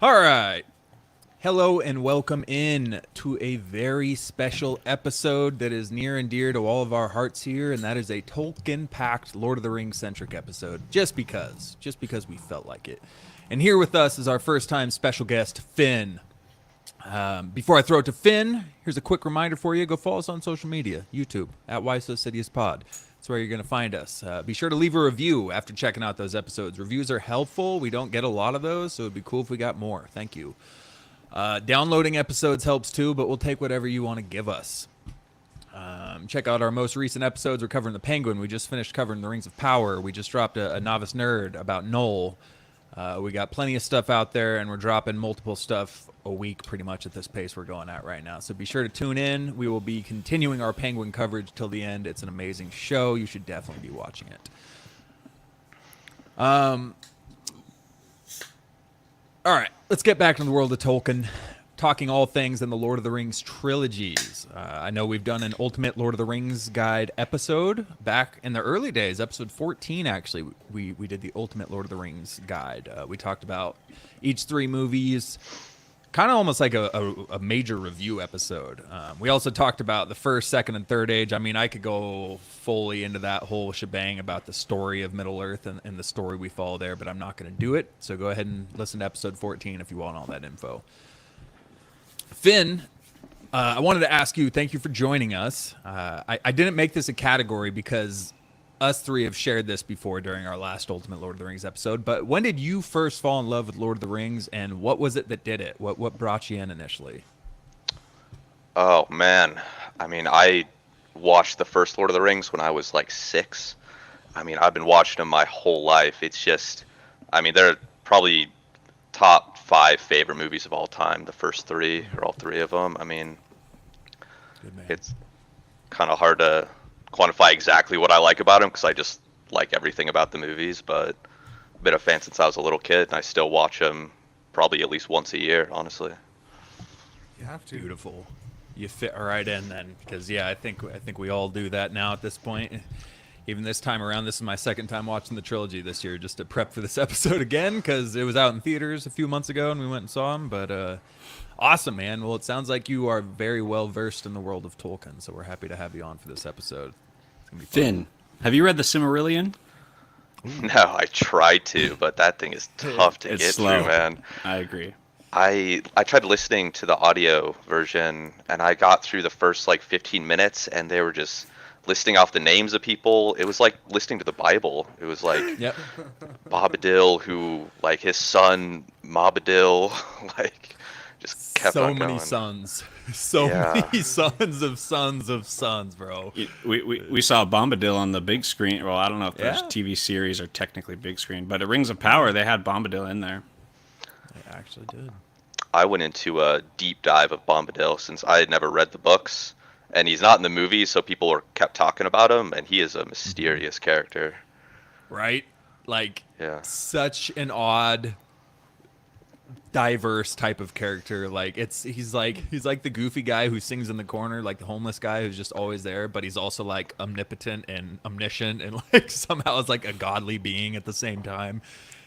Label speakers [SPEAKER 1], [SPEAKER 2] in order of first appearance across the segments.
[SPEAKER 1] All right. Hello and welcome in to a very special episode that is near and dear to all of our hearts here, and that is a Tolkien-packed Lord of the Rings centric episode. Just because we felt like it. And here with us is our first-time special guest, Finn. Before I throw it to Finn, here's a quick reminder for you: go follow us on social media, YouTube at Why So Sidious Pod. That's where you're going to find us. Be sure to leave a review after checking out those episodes. Reviews are helpful. We don't get a lot of those, so it'd be cool if we got more. Thank you. Downloading episodes helps too, but we'll take whatever you want to give us. Check out our most recent episodes. We're covering the Penguin. We just finished covering the Rings of Power. We just dropped a Novice Nerd about Noel. We got plenty of stuff out there, and we're dropping multiple stuff a week pretty much at this pace we're going at right now. So be sure to tune in. We will be continuing our Penguin coverage till the end. It's an amazing show. You should definitely be watching it. All right, let's get back to the world of Tolkien, talking all things in the Lord of the Rings trilogies. I know we've done an Ultimate Lord of the Rings guide episode back in the early days, episode 14 actually. We did the Ultimate Lord of the Rings guide. We talked about each three movies, kind of almost like a major review episode. We also talked about the first, second, and third age. I mean, I could go fully into that whole shebang about the story of Middle Earth and the story we follow there, but I'm not going to do it. So go ahead and listen to episode 14 if you want all that info. Finn, I wanted to ask you, thank you for joining us. I didn't make this a category because us three have shared this before during our last Ultimate Lord of the Rings episode, but when did you first fall in love with Lord of the Rings, and what was it that did it? What brought you in initially?
[SPEAKER 2] Oh man, I mean, I watched the first Lord of the Rings when I was like 6. I mean, I've been watching them my whole life. It's just, I mean, they're probably top 5 favorite movies of all time. The first 3, or all 3 of them. I mean,
[SPEAKER 1] Good man.
[SPEAKER 2] it's kind of hard to quantify exactly what I like about them because I just like everything about the movies. But I've been a fan since I was a little kid, and I still watch them probably at least once a year, honestly.
[SPEAKER 3] You have to.
[SPEAKER 1] Beautiful. You fit right in then, because yeah, I think we all do that now at this point. Even this time around, this is my second time watching the trilogy this year, just to prep for this episode again, because it was out in theaters a few months ago and we went and saw them. But awesome, man. Well, it sounds like you are very well versed in the world of Tolkien, so we're happy to have you on for this episode. It's gonna be fun.
[SPEAKER 4] Finn, have you read the Silmarillion?
[SPEAKER 2] No, I tried to, but that thing is tough to
[SPEAKER 4] It's
[SPEAKER 2] get
[SPEAKER 4] slow.
[SPEAKER 2] through, man.
[SPEAKER 4] I agree.
[SPEAKER 2] I tried listening to the audio version, and I got through the first like 15 minutes, and they were just listing off the names of people. It was like listening to the Bible. It was like
[SPEAKER 1] Yep.
[SPEAKER 2] Bobadil, who like his son Mobadil, like just kept
[SPEAKER 1] So
[SPEAKER 2] on
[SPEAKER 1] many
[SPEAKER 2] going.
[SPEAKER 1] sons. So
[SPEAKER 2] Yeah.
[SPEAKER 1] many sons of sons, bro.
[SPEAKER 4] We saw Bombadil on the big screen. Well, I don't know if those
[SPEAKER 1] Yeah.
[SPEAKER 4] TV series are technically big screen, but at Rings of Power, they had Bombadil in there.
[SPEAKER 1] I actually did.
[SPEAKER 2] I went into a deep dive of Bombadil since I had never read the books, and he's not in the movie, so people were kept talking about him, and he is a mysterious character.
[SPEAKER 1] Right? Like,
[SPEAKER 2] Yeah.
[SPEAKER 1] such an odd, diverse type of character. Like, he's like the goofy guy who sings in the corner, like the homeless guy who's just always there, but he's also like omnipotent and omniscient and like somehow is like a godly being at the same time.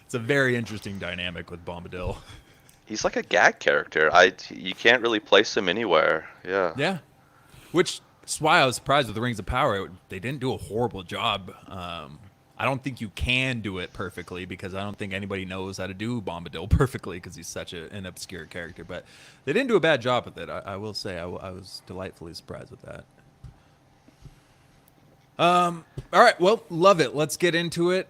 [SPEAKER 1] It's a very interesting dynamic with Bombadil.
[SPEAKER 2] He's like a gag character. You can't really place him anywhere. Yeah.
[SPEAKER 1] Yeah. Which is why I was surprised with the Rings of Power. They didn't do a horrible job. I don't think you can do it perfectly because I don't think anybody knows how to do Bombadil perfectly because he's such an obscure character. But they didn't do a bad job with it. I will say I was delightfully surprised with that. All right. Well, love it. Let's get into it.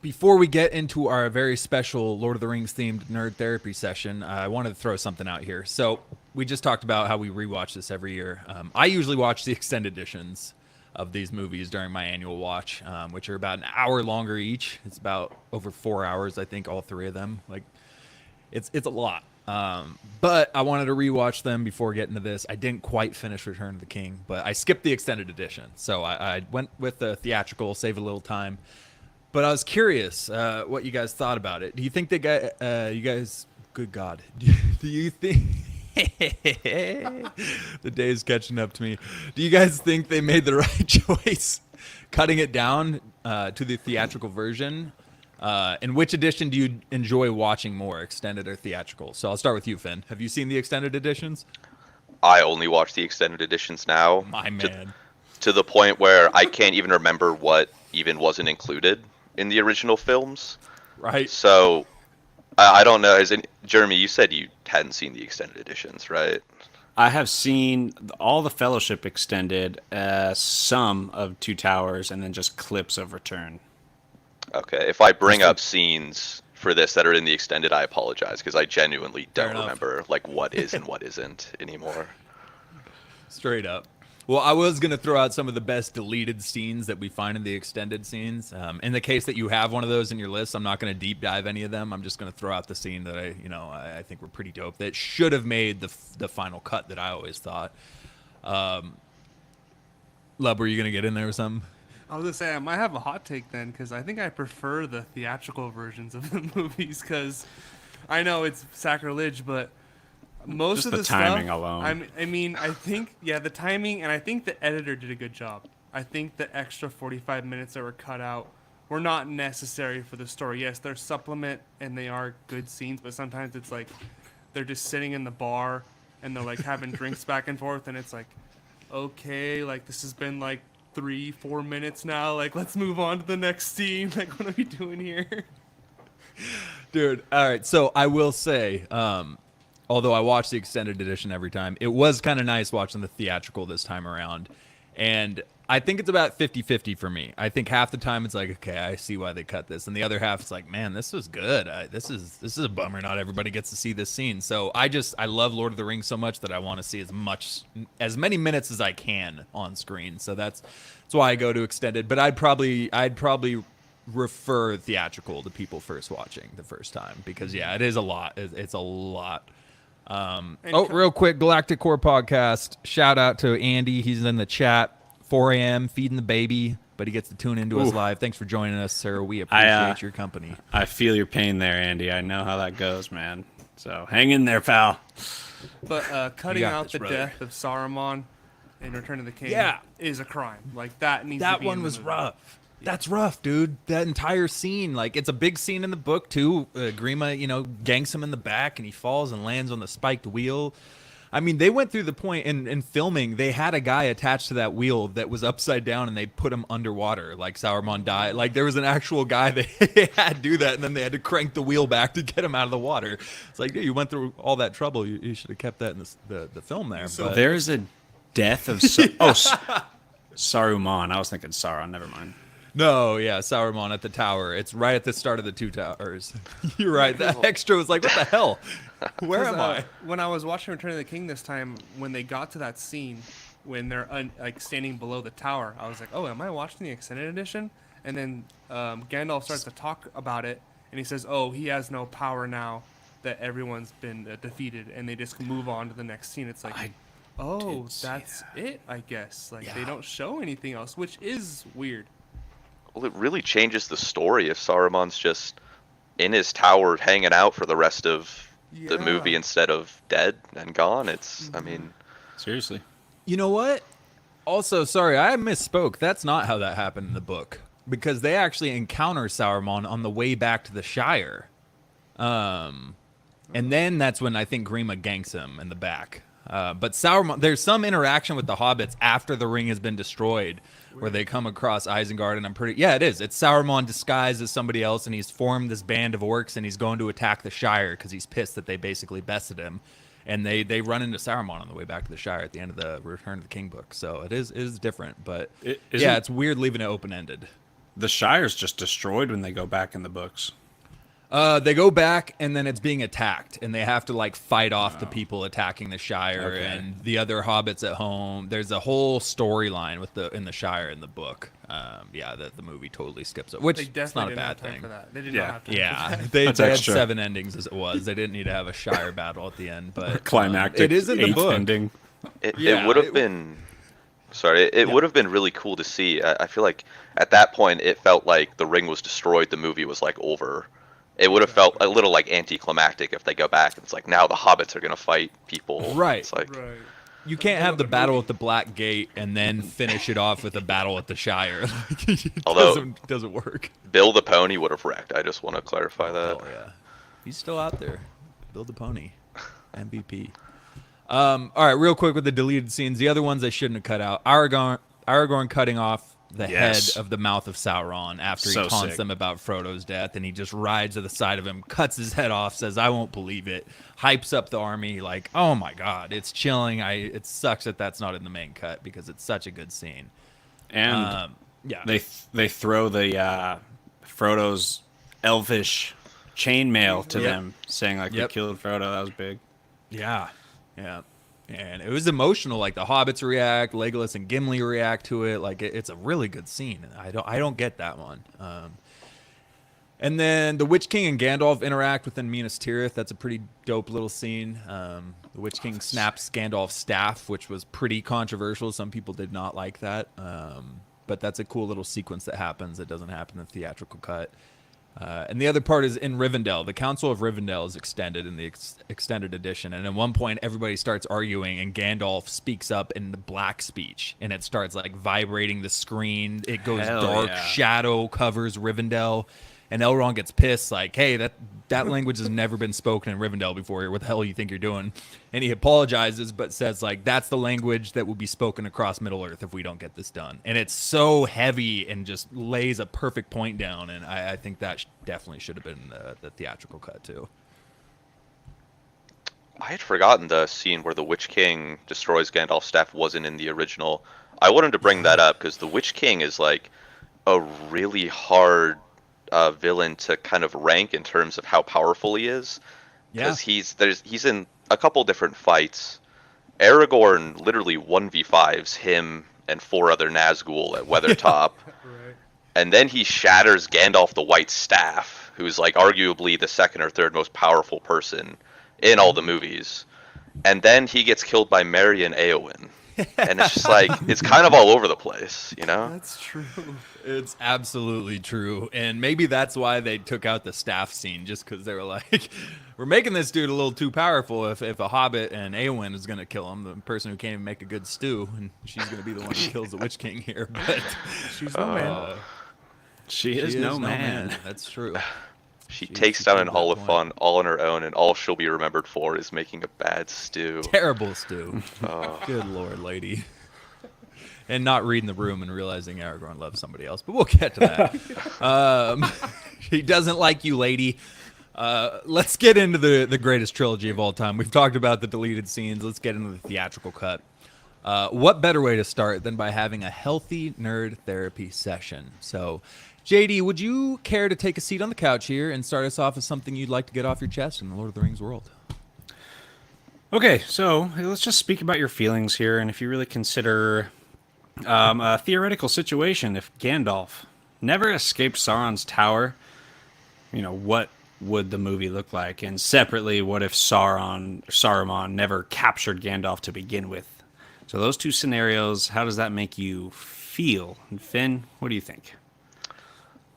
[SPEAKER 1] Before we get into our very special Lord of the Rings themed nerd therapy session, I wanted to throw something out here. So we just talked about how we rewatch this every year. I usually watch the extended editions of these movies during my annual watch, which are about an hour longer each. It's about over 4 hours, I think, all three of them. Like, it's a lot. But I wanted to rewatch them before getting to this. I didn't quite finish Return of the King, but I skipped the extended edition. So I went with the theatrical, save a little time. But I was curious what you guys thought about it. Do you think you guys, good God, do you think, the day is catching up to me. Do you guys think they made the right choice cutting it down to the theatrical version? And which edition do you enjoy watching more, extended or theatrical? So I'll start with you, Finn. Have you seen the extended editions?
[SPEAKER 2] I only watch the extended editions now.
[SPEAKER 1] My man.
[SPEAKER 2] To the point where I can't even remember what even wasn't included in the original films.
[SPEAKER 1] Right.
[SPEAKER 2] So I don't know. Jeremy, you said you hadn't seen the extended editions, right?
[SPEAKER 4] I have seen all the Fellowship extended, some of Two Towers, and then just clips of Return.
[SPEAKER 2] Okay. If I bring up scenes for this that are in the extended, I apologize because I genuinely
[SPEAKER 1] Fair
[SPEAKER 2] don't
[SPEAKER 1] enough.
[SPEAKER 2] remember like what is and what isn't anymore.
[SPEAKER 1] Straight up. Well, I was going to throw out some of the best deleted scenes that we find in the extended scenes. In the case that you have one of those in your list, I'm not going to deep dive any of them. I'm just going to throw out the scene that I think were pretty dope that should have made the final cut that I always thought. Lub, were you going to get in there with something?
[SPEAKER 3] I was gonna say I might have a hot take then, because I think I prefer the theatrical versions of the movies. Because I know it's sacrilege, but most
[SPEAKER 4] Just
[SPEAKER 3] of
[SPEAKER 4] the
[SPEAKER 3] the
[SPEAKER 4] timing
[SPEAKER 3] stuff,
[SPEAKER 4] alone.
[SPEAKER 3] I think the timing, and I think the editor did a good job. I think the extra 45 minutes that were cut out were not necessary for the story. Yes, they're supplement and they are good scenes, but sometimes it's like they're just sitting in the bar and they're like having drinks back and forth, and it's like, okay, like this has been like 3-4 minutes now, like let's move on to the next scene. Like, what are we doing here?
[SPEAKER 1] Dude, all right. So I will say, although I watch the extended edition every time, it was kind of nice watching the theatrical this time around. And I think it's about 50-50 for me. I think half the time it's like, okay, I see why they cut this. And the other half is like, man, this was good. This is a bummer. Not everybody gets to see this scene. So I love Lord of the Rings so much that I want to see as many minutes as I can on screen. So that's why I go to extended. But I'd probably refer theatrical to people first watching the first time, because yeah, it is a lot. It's a lot. Real quick, Galactic Core podcast. Shout out to Andy. He's in the chat. 4 a.m. feeding the baby, but he gets to tune into us live. Thanks for joining us, sir. We appreciate your company.
[SPEAKER 4] I feel your pain there, Andy. I know how that goes, man. So hang in there, pal.
[SPEAKER 3] But cutting
[SPEAKER 1] got
[SPEAKER 3] out
[SPEAKER 1] this,
[SPEAKER 3] the
[SPEAKER 1] brother.
[SPEAKER 3] death of Saruman in Return of the King
[SPEAKER 1] Yeah.
[SPEAKER 3] is a crime. Like, that needs to
[SPEAKER 1] That
[SPEAKER 3] be
[SPEAKER 1] one
[SPEAKER 3] in the
[SPEAKER 1] was
[SPEAKER 3] movie.
[SPEAKER 1] rough. That's rough, dude. That entire scene, like, it's a big scene in the book too. Grima, ganks him in the back, and he falls and lands on the spiked wheel. I mean, they went through the point in filming. They had a guy attached to that wheel that was upside down, and they put him underwater. Like, Sauron died. Like, there was an actual guy that had to do that, and then they had to crank the wheel back to get him out of the water. It's like, dude, you went through all that trouble. You should have kept that in the film there.
[SPEAKER 3] So
[SPEAKER 1] but
[SPEAKER 4] There's a death of Saruman. I was thinking Sauron. Never mind.
[SPEAKER 1] no, yeah, Sauron at the tower. It's right at the start of the Two Towers. You're right. That extra was like, what the hell? Where
[SPEAKER 3] 'Cause,
[SPEAKER 1] am I?
[SPEAKER 3] When I was watching Return of the King this time, when they got to that scene when they're like standing below the tower, I was like, oh, am I watching the extended edition? And then Gandalf starts to talk about it, and he says, oh, he has no power now that everyone's been defeated, and they just move on to the next scene. It's like, oh,
[SPEAKER 4] did see
[SPEAKER 3] that's it, I guess. Like, they
[SPEAKER 1] Yeah.
[SPEAKER 3] don't show anything else, which is weird.
[SPEAKER 2] Well, it really changes the story if Saruman's just in his tower hanging out for the rest of the
[SPEAKER 3] Yeah.
[SPEAKER 2] movie instead of dead and gone. I mean,
[SPEAKER 4] Seriously.
[SPEAKER 1] You know what? Also, sorry, I misspoke. That's not how that happened in the book, because they actually encounter Sauron on the way back to the Shire. And then that's when I think Grima ganks him in the back. But Sauron, there's some interaction with the hobbits after the ring has been destroyed, where they come across Isengard, and it is. It's Sauron disguised as somebody else, and he's formed this band of orcs, and he's going to attack the Shire because he's pissed that they basically bested him. And they run into Sauron on the way back to the Shire at the end of the Return of the King book. So it is different, but
[SPEAKER 4] Isn't-
[SPEAKER 1] it's weird leaving it open-ended.
[SPEAKER 4] The Shire's just destroyed when they go back in the books.
[SPEAKER 1] They go back, and then it's being attacked, and they have to like fight off the people attacking the Shire
[SPEAKER 4] Okay.
[SPEAKER 1] and the other hobbits at home. There's a whole storyline in the Shire in the book. That the movie totally skips it, which
[SPEAKER 3] They
[SPEAKER 1] it's
[SPEAKER 3] definitely
[SPEAKER 1] not a
[SPEAKER 3] didn't
[SPEAKER 1] bad
[SPEAKER 3] have time
[SPEAKER 1] thing.
[SPEAKER 3] for that. They did
[SPEAKER 4] Yeah.
[SPEAKER 3] not have time for
[SPEAKER 1] Yeah,
[SPEAKER 3] that.
[SPEAKER 1] they
[SPEAKER 4] That's
[SPEAKER 1] had
[SPEAKER 4] extra.
[SPEAKER 1] 7 endings as it was. They didn't need to have a Shire battle at the end, but
[SPEAKER 4] Climactic.
[SPEAKER 1] it is in the
[SPEAKER 4] 8th
[SPEAKER 1] book.
[SPEAKER 4] ending.
[SPEAKER 2] it
[SPEAKER 1] Yeah,
[SPEAKER 2] would
[SPEAKER 1] it-
[SPEAKER 2] have been. Sorry, it would have been really cool to see. I feel like at that point it felt like the ring was destroyed. The movie was like over. It would have felt a little like anticlimactic if they go back and it's like now the hobbits are gonna fight people.
[SPEAKER 1] Right.
[SPEAKER 2] It's like
[SPEAKER 3] Right.
[SPEAKER 1] You can't have the battle at the Black Gate and then finish it off with a battle at the Shire. Like, it
[SPEAKER 2] Although-
[SPEAKER 1] doesn't work.
[SPEAKER 2] Bill the Pony would have wrecked. I just want to clarify that.
[SPEAKER 1] Oh yeah, he's still out there. Build the pony, MVP. All right, real quick with the deleted scenes. The other ones I shouldn't have cut out. Aragorn cutting off the
[SPEAKER 4] Yes.
[SPEAKER 1] head of the mouth of Sauron after
[SPEAKER 4] So
[SPEAKER 1] he taunts
[SPEAKER 4] sick.
[SPEAKER 1] them about Frodo's death, and he just rides to the side of him, cuts his head off, says, "I won't believe it," hypes up the army. Like, oh my god, it's chilling. It sucks that that's not in the main cut because it's such a good scene.
[SPEAKER 4] And
[SPEAKER 1] Yeah,
[SPEAKER 4] they throw the Frodo's elvish chainmail to them, saying like
[SPEAKER 1] Yep.
[SPEAKER 4] we killed Frodo. That was big.
[SPEAKER 1] Yeah, yeah, and it was emotional. Like the hobbits react, Legolas and Gimli react to it. Like it's a really good scene. I don't get that one. And then the Witch King and Gandalf interact within Minas Tirith. That's a pretty dope little scene. The Witch King snaps Gandalf's staff, which was pretty controversial. Some people did not like that. But that's a cool little sequence that happens that doesn't happen in the theatrical cut. And the other part is in Rivendell. The Council of Rivendell is extended in the extended edition. And at one point, everybody starts arguing, and Gandalf speaks up in the black speech. And it starts like vibrating the screen. It goes
[SPEAKER 4] Hell
[SPEAKER 1] dark.
[SPEAKER 4] yeah.
[SPEAKER 1] Shadow covers Rivendell. And Elrond gets pissed, like, hey, that language has never been spoken in Rivendell before here. What the hell you think you're doing? And he apologizes, but says, like, that's the language that will be spoken across Middle-earth if we don't get this done. And it's so heavy and just lays a perfect point down. And I think that definitely should have been the theatrical cut, too.
[SPEAKER 2] I had forgotten the scene where the Witch King destroys Gandalf's staff wasn't in the original. I wanted to bring that up because the Witch King is like a really hard villain to kind of rank in terms of how powerful he is.
[SPEAKER 1] Yeah.
[SPEAKER 2] Because he's in a couple different fights. Aragorn literally 1v5s him and 4 other Nazgul at Weathertop.
[SPEAKER 3] Right.
[SPEAKER 2] And then he shatters Gandalf the White Staff, who's like arguably the second or third most powerful person in all the movies. And then he gets killed by Merry and Eowyn. And it's just like, it's kind of all over the place, you know?
[SPEAKER 3] That's true.
[SPEAKER 1] It's absolutely true. And maybe that's why they took out the staff scene, just because they were like, we're making this dude a little too powerful. If a hobbit and Eowyn is going to kill him, the person who can't even make a good stew, and she's going to be the one who kills the Witch King here. But
[SPEAKER 3] She's no man.
[SPEAKER 4] She is no man.
[SPEAKER 1] That's true.
[SPEAKER 2] She
[SPEAKER 1] She-
[SPEAKER 2] takes
[SPEAKER 1] she
[SPEAKER 2] down
[SPEAKER 1] proved
[SPEAKER 2] an
[SPEAKER 1] that
[SPEAKER 2] Oliphant
[SPEAKER 1] point.
[SPEAKER 2] all on her own, and all she'll be remembered for is making a bad stew.
[SPEAKER 1] Terrible stew.
[SPEAKER 2] Oh.
[SPEAKER 1] Good lord, lady. And not reading the room and realizing Aragorn loves somebody else. But we'll get to that. He doesn't like you, lady. Let's get into the greatest trilogy of all time. We've talked about the deleted scenes. Let's get into the theatrical cut. What better way to start than by having a healthy nerd therapy session? So, JD, would you care to take a seat on the couch here and start us off with something you'd like to get off your chest in the Lord of the Rings world?
[SPEAKER 4] Okay, so let's just speak about your feelings here, and if you really consider a theoretical situation, if Gandalf never escaped Sauron's tower, you know, what would the movie look like? And separately, what if Saruman never captured Gandalf to begin with? So those two scenarios, how does that make you feel? And Finn, what do you think?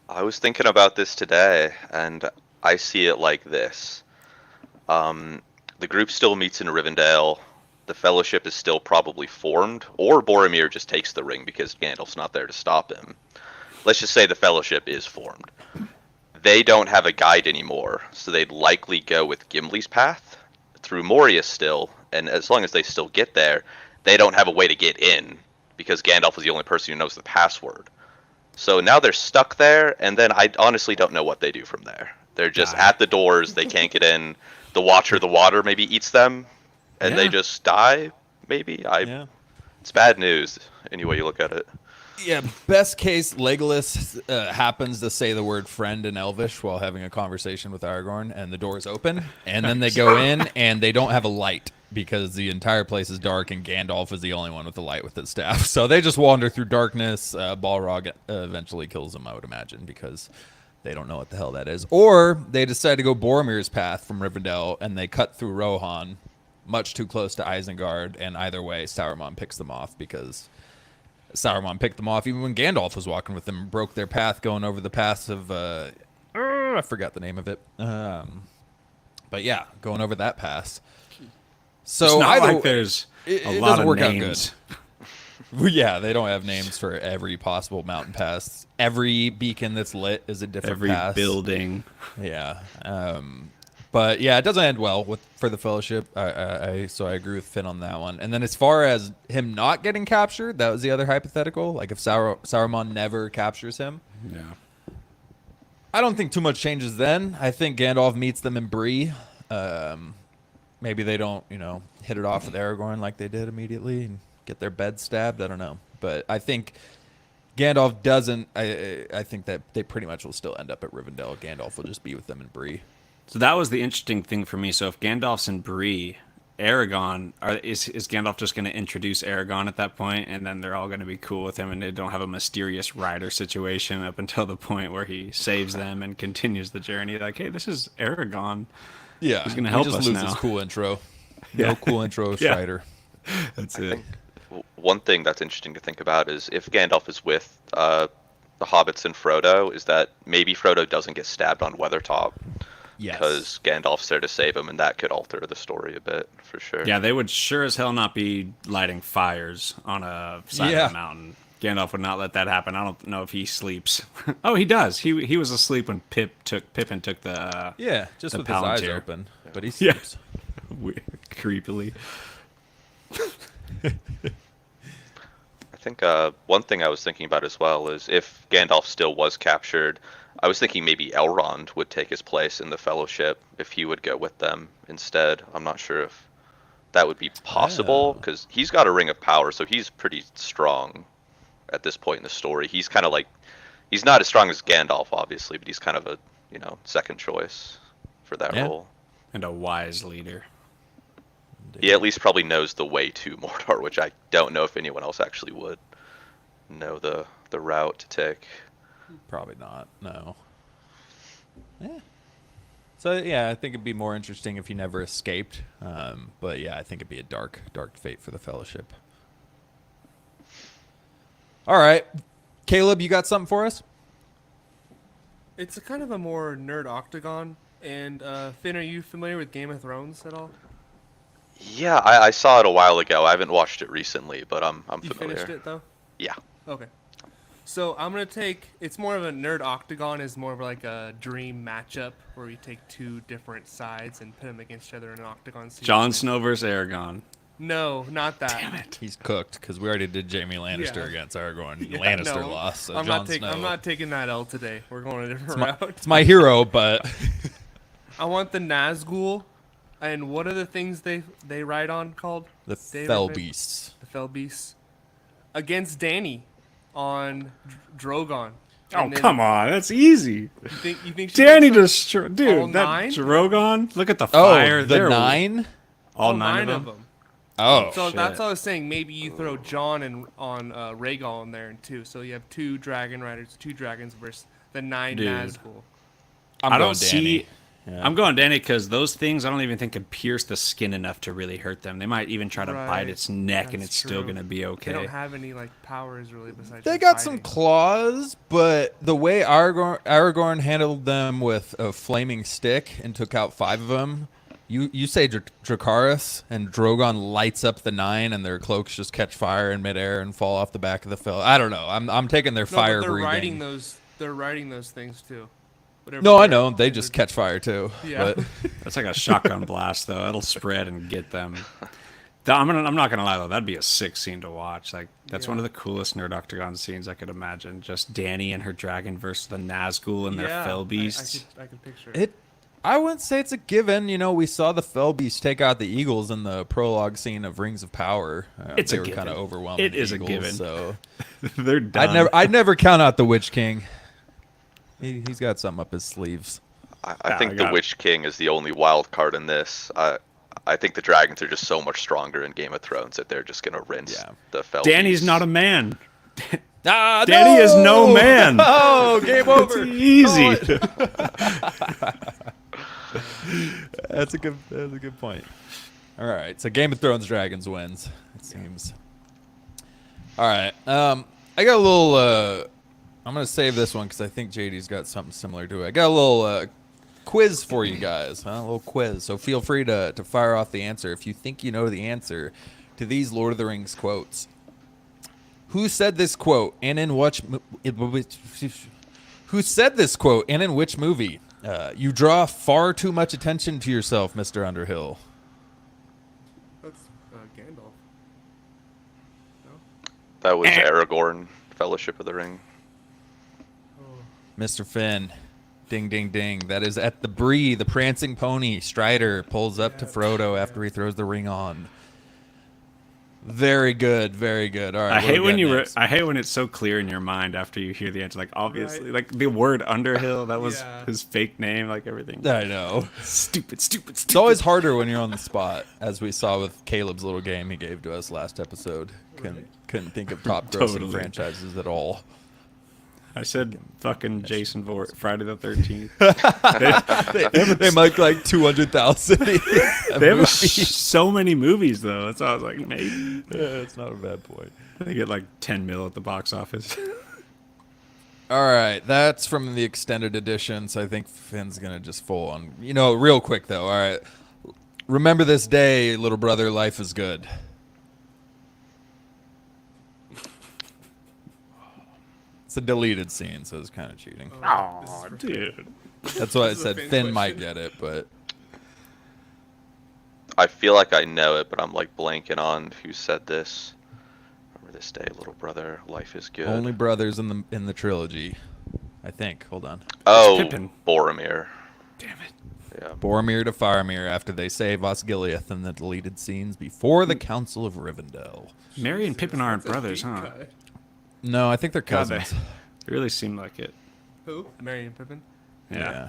[SPEAKER 2] I was thinking about this today, and I see it like this. The group still meets in Rivendell. The Fellowship is still probably formed, or Boromir just takes the ring because Gandalf's not there to stop him. Let's just say the Fellowship is formed. They don't have a guide anymore, so they'd likely go with Gimli's path through Moria still, and as long as they still get there, they don't have a way to get in because Gandalf is the only person who knows the password. So now they're stuck there, and then I honestly don't know what they do from there. They're just at the doors, they can't get in. The Watcher of the Water maybe eats them, and they
[SPEAKER 1] Yeah.
[SPEAKER 2] just die, maybe?
[SPEAKER 1] Yeah.
[SPEAKER 2] It's bad news, any way you look at it.
[SPEAKER 1] Yeah, best case, Legolas happens to say the word friend in Elvish while having a conversation with Aragorn, and the doors open, and then they go in, and they don't have a light because the entire place is dark, and Gandalf is the only one with the light with his staff. So they just wander through darkness. Balrog eventually kills them, I would imagine, because they don't know what the hell that is. Or they decide to go Boromir's path from Rivendell, and they cut through Rohan, much too close to Isengard, and either way, Sauron picks them off because Sauron picked them off even when Gandalf was walking with them, broke their path going over the pass of, I forgot the name of it. But yeah, going over that pass. So
[SPEAKER 4] It's not
[SPEAKER 1] either
[SPEAKER 4] like there's
[SPEAKER 1] it
[SPEAKER 4] a lot
[SPEAKER 1] doesn't
[SPEAKER 4] of
[SPEAKER 1] work
[SPEAKER 4] names.
[SPEAKER 1] out good. Well, yeah, they don't have names for every possible mountain pass. Every beacon that's lit is a different
[SPEAKER 4] Every
[SPEAKER 1] pass.
[SPEAKER 4] building.
[SPEAKER 1] Yeah. But yeah, it doesn't end well for the Fellowship. So I agree with Finn on that one. And then as far as him not getting captured, that was the other hypothetical. Like if Saruman never captures him,
[SPEAKER 4] Yeah.
[SPEAKER 1] I don't think too much changes then. I think Gandalf meets them in Bree. Maybe they don't, hit it off with Aragorn like they did immediately and get their bed stabbed. I don't know. But I think Gandalf doesn't. I think that they pretty much will still end up at Rivendell. Gandalf will just be with them in Bree.
[SPEAKER 4] So that was the interesting thing for me. So if Gandalf's in Bree, Aragon, is Gandalf just going to introduce Aragon at that point, and then they're all going to be cool with him, and they don't have a mysterious rider situation up until the point where he saves them and continues the journey? Like, hey, this is Aragon.
[SPEAKER 1] Yeah,
[SPEAKER 4] He's going to help
[SPEAKER 1] just
[SPEAKER 4] us
[SPEAKER 1] lose
[SPEAKER 4] now.
[SPEAKER 1] his cool intro.
[SPEAKER 4] Yeah.
[SPEAKER 1] No cool intro
[SPEAKER 4] Yeah.
[SPEAKER 1] Strider.
[SPEAKER 4] That's
[SPEAKER 2] I
[SPEAKER 4] it.
[SPEAKER 2] think one thing that's interesting to think about is if Gandalf is with the hobbits and Frodo, is that maybe Frodo doesn't get stabbed on Weathertop
[SPEAKER 1] Yes.
[SPEAKER 2] because Gandalf's there to save him, and that could alter the story a bit for sure.
[SPEAKER 4] Yeah, they would sure as hell not be lighting fires on a side
[SPEAKER 1] Yeah.
[SPEAKER 4] of a mountain. Gandalf would not let that happen. I don't know if he sleeps. Oh, he does. He was asleep when Pippin took the
[SPEAKER 1] Yeah, just
[SPEAKER 4] the
[SPEAKER 1] with his eyes
[SPEAKER 4] Palantir.
[SPEAKER 1] open. But he
[SPEAKER 4] Yeah.
[SPEAKER 1] sleeps.
[SPEAKER 4] creepily.
[SPEAKER 2] I think one thing I was thinking about as well is if Gandalf still was captured, I was thinking maybe Elrond would take his place in the Fellowship if he would go with them instead. I'm not sure if that would be possible because he's got a ring of power, so he's pretty strong at this point in the story. He's kind of like, he's not as strong as Gandalf, obviously, but he's kind of a, second choice for that
[SPEAKER 1] Yeah.
[SPEAKER 2] role.
[SPEAKER 4] And a wise leader.
[SPEAKER 2] He at least probably knows the way to Mordor, which I don't know if anyone else actually would know the route to take.
[SPEAKER 1] Probably not. No. Yeah. So yeah, I think it'd be more interesting if he never escaped. But yeah, I think it'd be a dark fate for the Fellowship. All right, Caleb, you got something for us?
[SPEAKER 3] It's a kind of a more nerd octagon. And Finn, are you familiar with Game of Thrones at all?
[SPEAKER 2] Yeah, I saw it a while ago. I haven't watched it recently, but I'm
[SPEAKER 3] You
[SPEAKER 2] familiar.
[SPEAKER 3] finished it though?
[SPEAKER 2] Yeah.
[SPEAKER 3] Okay. So I'm gonna take. It's more of a nerd octagon. Is more of like a dream matchup where we take two different sides and put them against each other in an octagon. Scene.
[SPEAKER 4] Jon Snow versus Aragon.
[SPEAKER 3] No, not that.
[SPEAKER 4] Damn it.
[SPEAKER 1] He's cooked because we already did Jamie Lannister
[SPEAKER 3] Yeah.
[SPEAKER 1] against Aragorn.
[SPEAKER 3] Yeah,
[SPEAKER 1] Lannister
[SPEAKER 3] no,
[SPEAKER 1] lost, so
[SPEAKER 3] I'm
[SPEAKER 1] Jon
[SPEAKER 3] not taking.
[SPEAKER 1] Snow.
[SPEAKER 3] I'm not taking that L today. We're going a different route.
[SPEAKER 1] It's my hero, but
[SPEAKER 3] I want the Nazgul, and what are the things they ride on called?
[SPEAKER 1] the
[SPEAKER 3] David,
[SPEAKER 1] Fell
[SPEAKER 3] right?
[SPEAKER 1] Beasts.
[SPEAKER 3] The Fell Beasts against Dany on Drogon.
[SPEAKER 4] Oh,
[SPEAKER 3] And then
[SPEAKER 4] come on. That's easy.
[SPEAKER 3] You think she
[SPEAKER 4] Danny
[SPEAKER 3] takes, like,
[SPEAKER 4] destroyed.
[SPEAKER 3] all
[SPEAKER 4] Dude, that
[SPEAKER 3] nine?
[SPEAKER 4] Drogon. Look at the
[SPEAKER 1] Oh,
[SPEAKER 4] fire.
[SPEAKER 1] the
[SPEAKER 4] They're
[SPEAKER 1] 9?
[SPEAKER 4] All nine of them.
[SPEAKER 1] Oh,
[SPEAKER 3] So
[SPEAKER 4] shit.
[SPEAKER 3] that's what I was saying. Maybe you throw John and on Rhaegal in there too. So you have two dragon riders, two dragons versus the 9
[SPEAKER 4] Dude.
[SPEAKER 3] Nazgul.
[SPEAKER 1] I'm
[SPEAKER 4] I
[SPEAKER 1] going
[SPEAKER 4] don't see.
[SPEAKER 1] Dany. Yeah.
[SPEAKER 4] I'm going Danny because those things I don't even think could pierce the skin enough to really hurt them. They might even try to bite
[SPEAKER 3] Right.
[SPEAKER 4] its neck, and
[SPEAKER 3] That's
[SPEAKER 4] it's still
[SPEAKER 3] true.
[SPEAKER 4] gonna be
[SPEAKER 3] They
[SPEAKER 4] okay.
[SPEAKER 3] don't have any like powers really besides.
[SPEAKER 1] They
[SPEAKER 3] just
[SPEAKER 1] got some
[SPEAKER 3] fighting.
[SPEAKER 1] claws, but the way Aragorn handled them with a flaming stick and took out 5 of them, you say Dracarys, and Drogon lights up the 9, and their cloaks just catch fire in midair and fall off the back of the fell. I don't know. I'm taking their
[SPEAKER 3] No,
[SPEAKER 1] fire
[SPEAKER 3] but they're
[SPEAKER 1] breathing.
[SPEAKER 3] riding those. They're riding those things too. Whatever
[SPEAKER 1] No, I
[SPEAKER 3] they're-
[SPEAKER 1] know. They just catch fire too.
[SPEAKER 3] Yeah.
[SPEAKER 1] But
[SPEAKER 4] That's like a shotgun blast, though. It'll spread and get them. I'm not gonna lie though. That'd be a sick scene to watch. Like that's one of the coolest Nerd Octagon scenes I could imagine. Just Dany and her dragon versus the Nazgul and their fell beasts.
[SPEAKER 3] I could picture it.
[SPEAKER 1] I wouldn't say it's a given. We saw the Fell Beasts take out the Eagles in the prologue scene of Rings of Power.
[SPEAKER 4] It's
[SPEAKER 1] they
[SPEAKER 4] a
[SPEAKER 1] were
[SPEAKER 4] given.
[SPEAKER 1] kind of overwhelmed.
[SPEAKER 4] It
[SPEAKER 1] with
[SPEAKER 4] is a
[SPEAKER 1] Eagles,
[SPEAKER 4] given.
[SPEAKER 1] So
[SPEAKER 4] They're done.
[SPEAKER 1] I'd never count out the Witch King. He's got something up his sleeves.
[SPEAKER 2] I
[SPEAKER 4] Yeah,
[SPEAKER 2] think
[SPEAKER 4] I
[SPEAKER 2] the
[SPEAKER 4] got it.
[SPEAKER 2] Witch King is the only wild card in this. I think the dragons are just so much stronger in Game of Thrones that they're just gonna rinse
[SPEAKER 1] Yeah.
[SPEAKER 2] the Fell
[SPEAKER 4] Danny's
[SPEAKER 2] Beasts.
[SPEAKER 4] not a man.
[SPEAKER 1] Ah,
[SPEAKER 4] Danny is no man.
[SPEAKER 1] Oh, game over.
[SPEAKER 4] Easy.
[SPEAKER 1] That's a good point. All right, so Game of Thrones Dragons wins. It seems. All right, I got a little. I'm gonna save this one because I think JD's got something similar to it. I got a little quiz for you guys, huh? A little quiz. So feel free to fire off the answer if you think you know the answer to these Lord of the Rings quotes. Who said this quote, and in which? Who said this quote, and in which movie? You draw far too much attention to yourself, Mr. Underhill.
[SPEAKER 3] That's Gandalf. No?
[SPEAKER 2] That was Aragorn, Fellowship of the Ring.
[SPEAKER 1] Mr. Finn. Ding, ding, ding. That is at the Bree, the prancing pony. Strider pulls up to Frodo after he throws the ring on. Very good, very good. All right.
[SPEAKER 4] I
[SPEAKER 1] what do
[SPEAKER 4] hate
[SPEAKER 1] we
[SPEAKER 4] when
[SPEAKER 1] got next?
[SPEAKER 4] I hate when it's so clear in your mind after you hear the answer. Like obviously, like the word Underhill, that was
[SPEAKER 3] Yeah.
[SPEAKER 4] his fake name. Like everything.
[SPEAKER 1] I know.
[SPEAKER 4] Stupid, stupid,
[SPEAKER 1] It's
[SPEAKER 4] stupid.
[SPEAKER 1] always harder when you're on the spot, as we saw with Caleb's little game he gave to us last episode. Couldn't think of top grossing
[SPEAKER 4] Totally.
[SPEAKER 1] franchises at all.
[SPEAKER 4] I said fucking Jason Voorhees, Friday the 13th.
[SPEAKER 1] They make like 200,000.
[SPEAKER 4] They have so many movies though. That's why I was like, maybe
[SPEAKER 1] It's not a bad point.
[SPEAKER 4] they get like 10 mil at the box office.
[SPEAKER 1] All right, that's from the extended edition, so I think Finn's gonna just full on. Real quick though. All right, remember this day, little brother. Life is good. It's a deleted scene, so it's kind of cheating.
[SPEAKER 4] Oh, dude.
[SPEAKER 1] That's why I
[SPEAKER 3] This is a
[SPEAKER 1] said
[SPEAKER 3] Finn
[SPEAKER 1] Finn might
[SPEAKER 3] question.
[SPEAKER 1] get it, but
[SPEAKER 2] I feel like I know it, but I'm like blanking on who said this. Remember this day, little brother, life is good.
[SPEAKER 1] only brothers in the trilogy, I think. Hold on.
[SPEAKER 2] Oh,
[SPEAKER 4] Pippin.
[SPEAKER 2] Boromir.
[SPEAKER 4] Damn it.
[SPEAKER 2] Yeah.
[SPEAKER 1] Boromir to Faramir after they save Osgiliath in the deleted scenes before the Council of Rivendell.
[SPEAKER 4] Merry and Pippin aren't
[SPEAKER 3] That's a
[SPEAKER 4] brothers,
[SPEAKER 3] deep
[SPEAKER 4] huh?
[SPEAKER 3] cut.
[SPEAKER 1] No, I think they're
[SPEAKER 4] God, they
[SPEAKER 1] cousins.
[SPEAKER 4] really seem like it.
[SPEAKER 3] Who? Merry and Pippin?
[SPEAKER 4] Yeah.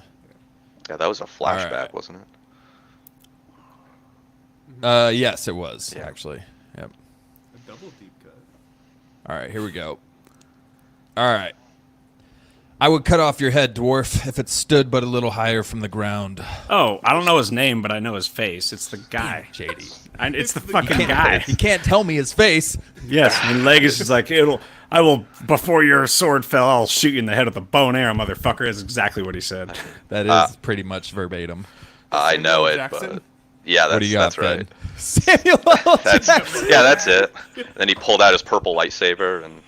[SPEAKER 2] Yeah, that was a flashback,
[SPEAKER 1] right.
[SPEAKER 2] wasn't it?
[SPEAKER 1] Yes, it was
[SPEAKER 2] Yeah.
[SPEAKER 1] actually. Yep.
[SPEAKER 3] A double deep cut.
[SPEAKER 1] All right, here we go. All right. I would cut off your head, dwarf, if it stood but a little higher from the ground.
[SPEAKER 4] Oh, I don't know his name, but I know his face. It's the guy.
[SPEAKER 1] JD.
[SPEAKER 4] And it's the
[SPEAKER 3] the
[SPEAKER 4] fucking guy.
[SPEAKER 1] You can't tell me his face.
[SPEAKER 4] Yes, and Legus is like, I will, before your sword fell, I'll shoot you in the head with a bow and arrow, motherfucker. Is exactly what he said.
[SPEAKER 1] That is pretty much verbatim.
[SPEAKER 2] I know
[SPEAKER 3] Samuel
[SPEAKER 2] it,
[SPEAKER 3] Jackson?
[SPEAKER 2] but yeah,
[SPEAKER 1] What do you got,
[SPEAKER 2] that's right.
[SPEAKER 1] Finn? Samuel L.
[SPEAKER 2] That's
[SPEAKER 1] Jackson.
[SPEAKER 2] yeah, that's it. Then he pulled out his purple lightsaber and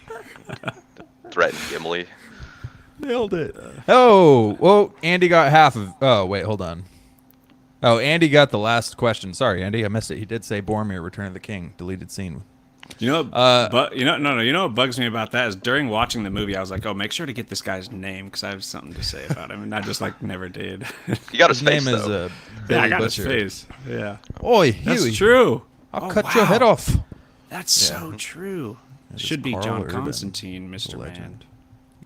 [SPEAKER 2] threatened Gimli.
[SPEAKER 1] Nailed it. Oh, well, Andy got half of. Oh, wait, hold on. Oh, Andy got the last question. Sorry, Andy, I missed it. He did say Boromir, Return of the King, deleted scene.
[SPEAKER 4] You know, but you know what bugs me about that is during watching the movie, I was like, oh, make sure to get this guy's name because I have something to say about him, and I just like never did.
[SPEAKER 2] You got his,
[SPEAKER 1] His
[SPEAKER 2] face
[SPEAKER 1] name is
[SPEAKER 2] though.
[SPEAKER 1] Billy
[SPEAKER 4] I got
[SPEAKER 1] Butcher.
[SPEAKER 4] his face. Yeah,
[SPEAKER 1] Oi,
[SPEAKER 4] that's
[SPEAKER 1] Huey,
[SPEAKER 4] true.
[SPEAKER 1] I'll
[SPEAKER 4] Oh,
[SPEAKER 1] cut your
[SPEAKER 4] wow.
[SPEAKER 1] head off.
[SPEAKER 4] That's so true.
[SPEAKER 1] That
[SPEAKER 4] Should
[SPEAKER 1] is
[SPEAKER 4] be
[SPEAKER 1] Carl
[SPEAKER 4] John
[SPEAKER 1] Urban,
[SPEAKER 4] Constantine, Mr. Man.
[SPEAKER 1] legend.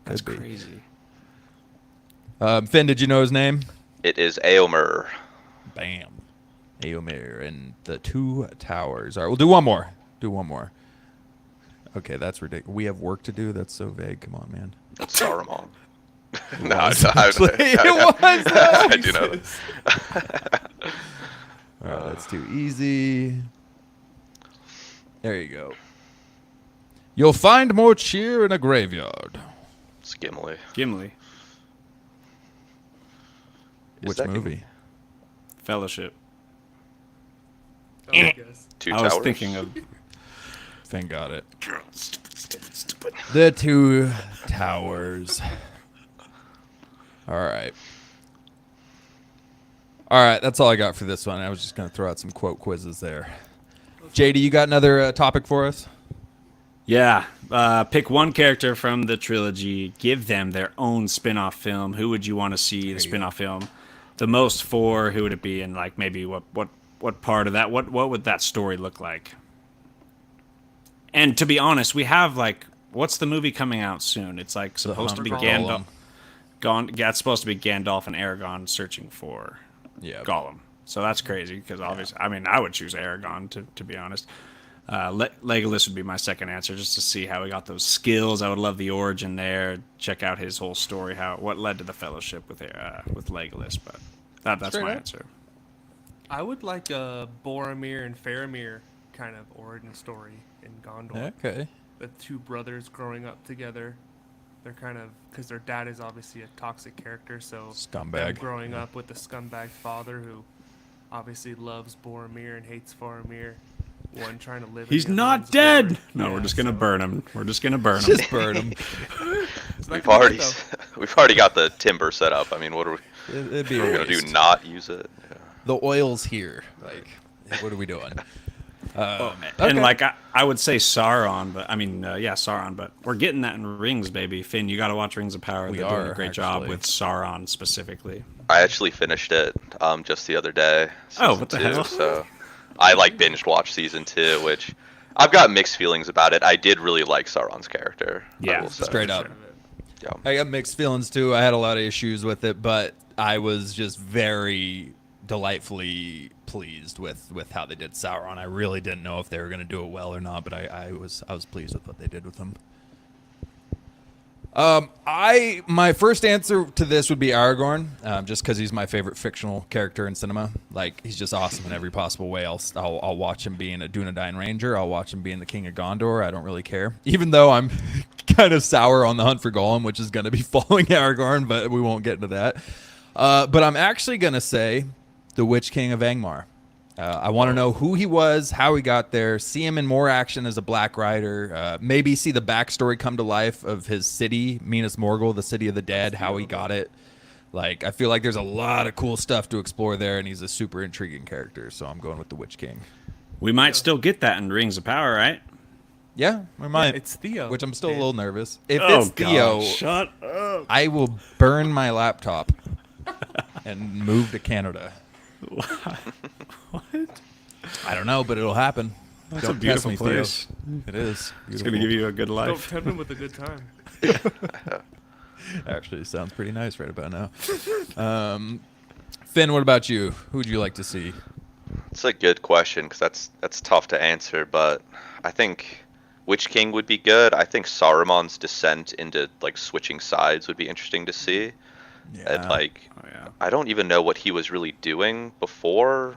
[SPEAKER 4] That's
[SPEAKER 1] Could be.
[SPEAKER 4] crazy.
[SPEAKER 1] Finn, did you know his name?
[SPEAKER 2] It is Eomer.
[SPEAKER 1] Bam. Eomer and the Two Towers. All right, we'll do one more. Okay, that's ridiculous. We have work to do. That's so vague. Come on, man.
[SPEAKER 2] Saruman. no,
[SPEAKER 1] Actually, it was.
[SPEAKER 2] I do know that.
[SPEAKER 1] All right, that's too easy. There you go. You'll find more cheer in a graveyard.
[SPEAKER 2] It's Gimli.
[SPEAKER 4] Gimli,
[SPEAKER 1] Which
[SPEAKER 2] that
[SPEAKER 1] movie?
[SPEAKER 4] Fellowship.
[SPEAKER 3] Oh, I guess.
[SPEAKER 2] Two
[SPEAKER 4] I
[SPEAKER 2] Towers.
[SPEAKER 4] was thinking of.
[SPEAKER 1] Finn got it.
[SPEAKER 4] Stupid.
[SPEAKER 1] The Two Towers. All right. All right, that's all I got for this one. I was just going to throw out some quote quizzes there. JD, you got another topic for us?
[SPEAKER 4] Yeah. Pick one character from the trilogy. Give them their own spin-off film. Who would you want to see the spin-off film the most for? Who would it be? And like maybe what part of that? What would that story look like? And to be honest, we have like what's the movie coming out soon? It's like supposed to be
[SPEAKER 1] Hunt
[SPEAKER 4] Gandalf.
[SPEAKER 1] Gollum.
[SPEAKER 4] Yeah, it's supposed to be Gandalf and Aragorn searching for
[SPEAKER 1] Yeah.
[SPEAKER 4] Gollum. So that's crazy because obviously, I mean, I would choose Aragorn to be honest. Legolas would be my second answer just to see how he got those skills. I would love the origin there. Check out his whole story, what led to the fellowship with Legolas. But that's
[SPEAKER 1] Straight
[SPEAKER 4] my
[SPEAKER 1] up.
[SPEAKER 4] answer.
[SPEAKER 3] I would like a Boromir and Faramir kind of origin story in Gondor.
[SPEAKER 1] Okay.
[SPEAKER 3] The two brothers growing up together. They're kind of because their dad is obviously a toxic character, so them
[SPEAKER 1] Scumbag.
[SPEAKER 3] growing up with a scumbag father who obviously loves Boromir and hates Faramir. One trying to live.
[SPEAKER 4] He's
[SPEAKER 3] in the other
[SPEAKER 4] not
[SPEAKER 3] one's
[SPEAKER 4] dead.
[SPEAKER 3] bored.
[SPEAKER 4] No, we're
[SPEAKER 3] Yeah,
[SPEAKER 4] just gonna
[SPEAKER 3] so-
[SPEAKER 4] burn him. We're just gonna burn him.
[SPEAKER 1] Just burn them.
[SPEAKER 3] so that
[SPEAKER 2] We've
[SPEAKER 3] could be
[SPEAKER 2] already
[SPEAKER 3] good, though.
[SPEAKER 2] we've already got the timber set up. I mean, what are we
[SPEAKER 1] It'd be a
[SPEAKER 2] we're gonna do?
[SPEAKER 1] waste.
[SPEAKER 2] Not use it? Yeah.
[SPEAKER 1] The oil's here. Like, what are we doing?
[SPEAKER 4] And like I would say Sauron, but I mean, yeah, Sauron. But we're getting that in Rings, baby. Finn, you got to watch Rings of Power.
[SPEAKER 1] We
[SPEAKER 4] They're doing
[SPEAKER 1] are,
[SPEAKER 4] a great job
[SPEAKER 1] actually.
[SPEAKER 4] with Sauron specifically.
[SPEAKER 2] I actually finished it just the other day.
[SPEAKER 4] Oh,
[SPEAKER 2] season
[SPEAKER 4] what the
[SPEAKER 2] 2,
[SPEAKER 4] hell?
[SPEAKER 2] So I like binged watched season 2, which I've got mixed feelings about it. I did really like Sauron's character. I
[SPEAKER 4] Yeah,
[SPEAKER 2] will say.
[SPEAKER 1] straight up.
[SPEAKER 3] Percent of it.
[SPEAKER 2] Yeah.
[SPEAKER 1] I got mixed feelings too. I had a lot of issues with it, but I was just very delightfully pleased with how they did Sauron. I really didn't know if they were going to do it well or not, but I was pleased with what they did with him. My first answer to this would be Aragorn, just because he's my favorite fictional character in cinema. Like, he's just awesome in every possible way. I'll watch him being a Dunedain Ranger. I'll watch him being the King of Gondor. I don't really care. Even though I'm kind of sour on the Hunt for Gollum, which is going to be following Aragorn, but we won't get into that. But I'm actually going to say the Witch King of Angmar. I want to know who he was, how he got there, see him in more action as a Black Rider, maybe see the backstory come to life of his city, Minas Morgul, the city of the dead, how he got it. Like, I feel like there's a lot of cool stuff to explore there, and he's a super intriguing character, so I'm going with the Witch King.
[SPEAKER 4] We might still get that in Rings of Power, right?
[SPEAKER 1] Yeah, we might.
[SPEAKER 3] It's Theo.
[SPEAKER 1] Which I'm still a
[SPEAKER 3] Dan.
[SPEAKER 1] little nervous. If
[SPEAKER 4] Oh,
[SPEAKER 1] it's Theo,
[SPEAKER 4] shut up.
[SPEAKER 1] I will burn my laptop and move to Canada.
[SPEAKER 4] What?
[SPEAKER 1] I don't know, but it'll happen.
[SPEAKER 4] That's
[SPEAKER 1] Don't
[SPEAKER 4] a beautiful
[SPEAKER 1] test me, Theo.
[SPEAKER 4] place.
[SPEAKER 1] It is.
[SPEAKER 4] It's gonna give you a good
[SPEAKER 3] Don't
[SPEAKER 4] life.
[SPEAKER 3] tempt him with a good time.
[SPEAKER 1] Actually, sounds pretty nice right about now. Finn, what about you? Who would you like to see?
[SPEAKER 2] It's a good question because that's tough to answer, but I think Witch King would be good. I think Saruman's descent into like switching sides would be interesting to see. And like,
[SPEAKER 4] Oh yeah.
[SPEAKER 2] I don't even know what he was really doing before,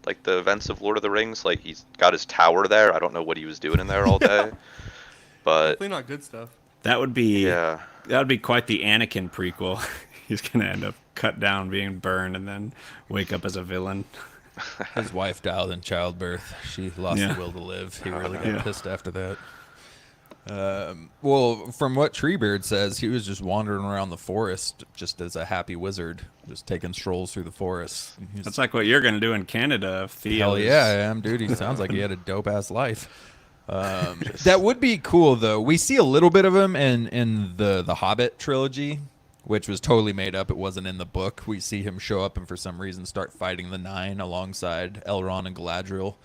[SPEAKER 2] like the events of Lord of the Rings. Like he's got his tower there. I don't know what he was doing in there all day. But
[SPEAKER 3] Definitely not good stuff.
[SPEAKER 4] That would be
[SPEAKER 2] yeah,
[SPEAKER 4] that would be quite the Anakin prequel. He's gonna end up cut down, being burned, and then wake up as a villain.
[SPEAKER 1] His wife died in childbirth. She lost
[SPEAKER 4] Yeah.
[SPEAKER 1] the will to live. He really got
[SPEAKER 4] Yeah.
[SPEAKER 1] pissed after that. Well, from what Treebeard says, he was just wandering around the forest just as a happy wizard, just taking strolls through the forest. He's-
[SPEAKER 4] That's like what you're gonna do in Canada, if Theo.
[SPEAKER 1] Hell
[SPEAKER 4] is-
[SPEAKER 1] yeah, I am, dude. He sounds like he had a dope ass life. That would be cool, though. We see a little bit of him in the Hobbit trilogy, which was totally made up. It wasn't in the book. We see him show up and for some reason start fighting the Nine alongside Elrond and Galadriel.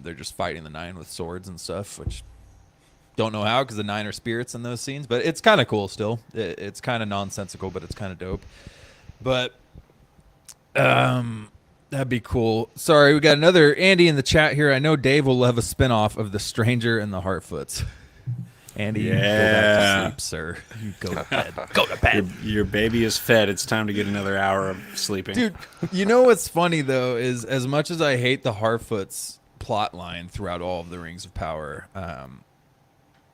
[SPEAKER 1] They're just fighting the Nine with swords and stuff, which don't know how because the Nine are spirits in those scenes. But it's kind of cool still. It's kind of nonsensical, but it's kind of dope. But that'd be cool. Sorry, we got another Andy in the chat here. I know Dave will love a spinoff of The Stranger and the Heartfoots. Andy, you go back
[SPEAKER 4] Yeah.
[SPEAKER 1] to sleep, sir. You go to bed. Go to bed.
[SPEAKER 4] Your baby is fed. It's time to get another hour of sleeping.
[SPEAKER 1] Dude, you know what's funny, though, is as much as I hate the Harfoots plot line throughout all of the Rings of Power,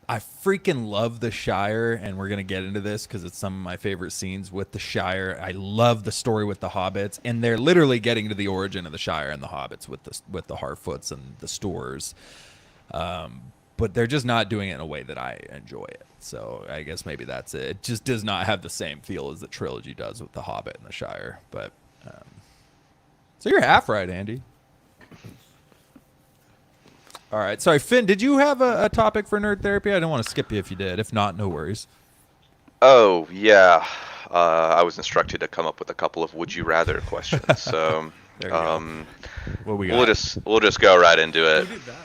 [SPEAKER 1] I freaking love the Shire, and we're going to get into this because it's some of my favorite scenes with the Shire. I love the story with the Hobbits, and they're literally getting to the origin of the Shire and the Hobbits with the Harfoots and the Stores. But they're just not doing it in a way that I enjoy it. So I guess maybe that's it. It just does not have the same feel as the trilogy does with the Hobbit and the Shire. But so you're half right, Andy. All right. Sorry, Finn, did you have a topic for nerd therapy? I don't want to skip you if you did. If not, no worries.
[SPEAKER 2] Oh, yeah. I was instructed to come up with a couple of would you rather questions. So
[SPEAKER 1] There you go. What we got?
[SPEAKER 2] we'll just go right into it.
[SPEAKER 3] Who did that?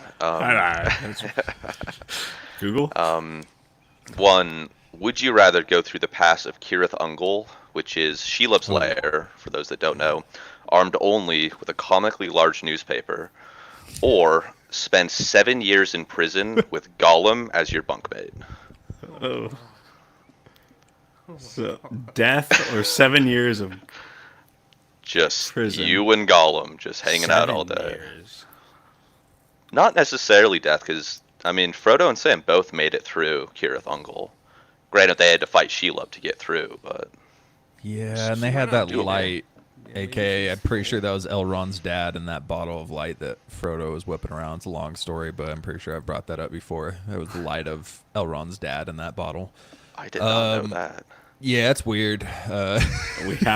[SPEAKER 4] Google.
[SPEAKER 2] One, would you rather go through the pass of Cirith Ungol, which is Shelob's lair, for those that don't know, armed only with a comically large newspaper, or spend 7 years in prison with Gollum as your bunkmate?
[SPEAKER 4] Oh. So, death or 7 years of
[SPEAKER 2] Just
[SPEAKER 4] Prison.
[SPEAKER 2] you and Gollum just hanging out all
[SPEAKER 4] 7
[SPEAKER 2] day.
[SPEAKER 4] years.
[SPEAKER 2] Not necessarily death, because I mean Frodo and Sam both made it through Cirith Ungol, Granted, they had to fight Shelob to get through, but
[SPEAKER 1] Yeah, and they
[SPEAKER 3] She
[SPEAKER 1] had
[SPEAKER 3] might not
[SPEAKER 1] that
[SPEAKER 3] do it.
[SPEAKER 1] light,
[SPEAKER 3] Yeah,
[SPEAKER 1] aka
[SPEAKER 3] maybe
[SPEAKER 1] I'm pretty sure that was Elrond's dad and that bottle of light that Frodo was whipping around. It's a long story, but I'm pretty sure I've brought that up before. It was the light of Elrond's dad in that bottle.
[SPEAKER 2] I did not know that.
[SPEAKER 1] Yeah, it's weird.
[SPEAKER 4] We have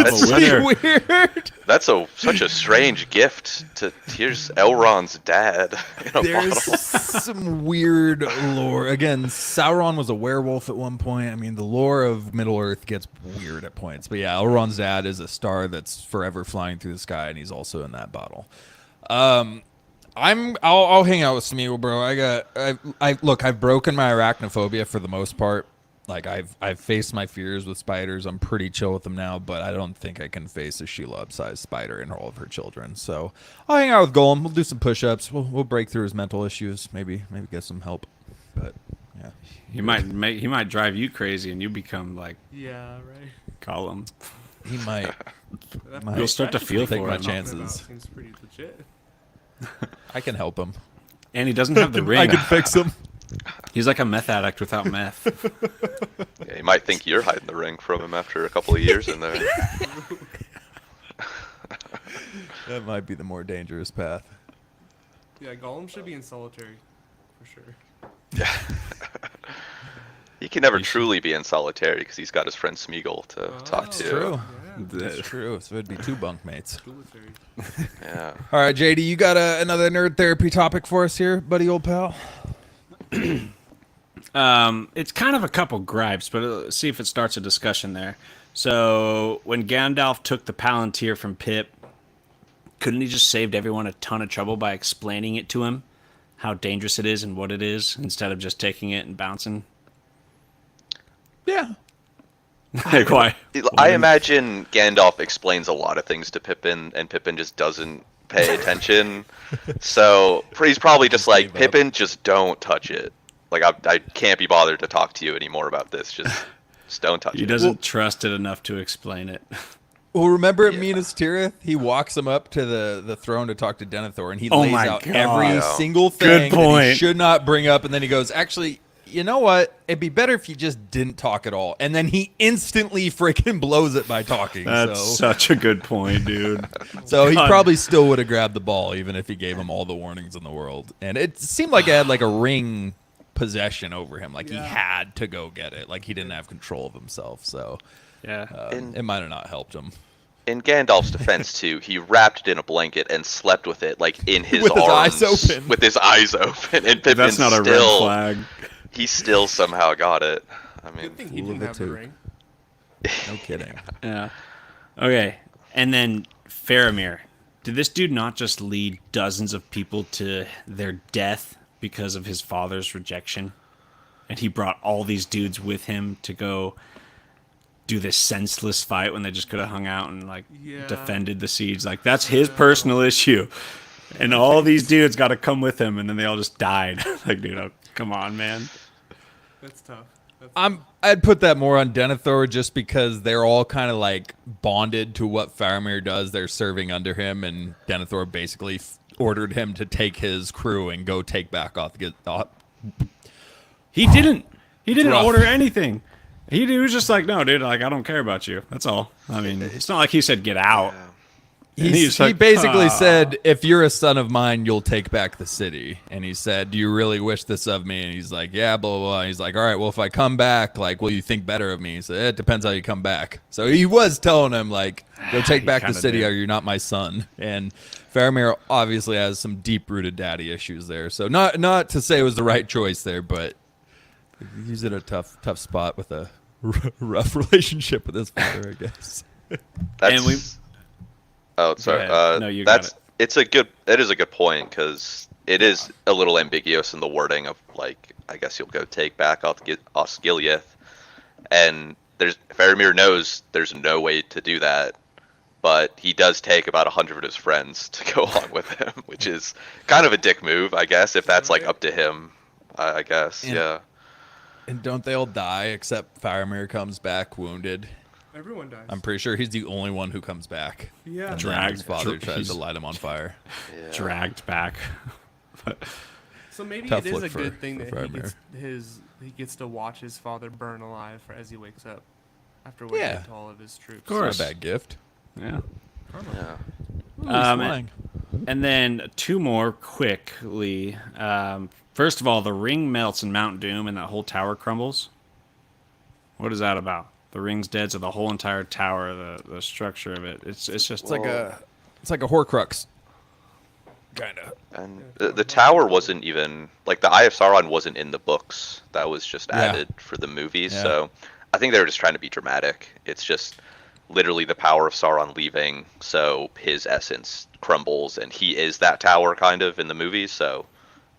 [SPEAKER 2] That's
[SPEAKER 4] a
[SPEAKER 2] such
[SPEAKER 4] winner.
[SPEAKER 1] weird.
[SPEAKER 2] That's such a strange gift to here's Elrond's dad in a
[SPEAKER 1] There's
[SPEAKER 2] bottle.
[SPEAKER 1] some weird lore. Again, Sauron was a werewolf at one point. I mean, the lore of Middle Earth gets weird at points. But yeah, Elrond's dad is a star that's forever flying through the sky, and he's also in that bottle. I'll hang out with Smeagol, bro. Look, I've broken my arachnophobia for the most part. Like I've faced my fears with spiders. I'm pretty chill with them now, but I don't think I can face a Shelob-sized spider and all of her children. So I'll hang out with Golem. We'll do some push-ups. We'll break through his mental issues. Maybe get some help. But yeah,
[SPEAKER 4] He might drive you crazy, and you become like
[SPEAKER 3] Yeah, right.
[SPEAKER 4] Gollum.
[SPEAKER 1] he might.
[SPEAKER 3] That
[SPEAKER 4] You'll start to feel
[SPEAKER 1] Take
[SPEAKER 4] for
[SPEAKER 1] my
[SPEAKER 4] him.
[SPEAKER 1] chances.
[SPEAKER 3] Seems pretty legit.
[SPEAKER 1] I can help him.
[SPEAKER 4] And he doesn't have the ring.
[SPEAKER 1] I can fix him.
[SPEAKER 4] He's like a meth addict without meth.
[SPEAKER 2] Yeah, you might think you're hiding the ring from him after a couple of years in there.
[SPEAKER 1] That might be the more dangerous path.
[SPEAKER 3] Yeah, Gollum should be in solitary, for sure.
[SPEAKER 2] Yeah. He can never truly be in solitary because he's got his friend Smeagol to talk to.
[SPEAKER 1] True.
[SPEAKER 3] Yeah,
[SPEAKER 1] That's true. So it'd be two bunkmates.
[SPEAKER 3] solitary.
[SPEAKER 2] Yeah.
[SPEAKER 1] All right, JD, you got another nerd therapy topic for us here, buddy, old pal?
[SPEAKER 4] It's kind of a couple gripes, but let's see if it starts a discussion there. So when Gandalf took the Palantir from Pip, couldn't he just saved everyone a ton of trouble by explaining it to him, how dangerous it is and what it is, instead of just taking it and bouncing?
[SPEAKER 1] Yeah.
[SPEAKER 4] Like, why?
[SPEAKER 2] I imagine Gandalf explains a lot of things to Pippin, and Pippin just doesn't pay attention. So he's probably just like,
[SPEAKER 1] gave up.
[SPEAKER 2] Pippin, just don't touch it. Like, I can't be bothered to talk to you anymore about this. Just don't touch
[SPEAKER 4] He
[SPEAKER 2] it.
[SPEAKER 4] doesn't trust it enough to explain it.
[SPEAKER 1] Well, remember at
[SPEAKER 2] Yeah.
[SPEAKER 1] Minas Tirith, he walks him up to the throne to talk to Denethor, and he
[SPEAKER 4] Oh
[SPEAKER 1] lays
[SPEAKER 4] my
[SPEAKER 1] out
[SPEAKER 4] God.
[SPEAKER 1] every
[SPEAKER 2] Yeah.
[SPEAKER 1] single
[SPEAKER 4] Good
[SPEAKER 1] thing that he
[SPEAKER 4] point.
[SPEAKER 1] should not bring up, and then he goes, actually, you know what? It'd be better if you just didn't talk at all. And then he instantly freaking blows it by talking.
[SPEAKER 4] That's
[SPEAKER 1] so
[SPEAKER 4] such a good point, dude.
[SPEAKER 1] he
[SPEAKER 4] God.
[SPEAKER 1] probably still would have grabbed the ball, even if he gave him all the warnings in the world. And it seemed like it had like a ring possession over him. Like he
[SPEAKER 3] Yeah.
[SPEAKER 1] had to go get it. Like he didn't have control of himself. So
[SPEAKER 4] Yeah.
[SPEAKER 1] it might have not helped him.
[SPEAKER 2] In Gandalf's defense, too, he wrapped it in a blanket and slept with it, like, in his
[SPEAKER 1] With his
[SPEAKER 2] arms.
[SPEAKER 1] eyes open.
[SPEAKER 2] With his eyes open. And Pippin
[SPEAKER 4] That's not a red
[SPEAKER 2] still,
[SPEAKER 4] flag.
[SPEAKER 2] he still somehow got it. I mean,
[SPEAKER 3] Good thing he
[SPEAKER 1] Fool
[SPEAKER 3] didn't
[SPEAKER 1] of a
[SPEAKER 3] have the
[SPEAKER 1] two.
[SPEAKER 3] ring.
[SPEAKER 1] No kidding.
[SPEAKER 4] Yeah. Okay. And then Faramir. Did this dude not just lead dozens of people to their death because of his father's rejection? And he brought all these dudes with him to go do this senseless fight when they just could have hung out and like
[SPEAKER 3] Yeah.
[SPEAKER 4] defended the siege. Like that's his personal issue. And all these dudes got to come with him, and then they all just died. Like, dude, oh, come on, man.
[SPEAKER 3] That's tough. That's
[SPEAKER 1] I'd put that more on Denethor just because they're all kind of like bonded to what Faramir does. They're serving under him, and Denethor basically ordered him to take his crew and go take back off.
[SPEAKER 4] He didn't. He didn't
[SPEAKER 1] rough.
[SPEAKER 4] order anything. He was just like, no, dude, like I don't care about you. That's all. I mean, it's not like he said get out. And he's
[SPEAKER 1] He
[SPEAKER 4] like,
[SPEAKER 1] basically
[SPEAKER 4] "Ah."
[SPEAKER 1] said, if you're a son of mine, you'll take back the city. And he said, do you really wish this of me? And he's like, yeah, blah, blah, blah. And he's like, all right, well, if I come back, like, will you think better of me? He said, it depends how you come back. So he was telling him, like, go take
[SPEAKER 4] He
[SPEAKER 1] back the
[SPEAKER 4] kinda
[SPEAKER 1] city
[SPEAKER 4] did.
[SPEAKER 1] or you're not my son. And Faramir obviously has some deep-rooted daddy issues there. So not to say it was the right choice there, but he's in a tough spot with a rough relationship with his father, I guess.
[SPEAKER 2] that's...
[SPEAKER 4] And we-
[SPEAKER 2] Oh, sorry.
[SPEAKER 4] ahead. No, you got
[SPEAKER 2] that's
[SPEAKER 4] it.
[SPEAKER 2] It is a good point because it is a little ambiguous in the wording of like I guess you'll go take back Osgiliath, and Faramir knows there's no way to do that, but he does take about 100 of his friends to go along with him, which is kind of a dick move, I guess, if that's like up to him. I guess,
[SPEAKER 1] And-
[SPEAKER 2] yeah.
[SPEAKER 1] And don't they all die except Faramir comes back wounded?
[SPEAKER 3] everyone dies.
[SPEAKER 1] I'm pretty sure he's the only one who comes back.
[SPEAKER 3] Yeah.
[SPEAKER 1] And
[SPEAKER 4] Dragged.
[SPEAKER 1] then his father tries
[SPEAKER 4] He's-
[SPEAKER 1] to light him on fire.
[SPEAKER 2] Yeah.
[SPEAKER 4] Dragged back.
[SPEAKER 3] So maybe
[SPEAKER 1] Tough
[SPEAKER 3] it is
[SPEAKER 1] look
[SPEAKER 3] a
[SPEAKER 1] for-
[SPEAKER 3] good thing
[SPEAKER 1] for
[SPEAKER 3] that
[SPEAKER 1] Faramir.
[SPEAKER 3] he gets to watch his father burn alive as he wakes up after what he
[SPEAKER 1] Yeah.
[SPEAKER 3] did to all of his troops.
[SPEAKER 4] Of course.
[SPEAKER 1] Not a bad gift.
[SPEAKER 4] Yeah.
[SPEAKER 2] Yeah.
[SPEAKER 1] Ooh, he's
[SPEAKER 4] Um,
[SPEAKER 1] flying.
[SPEAKER 4] And then two more quickly. First of all, the ring melts in Mount Doom and that whole tower crumbles. What is that about? The ring's dead, so the whole entire tower, the structure of it, it's just
[SPEAKER 1] It's like a Horcrux. Kind of.
[SPEAKER 2] And the tower wasn't even like the Eye of Sauron wasn't in the books. That was just
[SPEAKER 1] Yeah.
[SPEAKER 2] added for the movies.
[SPEAKER 1] Yeah.
[SPEAKER 2] So I think they were just trying to be dramatic. It's just literally the power of Sauron leaving, so his essence crumbles, and he is that tower kind of in the movies. So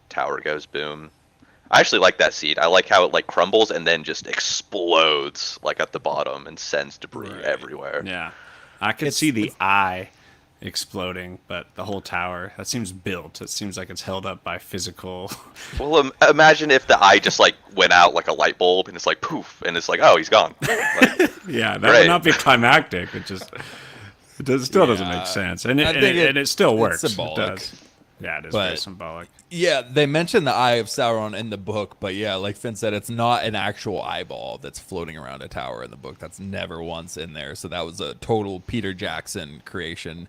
[SPEAKER 2] tower goes boom. I actually like that scene. I like how it like crumbles and then just explodes like at the bottom and sends debris everywhere.
[SPEAKER 4] yeah. I could see the eye exploding, but the whole tower, that seems built. It seems like it's held up by physical.
[SPEAKER 2] Well, imagine if the eye just like went out like a light bulb and it's like poof and it's like, oh, he's gone. Like,
[SPEAKER 4] Yeah, that
[SPEAKER 2] Right.
[SPEAKER 4] would not be climactic. It just still doesn't make sense, and
[SPEAKER 1] I
[SPEAKER 4] it,
[SPEAKER 1] think
[SPEAKER 4] and it still works.
[SPEAKER 1] it's
[SPEAKER 4] It
[SPEAKER 1] symbolic.
[SPEAKER 4] does. Yeah, it is very
[SPEAKER 1] But-
[SPEAKER 4] symbolic.
[SPEAKER 1] Yeah, they mentioned the Eye of Sauron in the book, but yeah, like Finn said, it's not an actual eyeball that's floating around a tower in the book. That's never once in there. So that was a total Peter Jackson creation,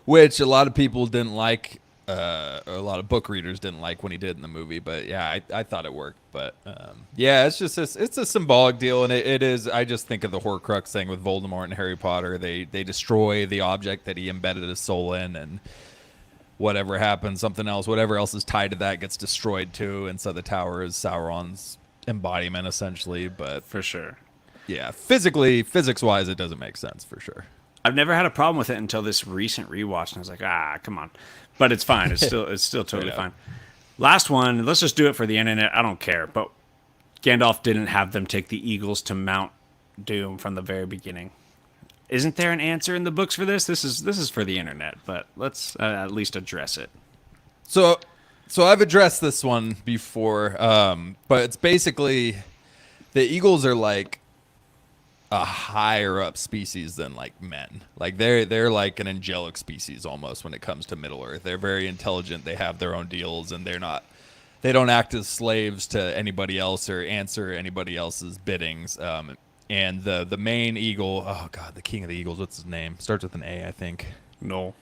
[SPEAKER 1] which a lot of people didn't like. A lot of book readers didn't like when he did in the movie, but yeah, I thought it worked. But yeah, it's just it's a symbolic deal, and it is. I just think of the Horcrux thing with Voldemort and Harry Potter. They destroy the object that he embedded his soul in, and whatever happens, something else, whatever else is tied to that gets destroyed too. And so the tower is Sauron's embodiment essentially. But
[SPEAKER 4] For sure.
[SPEAKER 1] yeah, physics-wise, it doesn't make sense for sure.
[SPEAKER 4] I've never had a problem with it until this recent rewatch, and I was like, come on. But it's fine. It's still totally
[SPEAKER 1] Yeah.
[SPEAKER 4] fine. Last one. Let's just do it for the internet. I don't care. But Gandalf didn't have them take the eagles to Mount Doom from the very beginning. Isn't there an answer in the books for this? This is for the internet, but let's at least address it.
[SPEAKER 1] So I've addressed this one before, but it's basically the eagles are like a higher up species than like men. Like they're like an angelic species almost when it comes to Middle Earth. They're very intelligent. They have their own deals, and they don't act as slaves to anybody else or answer anybody else's biddings. And the main eagle, oh god, the king of the eagles, what's his name? Starts with an A, I think.
[SPEAKER 4] No.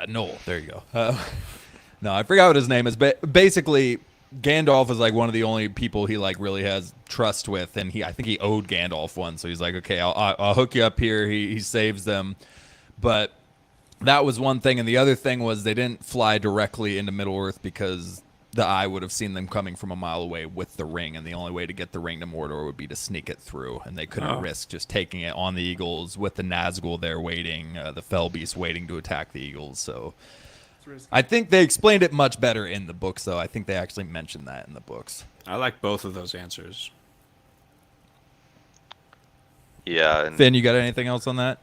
[SPEAKER 1] Noel. There you go. No, I forgot what his name is, but basically, Gandalf is like one of the only people he like really has trust with, and I think he owed Gandalf one, so he's like, okay, I'll hook you up here. He saves them, but that was one thing, and the other thing was they didn't fly directly into Middle Earth because the Eye would have seen them coming from a mile away with the ring, and the only way to get the ring to Mordor would be to sneak it through, and they couldn't risk just taking it on the Eagles with the Nazgul there waiting, the Fell Beast waiting to attack the Eagles. So I think they explained it much better in the books, though. I think they actually mentioned that in the books.
[SPEAKER 4] I like both of those answers.
[SPEAKER 2] Yeah, and
[SPEAKER 1] Finn, you got anything else on that?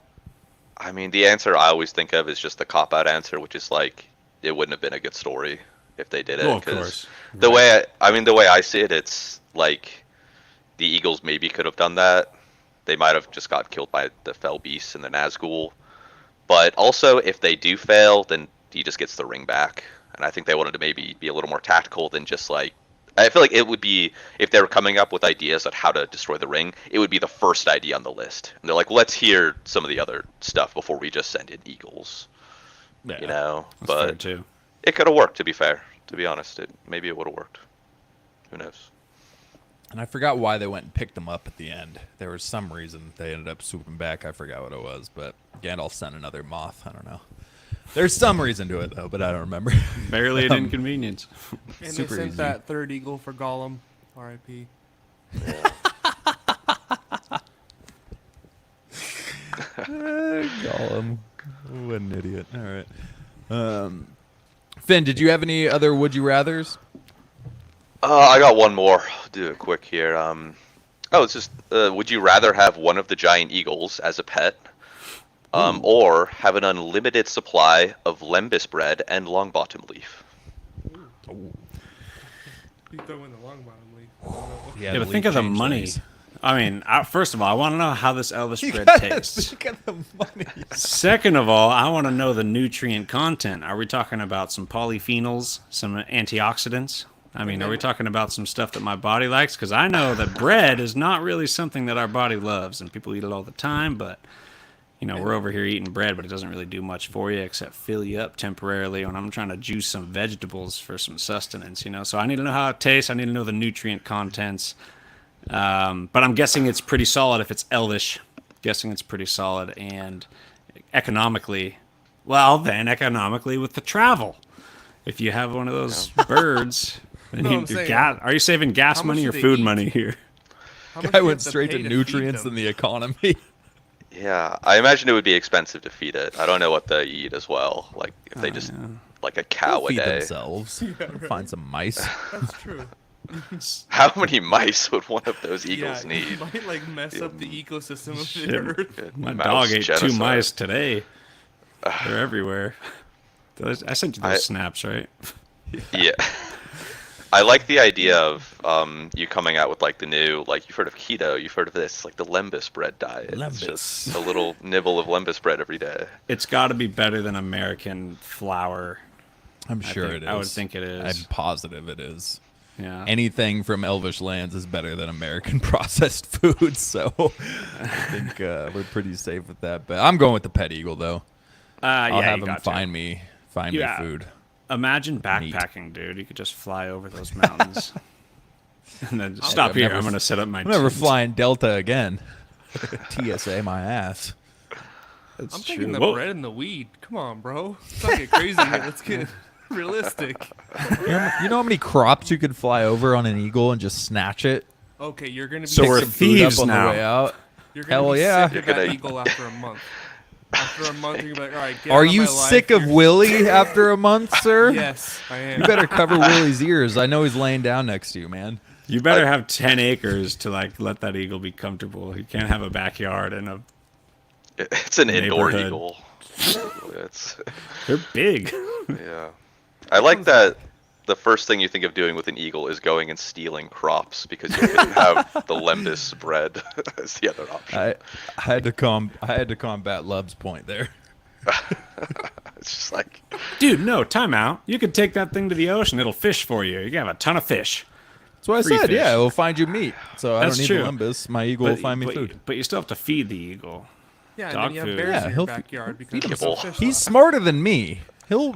[SPEAKER 2] I mean, the answer I always think of is just the cop-out answer, which is like it wouldn't have been a good story if they did it.
[SPEAKER 4] Well, of
[SPEAKER 2] 'cause
[SPEAKER 4] course.
[SPEAKER 2] The way the way I see it, it's like the Eagles maybe could have done that. They might have just got killed by the Fell Beasts and the Nazgul. But also, if they do fail, then he just gets the ring back. And I think they wanted to maybe be a little more tactical than just like. I feel like it would be, if they were coming up with ideas on how to destroy the ring, it would be the first idea on the list. And they're like, let's hear some of the other stuff before we just send in Eagles.
[SPEAKER 1] Yeah.
[SPEAKER 2] You know?
[SPEAKER 4] That's fair
[SPEAKER 2] But
[SPEAKER 4] too.
[SPEAKER 2] it could have worked, to be fair. To be honest, maybe it would have worked. Who knows?
[SPEAKER 1] And I forgot why they went and picked them up at the end. There was some reason they ended up swooping back. I forgot what it was, but Gandalf sent another moth. I don't know. There's some reason to it, though, but I don't remember.
[SPEAKER 4] Barely an inconvenience.
[SPEAKER 3] And
[SPEAKER 1] Super
[SPEAKER 3] they sent
[SPEAKER 1] easy.
[SPEAKER 3] that third eagle for Gollum. R.I.P.
[SPEAKER 1] Gollum. What an idiot. All right. Finn, did you have any other would you rathers?
[SPEAKER 2] I got one more. I'll do it quick here. It's just, would you rather have one of the giant eagles as a pet, or have an unlimited supply of lembas bread and longbottom leaf?
[SPEAKER 3] You throw in the long bottom leaf.
[SPEAKER 4] Yeah, but think of the money. I mean, first of all, I want to know how this Elvis bread tastes.
[SPEAKER 1] You got the money.
[SPEAKER 4] Second of all, I want to know the nutrient content. Are we talking about some polyphenols, some antioxidants? I mean, are we talking about some stuff that my body likes? Because I know that bread is not really something that our body loves, and people eat it all the time. But we're over here eating bread, but it doesn't really do much for you except fill you up temporarily when I'm trying to juice some vegetables for some sustenance. So I need to know how it tastes. I need to know the nutrient contents. But I'm guessing it's pretty solid if it's Elvish. Guessing it's pretty solid and economically with the travel. If you have one of those birds, then
[SPEAKER 3] No, I'm saying,
[SPEAKER 4] are you saving gas
[SPEAKER 3] how much
[SPEAKER 4] money
[SPEAKER 3] do
[SPEAKER 4] or
[SPEAKER 3] they
[SPEAKER 4] food
[SPEAKER 3] eat?
[SPEAKER 4] money here?
[SPEAKER 3] How much
[SPEAKER 1] Guy
[SPEAKER 3] do you
[SPEAKER 1] went
[SPEAKER 3] have to
[SPEAKER 1] straight
[SPEAKER 3] pay
[SPEAKER 1] to
[SPEAKER 3] feed
[SPEAKER 1] nutrients
[SPEAKER 3] them?
[SPEAKER 1] and the economy.
[SPEAKER 2] Yeah, I imagine it would be expensive to feed it. I don't know what they eat as well. Like if they just like a cow
[SPEAKER 1] They'll
[SPEAKER 2] a
[SPEAKER 1] feed
[SPEAKER 2] day.
[SPEAKER 1] themselves. Find some mice.
[SPEAKER 3] That's true.
[SPEAKER 2] How many mice would one of those eagles
[SPEAKER 3] yeah,
[SPEAKER 2] need?
[SPEAKER 3] you might like mess up the ecosystem of
[SPEAKER 4] Shit.
[SPEAKER 3] the earth.
[SPEAKER 2] Good
[SPEAKER 4] My
[SPEAKER 2] mouse
[SPEAKER 4] dog ate
[SPEAKER 2] genocide.
[SPEAKER 4] 2 mice today. They're everywhere. I sent you those snaps, right?
[SPEAKER 2] Yeah. I like the idea of you coming out with like the new, like you've heard of keto, you've heard of this, like the lembus bread diet. It's just a little nibble of lembus bread every day.
[SPEAKER 4] It's got to be better than American flour.
[SPEAKER 1] I'm sure it is.
[SPEAKER 4] I would think it is.
[SPEAKER 1] I'm positive it is.
[SPEAKER 4] Yeah.
[SPEAKER 1] Anything from Elvish lands is better than American processed food, so I think we're pretty safe with that. But I'm going with the pet eagle, though. I'll have him find me food.
[SPEAKER 4] Imagine backpacking, dude. You could just fly over those mountains. And then just stop
[SPEAKER 1] I'm
[SPEAKER 4] here.
[SPEAKER 1] never-
[SPEAKER 4] I'm going to set up my
[SPEAKER 1] I'm never
[SPEAKER 4] tent.
[SPEAKER 1] flying Delta again. TSA my ass.
[SPEAKER 4] That's
[SPEAKER 3] I'm
[SPEAKER 4] true.
[SPEAKER 3] thinking the
[SPEAKER 4] Whoa.
[SPEAKER 3] bread and the weed. Come on, bro. Let's not get crazy here. Let's get realistic.
[SPEAKER 1] You know how many crops you could fly over on an eagle and just snatch it?
[SPEAKER 3] Okay, you're gonna be
[SPEAKER 4] So
[SPEAKER 1] Pick
[SPEAKER 4] we're
[SPEAKER 1] some food up
[SPEAKER 4] thieves
[SPEAKER 1] on
[SPEAKER 4] now.
[SPEAKER 1] the way out.
[SPEAKER 3] You're gonna
[SPEAKER 1] Hell
[SPEAKER 3] be
[SPEAKER 1] yeah.
[SPEAKER 3] sick of
[SPEAKER 2] You're
[SPEAKER 3] that
[SPEAKER 2] gonna-
[SPEAKER 3] eagle after a month. After a month, you're gonna be like, all right, get
[SPEAKER 1] Are
[SPEAKER 3] out of
[SPEAKER 1] you
[SPEAKER 3] my life.
[SPEAKER 1] sick of
[SPEAKER 3] You're-
[SPEAKER 1] Willie after a month, sir?
[SPEAKER 3] Yes, I am.
[SPEAKER 1] You better cover Willie's ears. I know he's laying down next to you, man.
[SPEAKER 4] You better have 10 acres to like let that eagle be comfortable. You can't have a backyard and
[SPEAKER 2] It's an indoor
[SPEAKER 4] Neighborhood.
[SPEAKER 2] eagle. It's
[SPEAKER 4] they're big.
[SPEAKER 2] yeah. I like that the first thing you think of doing with an eagle is going and stealing crops because you can have the lembus bread as the other option.
[SPEAKER 1] I had to combat Love's point there.
[SPEAKER 2] It's just like
[SPEAKER 4] Dude, no, time out. You could take that thing to the ocean. It'll fish for you. You can have a ton of fish.
[SPEAKER 1] That's what I
[SPEAKER 4] Free
[SPEAKER 1] said.
[SPEAKER 4] fish.
[SPEAKER 1] Yeah, it will find you meat. So I
[SPEAKER 4] That's
[SPEAKER 1] don't need
[SPEAKER 4] true.
[SPEAKER 1] the limbus. My eagle will find me food.
[SPEAKER 4] But you still have to feed the eagle.
[SPEAKER 3] Yeah, and
[SPEAKER 4] Dog
[SPEAKER 3] then you have
[SPEAKER 4] food.
[SPEAKER 3] bears
[SPEAKER 1] Yeah,
[SPEAKER 3] in
[SPEAKER 1] he'll
[SPEAKER 3] your
[SPEAKER 1] f-
[SPEAKER 3] backyard because
[SPEAKER 2] feed
[SPEAKER 3] there's
[SPEAKER 2] him.
[SPEAKER 3] no fish
[SPEAKER 1] He's
[SPEAKER 3] left.
[SPEAKER 1] smarter than me. He'll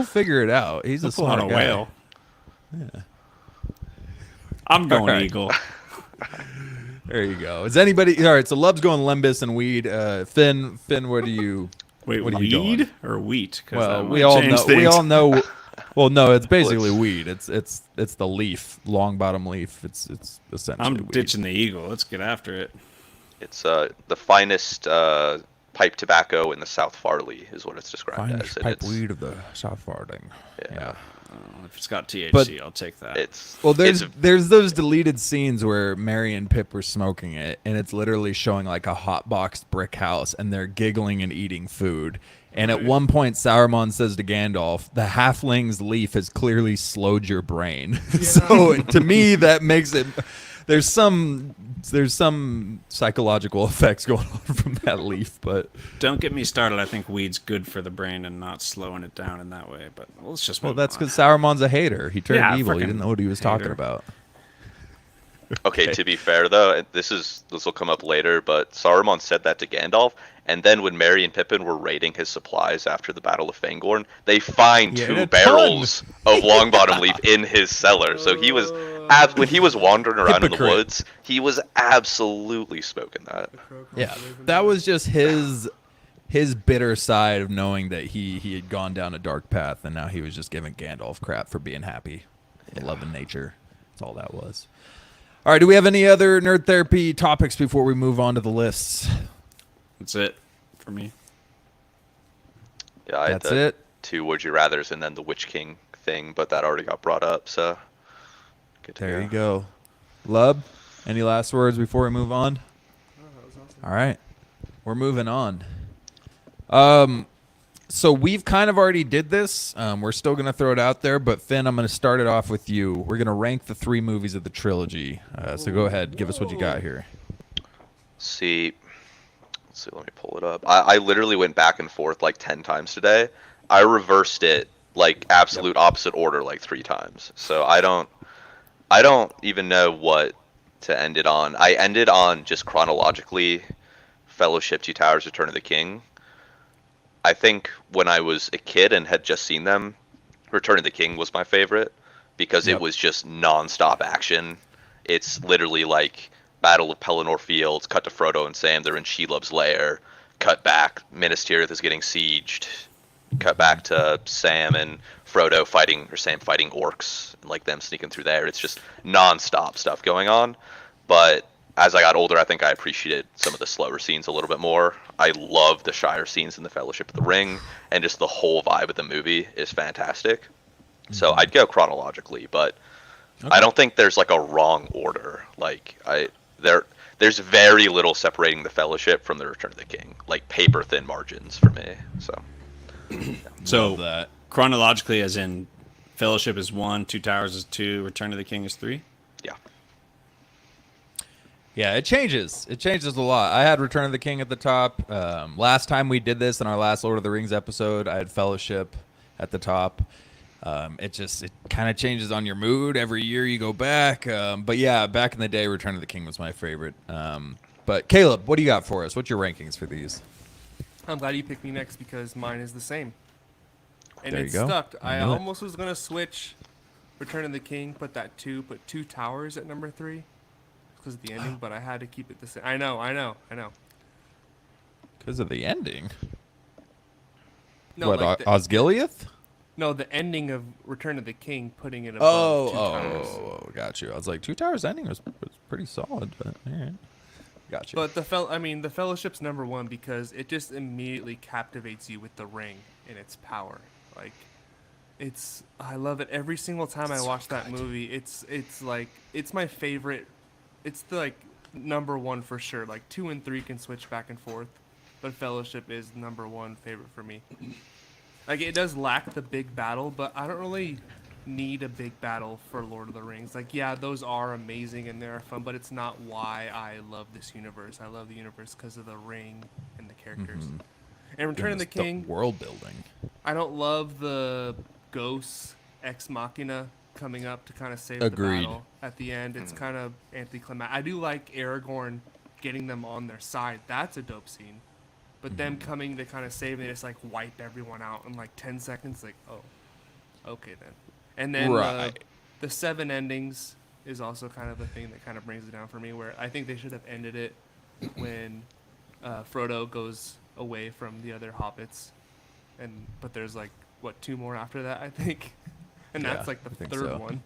[SPEAKER 1] figure it out. He's a
[SPEAKER 4] Pull on
[SPEAKER 1] smart
[SPEAKER 4] a
[SPEAKER 1] guy.
[SPEAKER 4] whale. I'm going
[SPEAKER 1] Alright.
[SPEAKER 4] eagle.
[SPEAKER 1] There you go. Is anybody all right? So Love's going limbus and weed. Finn, where do you?
[SPEAKER 4] Wait,
[SPEAKER 1] What are you
[SPEAKER 4] weed
[SPEAKER 1] doing?
[SPEAKER 4] or wheat? 'Cause
[SPEAKER 1] Well,
[SPEAKER 4] that
[SPEAKER 1] we
[SPEAKER 4] might
[SPEAKER 1] all
[SPEAKER 4] change
[SPEAKER 1] know. We
[SPEAKER 4] things.
[SPEAKER 1] all know. Well, no, it's basically
[SPEAKER 2] Let's-
[SPEAKER 1] weed. It's the leaf, long bottom leaf. It's essentially.
[SPEAKER 4] I'm
[SPEAKER 1] weed.
[SPEAKER 4] ditching the eagle. Let's get after it.
[SPEAKER 2] it's the finest pipe tobacco in the South Farley is what it's described
[SPEAKER 1] Finest
[SPEAKER 2] as. And
[SPEAKER 1] pipe
[SPEAKER 2] it's,
[SPEAKER 1] weed of the South Farding.
[SPEAKER 2] Yeah.
[SPEAKER 4] If it's got THC,
[SPEAKER 1] But-
[SPEAKER 4] I'll take that.
[SPEAKER 2] It's
[SPEAKER 1] Well, there's
[SPEAKER 2] it's-
[SPEAKER 1] there's those deleted scenes where Mary and Pip were smoking it, and it's literally showing like a hot boxed brick house, and they're giggling and eating food. And at one point, Sauron says to Gandalf, "The halfling's leaf has clearly slowed your brain." So to me, that makes it. There's some psychological effects going on from that leaf, but
[SPEAKER 4] Don't get me started. I think weed's good for the brain and not slowing it down in that way. But let's just
[SPEAKER 1] well,
[SPEAKER 4] move
[SPEAKER 1] that's
[SPEAKER 4] on.
[SPEAKER 1] because Sauron's a hater. He turned
[SPEAKER 4] Yeah,
[SPEAKER 1] evil. He
[SPEAKER 4] frickin'
[SPEAKER 1] didn't know what he was talking
[SPEAKER 4] hater.
[SPEAKER 1] about.
[SPEAKER 2] Okay, to be fair though, this will come up later, but Saruman said that to Gandalf, and then when Merry and Pippin were raiding his supplies after the Battle of Fangorn, they find
[SPEAKER 1] Yeah,
[SPEAKER 2] 2
[SPEAKER 1] a ton.
[SPEAKER 2] barrels of Longbottom leaf in his cellar. So he was when he was wandering around in the
[SPEAKER 1] Hypocrite.
[SPEAKER 2] woods, he was absolutely smoking that.
[SPEAKER 1] Yeah, that was just his bitter side of knowing that he had gone down a dark path, and now he was just giving Gandalf crap for being happy, and loving nature. That's all that was. All right, do we have any other nerd therapy topics before we move on to the lists?
[SPEAKER 4] That's it for me.
[SPEAKER 2] Yeah, I
[SPEAKER 1] That's
[SPEAKER 2] had the
[SPEAKER 1] it.
[SPEAKER 2] 2 Would You Rathers and then the Witch King thing, but that already got brought up, so good to
[SPEAKER 1] There you go. Lub, any last words before we move on? All right, we're moving on. So we've kind of already did this. We're still going to throw it out there, but Finn, I'm going to start it off with you. We're going to rank the 3 movies of the trilogy. So go ahead, give us what you got here.
[SPEAKER 2] See, let's see. Let me pull it up. I literally went back and forth like 10 times today. I reversed it like absolute opposite order like 3 times. So I don't even know what to end it on. I ended on just chronologically Fellowship, Two Towers, Return of the King. I think when I was a kid and had just seen them, Return of the King was my favorite because it was just non-stop action. It's literally like Battle of Pelennor Fields, cut to Frodo and Sam, they're in Shelob's lair, cut back, Minas Tirith is getting sieged, cut back to Sam and Frodo fighting, or Sam fighting orcs, and like them sneaking through there. It's just non-stop stuff going on. But as I got older, I think I appreciated some of the slower scenes a little bit more. I love the Shire scenes in the Fellowship of the Ring, and just the whole vibe of the movie is fantastic. So I'd go chronologically, but I don't think there's like a wrong order. Like there's very little separating the Fellowship from the Return of the King, like paper thin margins for me. So
[SPEAKER 4] So
[SPEAKER 1] Love that.
[SPEAKER 4] chronologically, as in Fellowship is 1, Two Towers is 2, Return of the King is 3.
[SPEAKER 2] yeah,
[SPEAKER 1] Yeah, it changes. It changes a lot. I had Return of the King at the top. Last time we did this in our last Lord of the Rings episode, I had Fellowship at the top. It kind of changes on your mood every year you go back. But yeah, back in the day, Return of the King was my favorite. But Caleb, what do you got for us? What's your rankings for these?
[SPEAKER 3] I'm glad you picked me next because mine is the same. And
[SPEAKER 1] There
[SPEAKER 3] it
[SPEAKER 1] you go.
[SPEAKER 3] stuck.
[SPEAKER 1] I
[SPEAKER 3] I
[SPEAKER 1] knew it.
[SPEAKER 3] almost was gonna switch Return of the King, put Two Towers at number 3 because of the ending, but I had to keep it the same. I know.
[SPEAKER 1] Because of the ending.
[SPEAKER 3] No,
[SPEAKER 1] what,
[SPEAKER 3] like the,
[SPEAKER 1] Osgiliath?
[SPEAKER 3] no, the ending of Return of the King, putting it above Two Towers.
[SPEAKER 1] Got you. I was like, Two Towers ending was pretty solid, but all right. Got you.
[SPEAKER 3] But the Fellowship's number 1 because it just immediately captivates you with the ring and its power. Like, I love it every single time I watch that movie. It's like it's my favorite. It's the like number 1 for sure. Like 2 and 3 can switch back and forth, but Fellowship is number 1 favorite for me. Like it does lack the big battle, but I don't really need a big battle for Lord of the Rings. Like, yeah, those are amazing and they're fun, but it's not why I love this universe. I love the universe because of the ring and the characters. And Return of the King,
[SPEAKER 1] world building.
[SPEAKER 3] I don't love the ghosts ex machina coming up to kind of save
[SPEAKER 1] Agreed.
[SPEAKER 3] the battle at the end. It's kind of anticlimactic. I do like Aragorn getting them on their side. That's a dope scene. But them coming to kind of save, they just like wipe everyone out in like 10 seconds. Like, oh, okay then. And then
[SPEAKER 1] Right.
[SPEAKER 3] the 7 endings is also kind of the thing that kind of brings it down for me, where I think they should have ended it when Frodo goes away from the other hobbits. But there's like, what, 2 more after that, I think? And
[SPEAKER 1] Yeah,
[SPEAKER 3] that's like the
[SPEAKER 1] I think
[SPEAKER 3] 3rd
[SPEAKER 1] so.
[SPEAKER 3] one.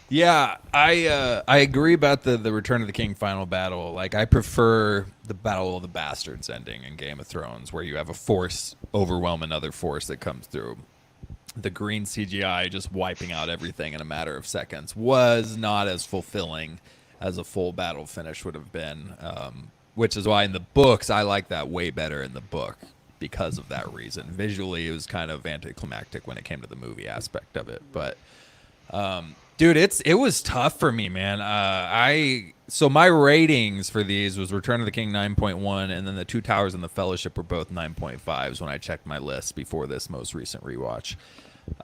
[SPEAKER 1] Yeah, I agree about the Return of the King final battle. Like, I prefer the Battle of the Bastards ending in Game of Thrones, where you have a force overwhelm another force that comes through. The green CGI just wiping out everything in a matter of seconds was not as fulfilling as a full battle finish would have been, which is why in the books I like that way better in the book because of that reason. Visually, it was kind of anticlimactic when it came to the movie aspect of it, but dude, it was tough for me, man. So my ratings for these was Return of the King 9.1, and then the Two Towers and the Fellowship were both 9.5s when I checked my list before this most recent rewatch.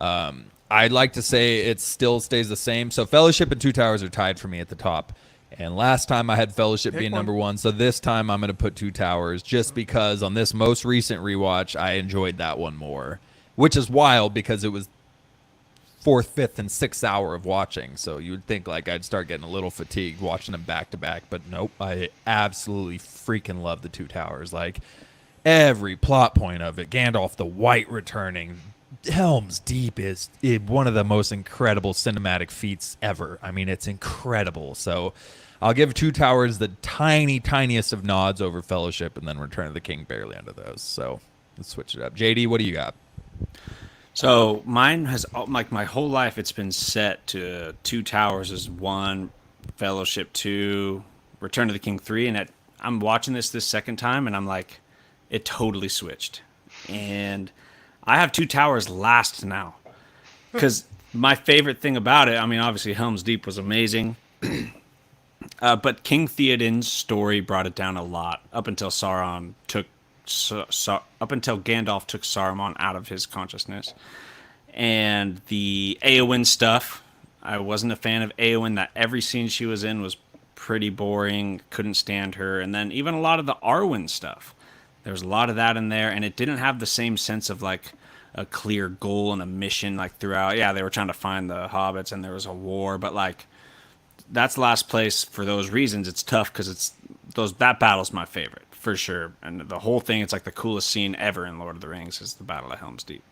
[SPEAKER 1] I'd like to say it still stays the same. So Fellowship and Two Towers are tied for me at the top. And last time I had Fellowship
[SPEAKER 3] Pick
[SPEAKER 1] being
[SPEAKER 3] one.
[SPEAKER 1] number 1, so this time I'm going to put Two Towers just because on this most recent rewatch I enjoyed that one more, which is wild because it was 4th, 5th, and 6th hour of watching. So you would think like I'd start getting a little fatigued watching them back to back, but nope. I absolutely freaking love the Two Towers. Like every plot point of it, Gandalf the White returning, Helm's Deep is one of the most incredible cinematic feats ever. I mean, it's incredible. So I'll give Two Towers the tiniest of nods over Fellowship, and then Return of the King barely under those. So let's switch it up. JD, what do you got?
[SPEAKER 4] So mine has like my whole life. It's been set to Two Towers as 1, Fellowship 2, Return of the King 3, and I'm watching this second time, and I'm like, it totally switched. And I have Two Towers last now. Because my favorite thing about it, I mean, obviously Helm's Deep was amazing. But King Theoden's story brought it down a lot up until up until Gandalf took Saruman out of his consciousness. And the Éowyn stuff, I wasn't a fan of Éowyn. That every scene she was in was pretty boring. Couldn't stand her. And then even a lot of the Arwen stuff. There was a lot of that in there, and it didn't have the same sense of like a clear goal and a mission like throughout. Yeah, they were trying to find the hobbits and there was a war, but like that's last place for those reasons. It's tough because that battle's my favorite for sure, and the whole thing, it's like the coolest scene ever in Lord of the Rings is the Battle of Helm's Deep.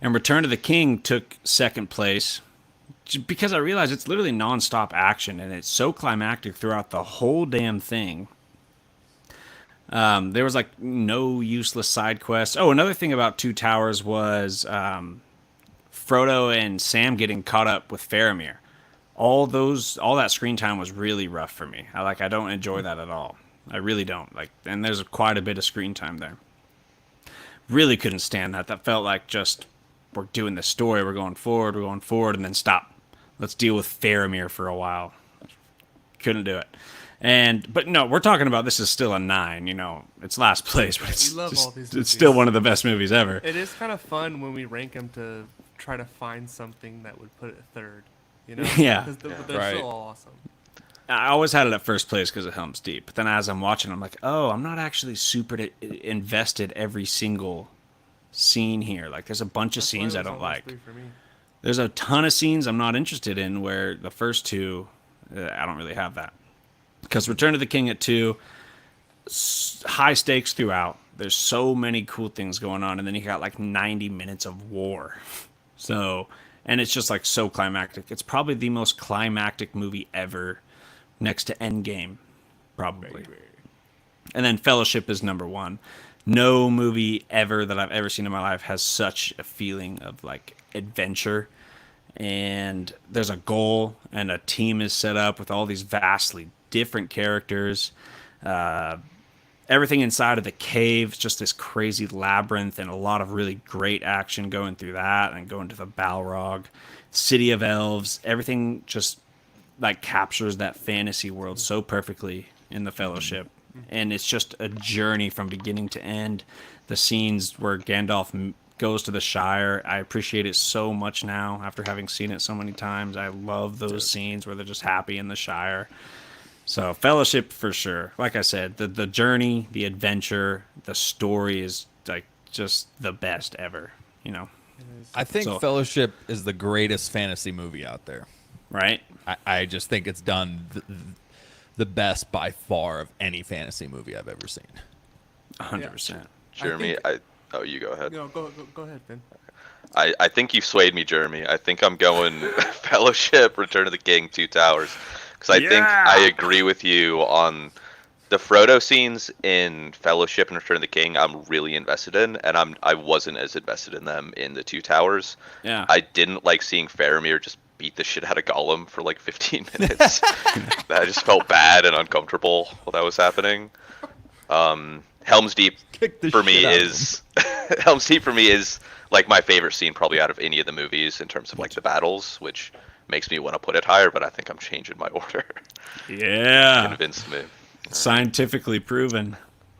[SPEAKER 4] And Return of the King took second place because I realized it's literally nonstop action and it's so climactic throughout the whole damn thing. There was like no useless side quests. Oh, another thing about Two Towers was Frodo and Sam getting caught up with Faramir. All that screen time was really rough for me. I don't enjoy that at all. I really don't. And there's quite a bit of screen time there. Really couldn't stand that. That felt like just we're doing the story, we're going forward, and then stop. Let's deal with Faramir for a while. Couldn't do it. But no, we're talking about this is still a 9. It's last place, but
[SPEAKER 3] We love all these
[SPEAKER 4] it's
[SPEAKER 3] movies.
[SPEAKER 4] still one of the best movies ever.
[SPEAKER 3] It is kind of fun when we rank them to try to find something that would put it third.
[SPEAKER 4] Yeah.
[SPEAKER 3] Because they're
[SPEAKER 1] Right.
[SPEAKER 3] still all awesome.
[SPEAKER 4] I always had it at first place because of Helm's Deep. But then as I'm watching, I'm like, oh, I'm not actually super invested every single scene here. Like, there's a bunch of
[SPEAKER 3] That's why
[SPEAKER 4] scenes
[SPEAKER 3] it
[SPEAKER 4] I
[SPEAKER 3] was
[SPEAKER 4] don't
[SPEAKER 3] always
[SPEAKER 4] like.
[SPEAKER 3] 3 for me.
[SPEAKER 4] There's a ton of scenes I'm not interested in where the first two, I don't really have that. Because Return of the King at 2, high stakes throughout. There's so many cool things going on. And then you got like 90 minutes of war. So, and it's just like so climactic. It's probably the most climactic movie ever next to Endgame, probably. And then Fellowship is number 1. No movie ever that I've ever seen in my life has such a feeling of like adventure. And there's a goal and a team is set up with all these vastly different characters. Everything inside of the cave, just this crazy labyrinth and a lot of really great action going through that and going to the Balrog, City of Elves. Everything just like captures that fantasy world so perfectly in the Fellowship. And it's just a journey from beginning to end. The scenes where Gandalf goes to the Shire, I appreciate it so much now after having seen it so many times. I love those scenes where they're just happy in the Shire. So Fellowship for sure. Like I said, the journey, the adventure, the story is like just the best ever,
[SPEAKER 1] I think
[SPEAKER 4] So-
[SPEAKER 1] Fellowship is the greatest fantasy movie out there.
[SPEAKER 4] right?
[SPEAKER 1] I just think it's done the best by far of any fantasy movie I've ever seen.
[SPEAKER 4] 100%.
[SPEAKER 2] Jeremy, oh, you go ahead.
[SPEAKER 3] Go ahead, Ben.
[SPEAKER 2] I think you swayed me, Jeremy. I think I'm going Fellowship, Return of the King, Two Towers. Because I think I agree with you on the Frodo scenes in Fellowship and Return of the King. I'm really invested in, and I wasn't as invested in them in the Two Towers.
[SPEAKER 4] Yeah.
[SPEAKER 2] I didn't like seeing Faramir just beat the shit out of Gollum for like 15 minutes. That just felt bad and uncomfortable while that was happening. Helm's Deep
[SPEAKER 1] Kick the
[SPEAKER 2] for me
[SPEAKER 1] shit out of
[SPEAKER 2] is Helm's Deep for me is like my favorite scene probably out of any of the movies in terms of like the battles, which makes me want to put it higher, but I think I'm changing my order.
[SPEAKER 4] Yeah.
[SPEAKER 2] Convince me.
[SPEAKER 4] Scientifically proven.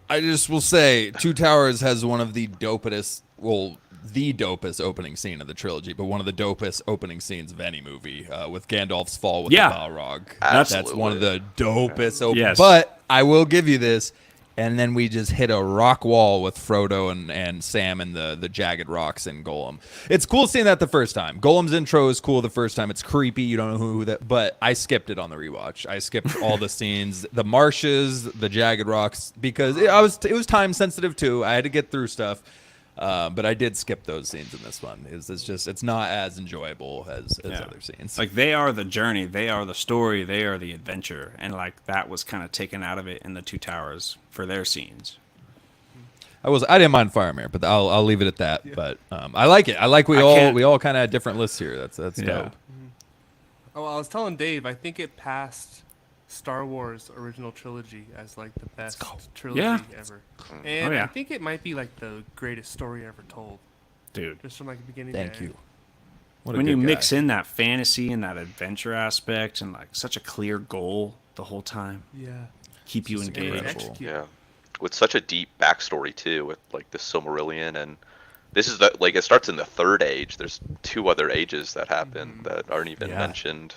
[SPEAKER 1] I just will say, Two Towers has one of the dopest, the dopest opening scene of the trilogy, but one of the dopest opening scenes of any movie, with Gandalf's fall with
[SPEAKER 4] Yeah.
[SPEAKER 1] the Balrog.
[SPEAKER 2] Absolutely.
[SPEAKER 1] That's one of the dopest
[SPEAKER 4] Yes.
[SPEAKER 1] But I will give you this, and then we just hit a rock wall with Frodo and Sam and the jagged rocks and Gollum. It's cool seeing that the first time. Gollum's intro is cool the first time. It's creepy. You don't know who that, but I skipped it on the rewatch. I skipped all the scenes, the marshes, the jagged rocks, because it was time sensitive too. I had to get through stuff. But I did skip those scenes in this one. It's not as enjoyable as other scenes.
[SPEAKER 4] Like, they are the journey, they are the story, they are the adventure. And, like, that was kind of taken out of it in the Two Towers for their scenes.
[SPEAKER 1] I didn't mind Faramir, but I'll leave it at that. Yeah. But I like it. I like we all kind of had different lists here. That's dope.
[SPEAKER 3] Oh, I was telling Dave, I think it passed Star Wars original trilogy as like the best trilogy ever. And
[SPEAKER 4] Oh, yeah.
[SPEAKER 3] I think it might be like the greatest story ever told,
[SPEAKER 4] Dude.
[SPEAKER 3] just from like the beginning.
[SPEAKER 1] Thank
[SPEAKER 3] to
[SPEAKER 1] you.
[SPEAKER 3] end.
[SPEAKER 1] What a
[SPEAKER 4] When you
[SPEAKER 1] good
[SPEAKER 4] mix
[SPEAKER 1] guy.
[SPEAKER 4] in that fantasy and that adventure aspect and like such a clear goal the whole time,
[SPEAKER 3] Yeah.
[SPEAKER 4] keep you
[SPEAKER 1] Just
[SPEAKER 3] And
[SPEAKER 4] engaged.
[SPEAKER 1] incredible.
[SPEAKER 3] execute.
[SPEAKER 2] Yeah, with such a deep backstory too, with like the Silmarillion, and this is the like it starts in the third age. There's two other ages that happen that aren't even
[SPEAKER 1] Yeah.
[SPEAKER 2] mentioned.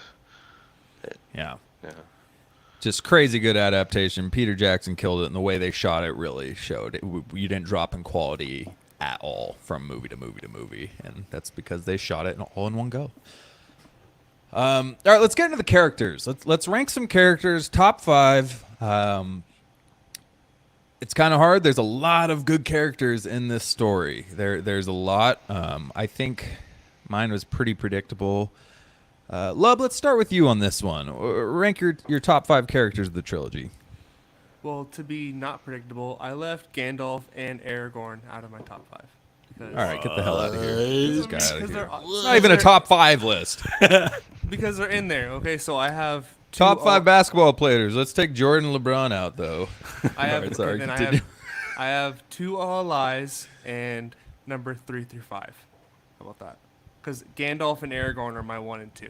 [SPEAKER 1] Yeah.
[SPEAKER 2] Yeah,
[SPEAKER 1] Just crazy good adaptation. Peter Jackson killed it, and the way they shot it really showed it. You didn't drop in quality at all from movie to movie to movie, and that's because they shot it all in one go. All right, let's get into the characters. Let's rank some characters. Top 5. It's kind of hard. There's a lot of good characters in this story. There's a lot. I think mine was pretty predictable. Lub, let's start with you on this one. Rank your top 5 characters of the trilogy.
[SPEAKER 3] Well, to be not predictable, I left Gandalf and Aragorn out of my top 5. Because,
[SPEAKER 1] All right, get the hell out of here. Get this guy out of
[SPEAKER 3] because
[SPEAKER 1] here.
[SPEAKER 3] they're,
[SPEAKER 1] It's not even a top 5 list.
[SPEAKER 3] because they're in there. Okay, so I have two
[SPEAKER 1] Top 5
[SPEAKER 3] all-
[SPEAKER 1] basketball players. Let's take Jordan and LeBron out, though.
[SPEAKER 3] I have,
[SPEAKER 1] Alright, sorry,
[SPEAKER 3] then
[SPEAKER 1] continue.
[SPEAKER 3] I have 2 all lies and number 3 through 5. How about that? Because Gandalf and Aragorn are my 1 and 2.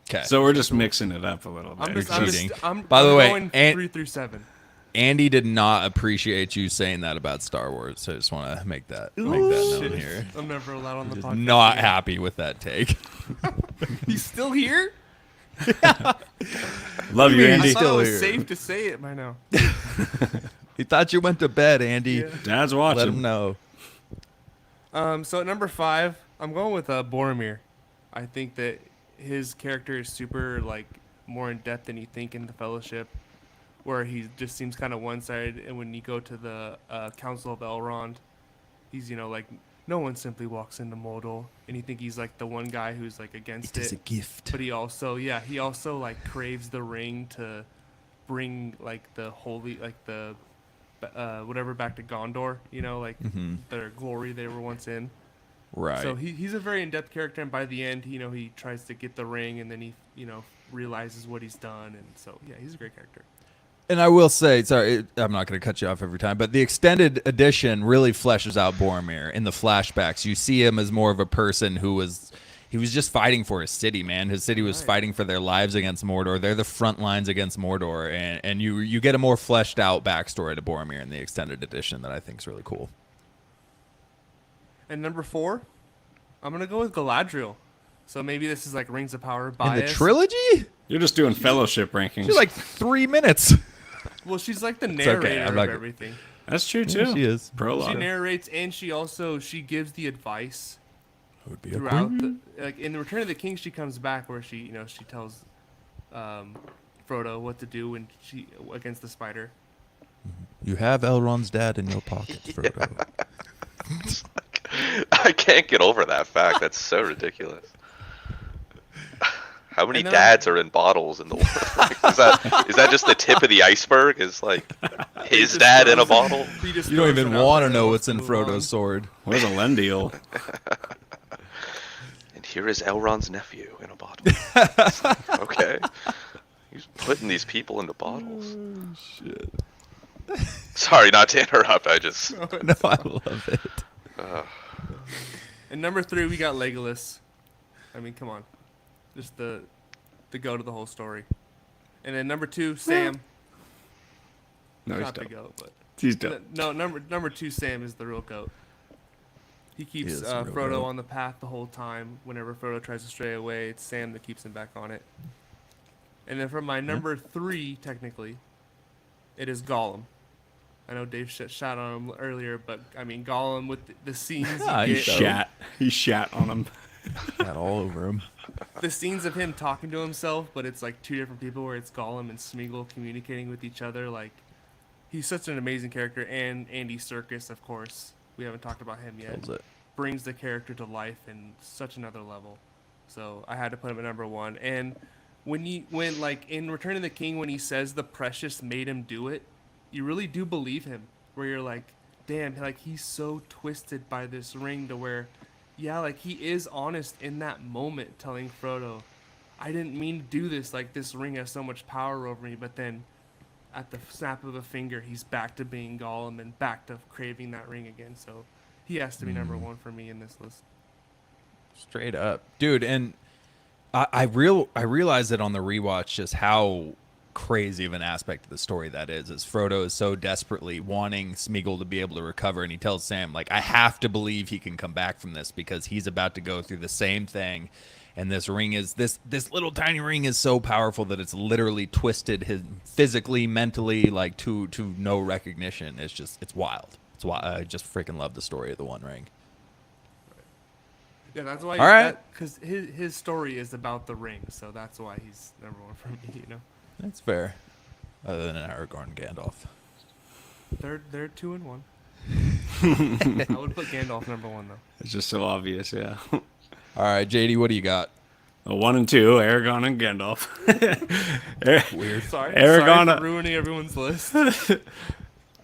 [SPEAKER 1] Okay.
[SPEAKER 4] So we're just mixing it up a little bit.
[SPEAKER 1] I'm cheating.
[SPEAKER 3] I'm
[SPEAKER 1] By the way,
[SPEAKER 3] going
[SPEAKER 1] and-
[SPEAKER 3] 3 through 7.
[SPEAKER 1] Andy did not appreciate you saying that about Star Wars, so I just want to make that known
[SPEAKER 3] Shit.
[SPEAKER 1] here.
[SPEAKER 3] I'm never allowed on the
[SPEAKER 1] Just
[SPEAKER 3] podcast.
[SPEAKER 1] not
[SPEAKER 3] again.
[SPEAKER 1] happy with that take.
[SPEAKER 3] He's still here?
[SPEAKER 4] Love you,
[SPEAKER 1] He's
[SPEAKER 3] I
[SPEAKER 4] Andy.
[SPEAKER 3] thought
[SPEAKER 1] still
[SPEAKER 3] it was
[SPEAKER 1] here.
[SPEAKER 3] safe to say it by now.
[SPEAKER 1] He thought you went to bed, Andy.
[SPEAKER 3] Yeah.
[SPEAKER 4] Dad's
[SPEAKER 1] Let him
[SPEAKER 4] watching.
[SPEAKER 1] know.
[SPEAKER 3] So at number 5, I'm going with Boromir. I think that his character is super like more in depth than you think in the Fellowship, where he just seems kind of one-sided. And when you go to the Council of Elrond, he's like no one simply walks into Mordor, and you think he's like the one guy who's like against
[SPEAKER 1] It is a
[SPEAKER 3] it.
[SPEAKER 1] gift.
[SPEAKER 3] But he also like craves the ring to bring like the holy like the whatever back to Gondor. Like
[SPEAKER 1] Mhm.
[SPEAKER 3] their glory they were once in.
[SPEAKER 1] Right.
[SPEAKER 3] So he's a very in-depth character, and by the end, he tries to get the ring, and then he realizes what he's done, and so yeah, he's a great character.
[SPEAKER 1] And I will say, sorry, I'm not going to cut you off every time, but the extended edition really fleshes out Boromir in the flashbacks. You see him as more of a person he was just fighting for his city, man. His city was
[SPEAKER 3] Right.
[SPEAKER 1] fighting for their lives against Mordor. They're the front lines against Mordor, and you get a more fleshed out backstory to Boromir in the extended edition that I think is really cool.
[SPEAKER 3] And number 4, I'm gonna go with Galadriel. So maybe this is like Rings of Power bias.
[SPEAKER 1] In the trilogy,
[SPEAKER 4] You're just doing fellowship rankings.
[SPEAKER 1] she's like 3 minutes.
[SPEAKER 3] Well, she's like the
[SPEAKER 1] okay,
[SPEAKER 3] narrator
[SPEAKER 1] I'm
[SPEAKER 3] of
[SPEAKER 1] not gonna-
[SPEAKER 3] everything.
[SPEAKER 4] That's true too.
[SPEAKER 1] She is.
[SPEAKER 3] She
[SPEAKER 4] Prologue.
[SPEAKER 3] narrates, and she gives the advice
[SPEAKER 1] Would be
[SPEAKER 3] throughout. Like in the Return of the King, she comes back where she tells Frodo what to do when she against the spider.
[SPEAKER 1] You have Elrond's dad in your pocket, Frodo.
[SPEAKER 2] I can't get over that fact. That's so ridiculous. How many
[SPEAKER 3] And then-
[SPEAKER 2] dads are in bottles in the world? Like, is that just the tip of the iceberg? Is like his
[SPEAKER 3] just
[SPEAKER 2] dad in a
[SPEAKER 3] throws it-
[SPEAKER 2] bottle?
[SPEAKER 3] He just
[SPEAKER 1] You don't
[SPEAKER 3] throws
[SPEAKER 1] even
[SPEAKER 3] it out
[SPEAKER 1] want to
[SPEAKER 3] there
[SPEAKER 1] know
[SPEAKER 3] and
[SPEAKER 1] what's in
[SPEAKER 3] move on.
[SPEAKER 1] Frodo's sword.
[SPEAKER 4] Where's Elendil?
[SPEAKER 2] And here is Elrond's nephew in a bottle. It's like, okay, he's putting these people into bottles.
[SPEAKER 1] Shit.
[SPEAKER 2] Sorry, not to interrupt. I just
[SPEAKER 1] No, I love it.
[SPEAKER 3] And number 3, we got Legolas. I mean, come on, just the goat of the whole story. And then number 2, Sam.
[SPEAKER 4] No, he's
[SPEAKER 3] Not the
[SPEAKER 4] dope.
[SPEAKER 3] goat, but
[SPEAKER 4] He's dope.
[SPEAKER 3] no, number 2, Sam is the real goat. He keeps
[SPEAKER 1] is the real
[SPEAKER 3] Frodo
[SPEAKER 1] goat.
[SPEAKER 3] on the path the whole time. Whenever Frodo tries to stray away, it's Sam that keeps him back on it. And then for my number 3, technically, it is Gollum. I know Dave shot on him earlier, but I mean Gollum with the scenes
[SPEAKER 1] Ah,
[SPEAKER 3] you
[SPEAKER 1] he's
[SPEAKER 3] get,
[SPEAKER 1] dope.
[SPEAKER 4] Shat. He shat on him.
[SPEAKER 1] Got all over him.
[SPEAKER 3] the scenes of him talking to himself, but it's like 2 different people where it's Gollum and Smeagol communicating with each other. Like, he's such an amazing character, and Andy Serkis, of course. We haven't talked about him yet.
[SPEAKER 1] Kills it.
[SPEAKER 3] Brings the character to life in such another level. So I had to put him at number 1. And when like in Return of the King, when he says the precious made him do it, you really do believe him. Where you're like, damn, like he's so twisted by this ring to where, yeah, like he is honest in that moment, telling Frodo, I didn't mean to do this. Like this ring has so much power over me, but then at the snap of a finger, he's back to being Gollum and back to craving that ring again. So he has to be number one for me in this list.
[SPEAKER 1] Straight up, dude. And I realized it on the rewatch just how crazy of an aspect of the story that is. As Frodo is so desperately wanting Smeagol to be able to recover, and he tells Sam, like, I have to believe he can come back from this because he's about to go through the same thing. And this ring is this little tiny ring is so powerful that it's literally twisted him physically, mentally, like to no recognition. It's wild. It's wild. I just freaking love the story of the One Ring.
[SPEAKER 3] Yeah, that's why.
[SPEAKER 1] All right.
[SPEAKER 3] Because his story is about the ring, so that's why he's number one for me. You know.
[SPEAKER 1] That's fair. Other than Aragorn and Gandalf.
[SPEAKER 3] They're 2 and 1. I would put Gandalf number 1 though.
[SPEAKER 4] It's just so obvious, yeah.
[SPEAKER 1] All right, JD, what do you got?
[SPEAKER 4] 1 and 2, Aragorn and Gandalf.
[SPEAKER 1] Weird.
[SPEAKER 3] Sorry
[SPEAKER 4] Aragorn-
[SPEAKER 3] for ruining everyone's list.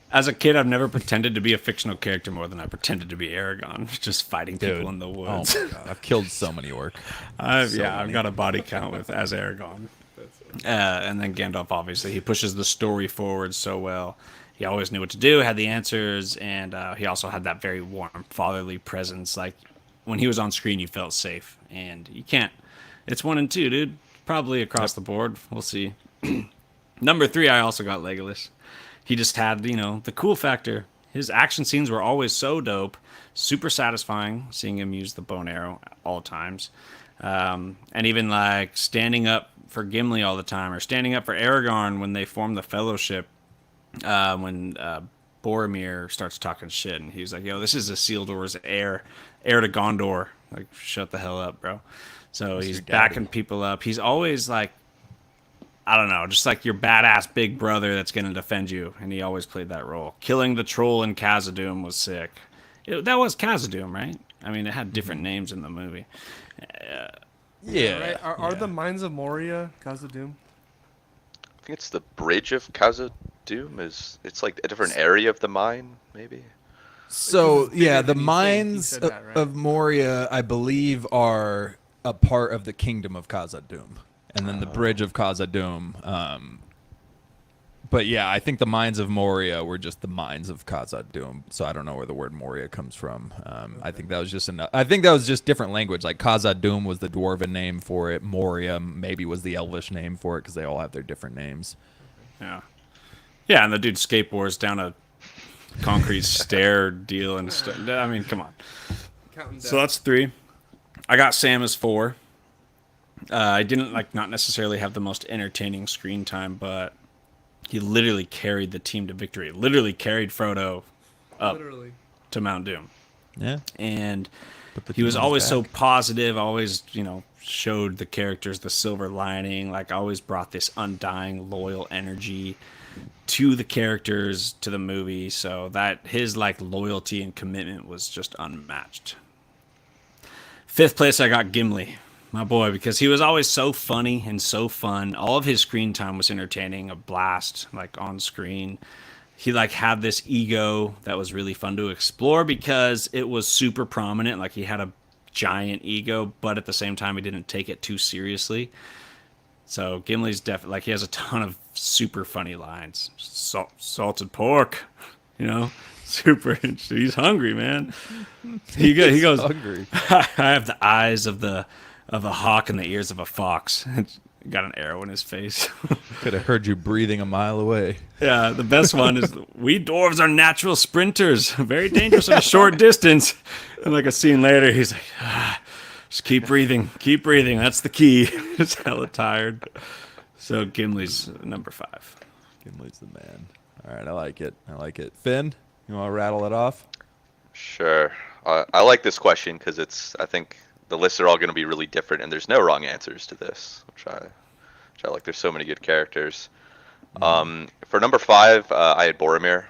[SPEAKER 4] As a kid, I've never pretended to be a fictional character more than I pretended to be Aragorn, just fighting people in the woods.
[SPEAKER 1] Oh my god, I've killed so many orc.
[SPEAKER 4] I've got a body count as Aragorn. And then Gandalf, obviously, he pushes the story forward so well. He always knew what to do, had the answers, and he also had that very warm, fatherly presence. Like, when he was on screen, you felt safe. And you can't. It's 1 and 2, dude. Probably across the board. We'll see. Number 3, I also got Legolas. He just had, the cool factor. His action scenes were always so dope, super satisfying, seeing him use the bow and arrow at all times. And even, like, standing up for Gimli all the time, or standing up for Aragorn when they form the Fellowship, when Boromir starts talking shit, and he's like, yo, this is Isildur's heir to Gondor. Like, shut the hell up, bro. So he's backing people up. He's always, like, I don't know, just like your badass big brother that's going to defend you. And he always played that role. Killing the troll in Khazad-dûm was sick. That was Khazad-dûm, right? I mean, it had different names in the movie.
[SPEAKER 1] Yeah.
[SPEAKER 3] Right? Are the Mines of Moria Khazad-dûm?
[SPEAKER 2] I think it's the bridge of Khazad-dûm. It's like a different area of the mine, maybe.
[SPEAKER 1] So
[SPEAKER 3] Because it's
[SPEAKER 1] yeah,
[SPEAKER 3] bigger
[SPEAKER 1] the
[SPEAKER 3] than you think. You
[SPEAKER 1] mines
[SPEAKER 3] said that, right?
[SPEAKER 1] of Moria, I believe, are a part of the kingdom of Khazad-dûm, and then the bridge of Khazad-dûm. But yeah, I think the mines of Moria were just the mines of Khazad-dûm. So I don't know where the word Moria comes from. I think that was just I think that was just different language. Like Khazad-dûm was the dwarven name for it. Moria maybe was the Elvish name for it because they all have their different names.
[SPEAKER 4] Yeah. Yeah, and the dude skateboards down a concrete stair deal and stuff. I mean, come on.
[SPEAKER 3] Counting
[SPEAKER 4] So
[SPEAKER 3] down.
[SPEAKER 4] that's 3. I got Sam as 4. I didn't not necessarily have the most entertaining screen time, but he literally carried the team to victory. Literally carried Frodo up
[SPEAKER 3] Literally.
[SPEAKER 4] to Mount Doom.
[SPEAKER 1] Yeah.
[SPEAKER 4] And
[SPEAKER 1] the
[SPEAKER 4] he was
[SPEAKER 1] team
[SPEAKER 4] always
[SPEAKER 1] back.
[SPEAKER 4] so positive, always, showed the characters the silver lining, like always brought this undying, loyal energy to the characters, to the movie, so that his loyalty and commitment was just unmatched. 5th place, I got Gimli, my boy, because he was always so funny and so fun. All of his screen time was entertaining, a blast, on screen. He had this ego that was really fun to explore because it was super prominent. Like, he had a giant ego, but at the same time, he didn't take it too seriously. So Gimli's definitely he has a ton of super funny lines. Salted pork, super. He's hungry, man. He goes.
[SPEAKER 1] Hungry.
[SPEAKER 4] I have the eyes of a hawk and the ears of a fox. Got an arrow in his face.
[SPEAKER 1] Could have heard you breathing a mile away.
[SPEAKER 4] Yeah, the best one is we dwarves are natural sprinters, very dangerous at a short distance. And a scene later, he's like, just keep breathing, that's the key. Just hella tired. So Gimli's number 5.
[SPEAKER 1] Gimli's the man. All right, I like it. Finn, you want to rattle it off?
[SPEAKER 2] Sure. I like this question because I think the lists are all going to be really different, and there's no wrong answers to this, which I like. There's so many good characters. For number 5, I had Boromir,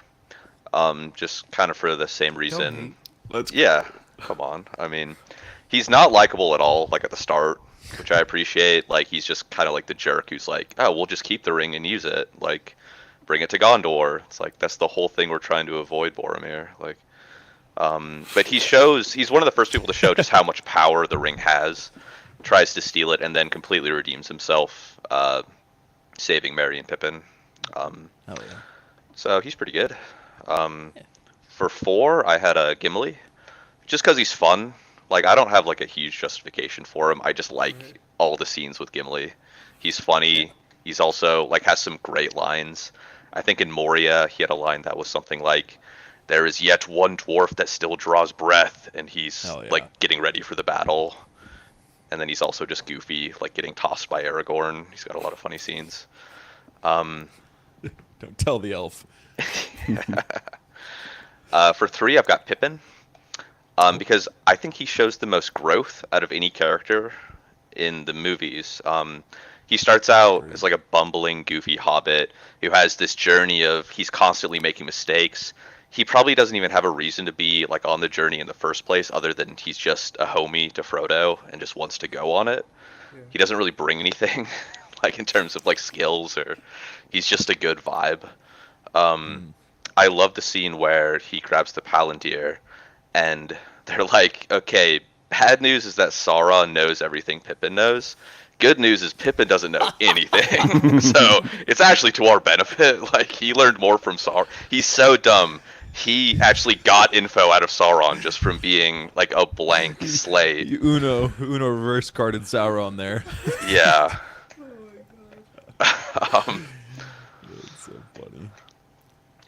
[SPEAKER 2] just kind of for the same reason. Yeah, come on. I mean, he's not likable at all, at the start, which I appreciate. He's just kind of the jerk who's like, oh, we'll just keep the ring and use it. Bring it to Gondor. It's that's the whole thing we're trying to avoid, Boromir. But he's one of the first people to show just how much power the ring has, tries to steal it, and then completely redeems himself, saving Merry and Pippin.
[SPEAKER 1] Hell yeah.
[SPEAKER 2] So he's pretty good. For 4, I had a Gimli, just because he's fun. Like I don't have like a huge justification for him. I just like all the scenes with Gimli. He's funny. He's also like has some great lines. I think in Moria he had a line that was something like, "There is yet one dwarf that still draws breath," and he's
[SPEAKER 1] Hell yeah.
[SPEAKER 2] like getting ready for the battle. And then he's also just goofy, like getting tossed by Aragorn. He's got a lot of funny scenes.
[SPEAKER 1] Don't tell the elf.
[SPEAKER 2] For 3, I've got Pippin, because I think he shows the most growth out of any character in the movies. He starts out as like a bumbling, goofy hobbit who has this journey of he's constantly making mistakes. He probably doesn't even have a reason to be like on the journey in the first place, other than he's just a homie to Frodo and just wants to go on it. Yeah. He doesn't really bring anything, like in terms of like skills, or he's just a good vibe. I love the scene where he grabs the Palantir, and they're like, "Okay, bad news is that Sauron knows everything Pippin knows. Good news is Pippin doesn't know anything." So it's actually to our benefit. Like he learned more from Sauron. He's so dumb. He actually got info out of Sauron just from being like a blank slate.
[SPEAKER 1] Uno reverse carded Sauron there.
[SPEAKER 2] Yeah.
[SPEAKER 1] That's so funny.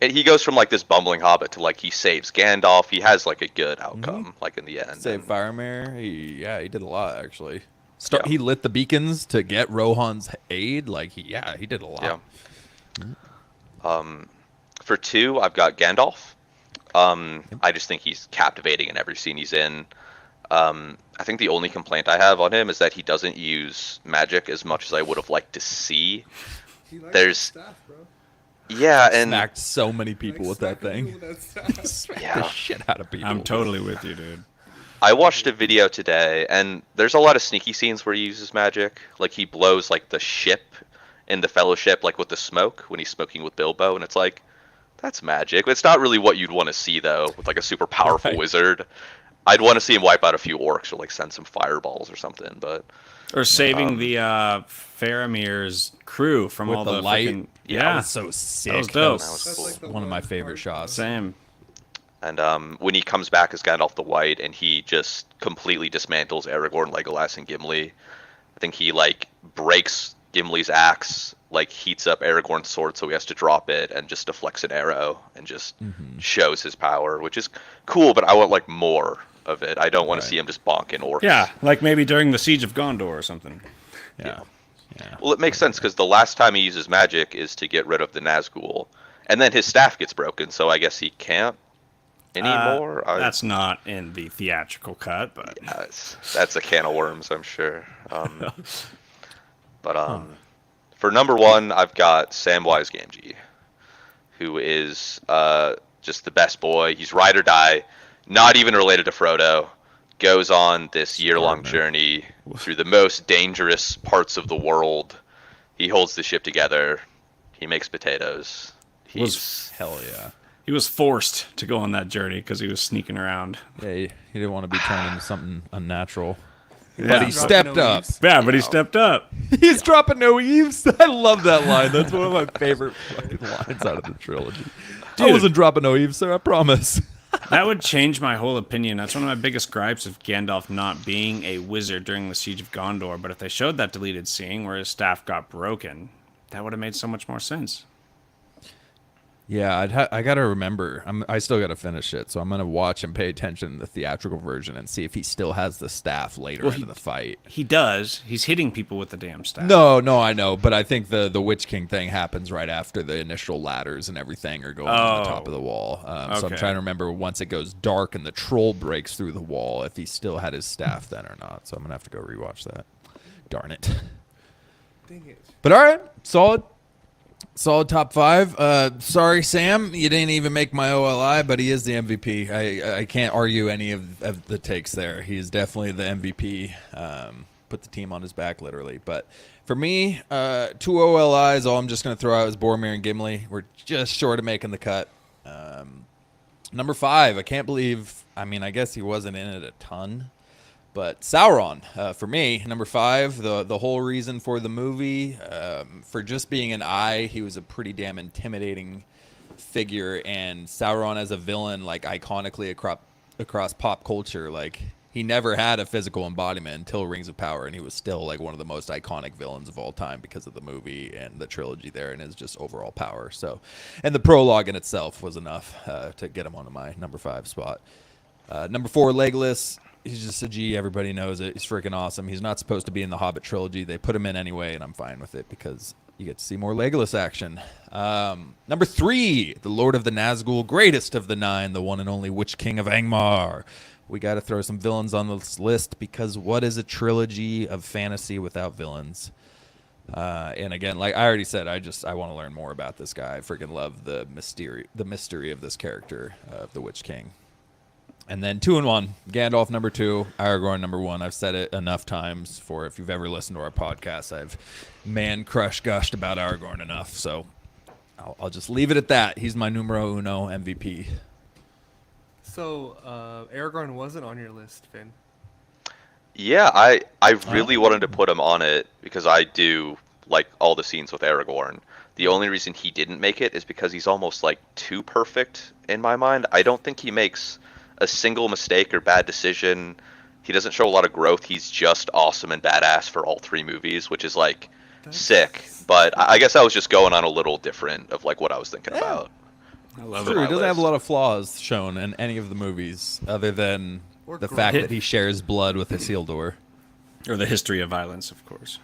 [SPEAKER 2] And he goes from like this bumbling hobbit to like he saves Gandalf. He has like a good outcome, like in the end.
[SPEAKER 1] Save Faramir. He did a lot actually.
[SPEAKER 2] Yeah.
[SPEAKER 1] He lit the beacons to get Rohan's aid. Like he did a lot.
[SPEAKER 2] Yeah. For 2, I've got Gandalf. I just think he's captivating in every scene he's in. I think the only complaint I have on him is that he doesn't use magic as much as I would have liked to see. There's
[SPEAKER 5] Staff, bro.
[SPEAKER 2] Yeah, and
[SPEAKER 1] Smacked so many people with that thing. Smacked
[SPEAKER 2] Yeah.
[SPEAKER 1] the shit out of people.
[SPEAKER 4] I'm totally with you, dude.
[SPEAKER 2] I watched a video today, and there's a lot of sneaky scenes where he uses magic. Like he blows like the ship in the Fellowship, like with the smoke when he's smoking with Bilbo, and it's like, that's magic. It's not really what you'd want to see though, with like a super powerful
[SPEAKER 1] Right.
[SPEAKER 2] wizard. I'd want to see him wipe out a few orcs or like send some fireballs or something. But
[SPEAKER 4] Or saving the Faramir's crew from
[SPEAKER 1] With
[SPEAKER 4] all
[SPEAKER 1] the
[SPEAKER 4] the
[SPEAKER 1] light.
[SPEAKER 4] frickin-
[SPEAKER 1] That
[SPEAKER 4] yeah,
[SPEAKER 1] was so sick.
[SPEAKER 4] was dope.
[SPEAKER 2] That was
[SPEAKER 5] That's
[SPEAKER 2] cool.
[SPEAKER 5] like the
[SPEAKER 1] One of my
[SPEAKER 5] one
[SPEAKER 1] favorite
[SPEAKER 5] part.
[SPEAKER 1] shots.
[SPEAKER 4] same.
[SPEAKER 2] And when he comes back as Gandalf the White, and he just completely dismantles Aragorn, Legolas, and Gimli. I think he like breaks Gimli's axe, like heats up Aragorn's sword, so he has to drop it, and just deflects an arrow, and just shows his power, which is cool. But I want like more of it. I don't want
[SPEAKER 1] Right.
[SPEAKER 2] to see him just bonking orcs.
[SPEAKER 4] Yeah, like maybe during the Siege of Gondor or something.
[SPEAKER 1] Yeah. Yeah.
[SPEAKER 2] Well, it makes sense because the last time he uses magic is to get rid of the Nazgul, and then his staff gets broken, so I guess he can't anymore.
[SPEAKER 4] That's not in the theatrical cut, but
[SPEAKER 2] That's a can of worms, I'm sure. For number 1, I've got Samwise Gamgee, who is just the best boy. He's ride or die, not even related to Frodo. Goes on this year-long journey through the most dangerous parts of the world. He holds the ship together. He makes potatoes.
[SPEAKER 1] Hell yeah.
[SPEAKER 4] he was forced to go on that journey because he was sneaking around.
[SPEAKER 1] Yeah, he didn't want to be turned into something unnatural.
[SPEAKER 4] Yeah.
[SPEAKER 1] But he stepped up.
[SPEAKER 4] Yeah, but he stepped up.
[SPEAKER 1] He's dropping no eaves. I love that line. That's one of my favorite fucking lines out of the trilogy. I
[SPEAKER 4] Dude.
[SPEAKER 1] wasn't dropping no eaves, sir. I promise.
[SPEAKER 4] That would change my whole opinion. That's one of my biggest gripes of Gandalf not being a wizard during the Siege of Gondor. But if they showed that deleted scene where his staff got broken, that would have made so much more sense.
[SPEAKER 1] Yeah, I got to remember. I still got to finish it, so I'm going to watch and pay attention to the theatrical version and see if he still has the staff later into the fight.
[SPEAKER 4] He does. He's hitting people with the damn staff.
[SPEAKER 1] No, I know, but I think the Witch King thing happens right after the initial ladders and everything are going on the top of the wall. So I'm
[SPEAKER 4] okay.
[SPEAKER 1] trying to remember once it goes dark and the troll breaks through the wall, if he still had his staff then or not. So I'm going to have to go rewatch that. Darn it.
[SPEAKER 5] Dang it.
[SPEAKER 1] But all right, solid top 5. Sorry, Sam, you didn't even make my OLI, but he is the MVP. I can't argue any of the takes there. He's definitely the MVP. Put the team on his back, literally. But for me, 2 OLIs, all I'm just going to throw out is Boromir and Gimli. We're just short of making the cut. Number 5, I can't believe, I guess he wasn't in it a ton, But Sauron, for me, number 5, the whole reason for the movie, for just being an eye, he was a pretty damn intimidating figure, and Sauron as a villain, like iconically across pop culture, like he never had a physical embodiment until Rings of Power, and he was still like one of the most iconic villains of all time because of the movie and the trilogy there, and his just overall power. So, and the prologue in itself was enough to get him onto my number 5 spot. Number 4, Legolas. He's just a G. Everybody knows it. He's freaking awesome. He's not supposed to be in the Hobbit trilogy. They put him in anyway, and I'm fine with it because you get to see more Legolas action. Number 3, the Lord of the Nazgul, greatest of the 9, the one and only Witch King of Angmar. We got to throw some villains on this list because what is a trilogy of fantasy without villains? And again, like I already said, I want to learn more about this guy. I freaking love the mystery of this character of the Witch King. And then 2 and 1, Gandalf number 2, Aragorn number 1. I've said it enough times for if you've ever listened to our podcast, I've gushed about Aragorn enough. So I'll just leave it at that. He's my numero uno MVP.
[SPEAKER 3] So, Aragorn wasn't on your list, Finn.
[SPEAKER 2] Yeah, I really wanted to put him on it because I do like all the scenes with Aragorn. The only reason he didn't make it is because he's almost like too perfect in my mind. I don't think he makes a single mistake or bad decision. He doesn't show a lot of growth. He's just awesome and badass for all 3 movies, which is like sick. But I guess I was just going on a little different of like what I was thinking about.
[SPEAKER 4] I love
[SPEAKER 1] True,
[SPEAKER 4] it.
[SPEAKER 1] he doesn't have a lot of flaws shown in any of the movies other than
[SPEAKER 3] Or
[SPEAKER 1] the
[SPEAKER 3] great.
[SPEAKER 1] fact that he shares blood with Isildur.
[SPEAKER 4] Or the history of violence, of course.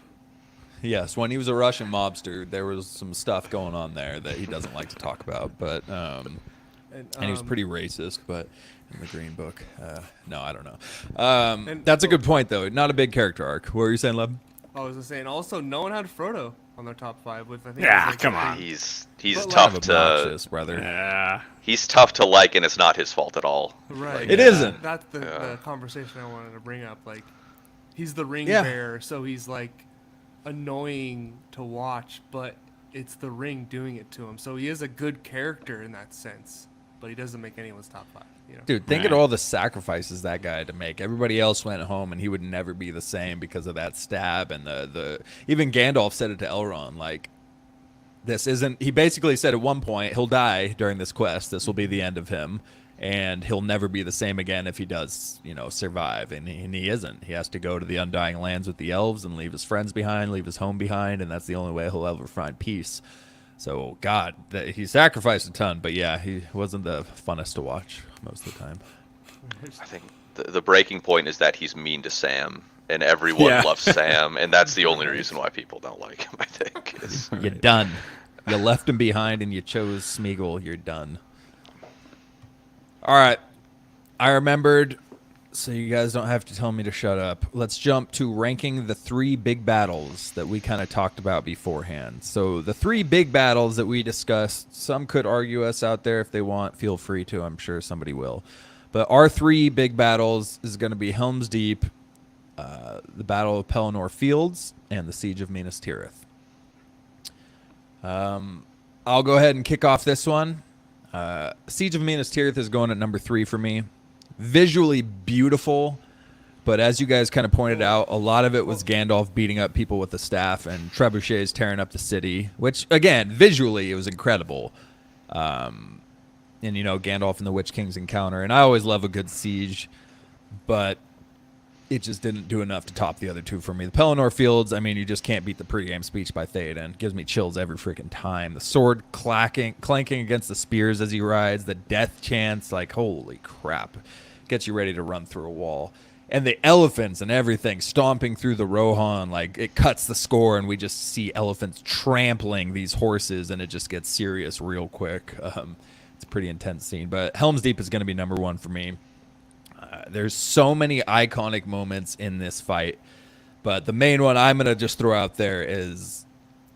[SPEAKER 1] Yes, when he was a Russian mobster, there was some stuff going on there that he doesn't like to talk about, but and he was pretty racist, but in the Green Book, no, I don't know. That's a good point, though. Not a big character arc. What were you saying, Leb?
[SPEAKER 3] I was just saying. Also, no one had Frodo on their top 5, with I think.
[SPEAKER 4] Yeah,
[SPEAKER 3] was, like,
[SPEAKER 4] come
[SPEAKER 3] a
[SPEAKER 4] on.
[SPEAKER 3] big-
[SPEAKER 2] He's
[SPEAKER 3] But,
[SPEAKER 2] tough
[SPEAKER 3] like-
[SPEAKER 2] to
[SPEAKER 1] Obnoxious, brother.
[SPEAKER 4] Yeah.
[SPEAKER 2] he's tough to like, and it's not his fault at all.
[SPEAKER 3] Right.
[SPEAKER 1] It isn't.
[SPEAKER 3] That's the
[SPEAKER 2] Yeah.
[SPEAKER 3] conversation I wanted to bring up. Like, he's the ring
[SPEAKER 1] Yeah.
[SPEAKER 3] bearer, so he's like annoying to watch, but it's the ring doing it to him. So he is a good character in that sense, but he doesn't make anyone's top 5. You know?
[SPEAKER 1] Dude, think
[SPEAKER 4] Right.
[SPEAKER 1] of all the sacrifices that guy had to make. Everybody else went home, and he would never be the same because of that stab. And the even Gandalf said it to Elrond, like, this isn't. He basically said at one point he'll die during this quest. This will be the end of him, and he'll never be the same again if he does, survive. And he isn't. He has to go to the Undying Lands with the elves and leave his friends behind, leave his home behind, and that's the only way he'll ever find peace. So, God, he sacrificed a ton, but yeah, he wasn't the funnest to watch most of the time.
[SPEAKER 2] I think the breaking point is that he's mean to Sam, and everyone
[SPEAKER 4] Yeah.
[SPEAKER 2] loves Sam, and that's the only reason why people don't like him, I think. Is,
[SPEAKER 1] You're done. You left him behind and you chose Smeagol. You're done. All right. I remembered, so you guys don't have to tell me to shut up. Let's jump to ranking the 3 big battles that we kind of talked about beforehand. So the 3 big battles that we discussed, some could argue us out there if they want. Feel free to. I'm sure somebody will. But our 3 big battles is going to be Helm's Deep, the Battle of Pelennor Fields, and the Siege of Minas Tirith. I'll go ahead and kick off this one. Siege of Minas Tirith is going at number 3 for me. Visually beautiful, but as you guys kind of pointed out, a lot of it was Gandalf beating up people with the staff and trebuchets tearing up the city, which, again, visually, it was incredible. And, Gandalf and the Witch King's encounter. And I always love a good siege, but it just didn't do enough to top the other 2 for me. The Pelennor Fields, I mean, you just can't beat the pregame speech by Theoden. It gives me chills every freaking time. The sword clanking against the spears as he rides, the death chants, like, holy crap. Gets you ready to run through a wall. And the elephants and everything stomping through the Rohan, like, it cuts the score, and we just see elephants trampling these horses, and it just gets serious real quick. It's a pretty intense scene. But Helm's Deep is going to be number 1 for me. There's so many iconic moments in this fight, but the main one I'm going to just throw out there is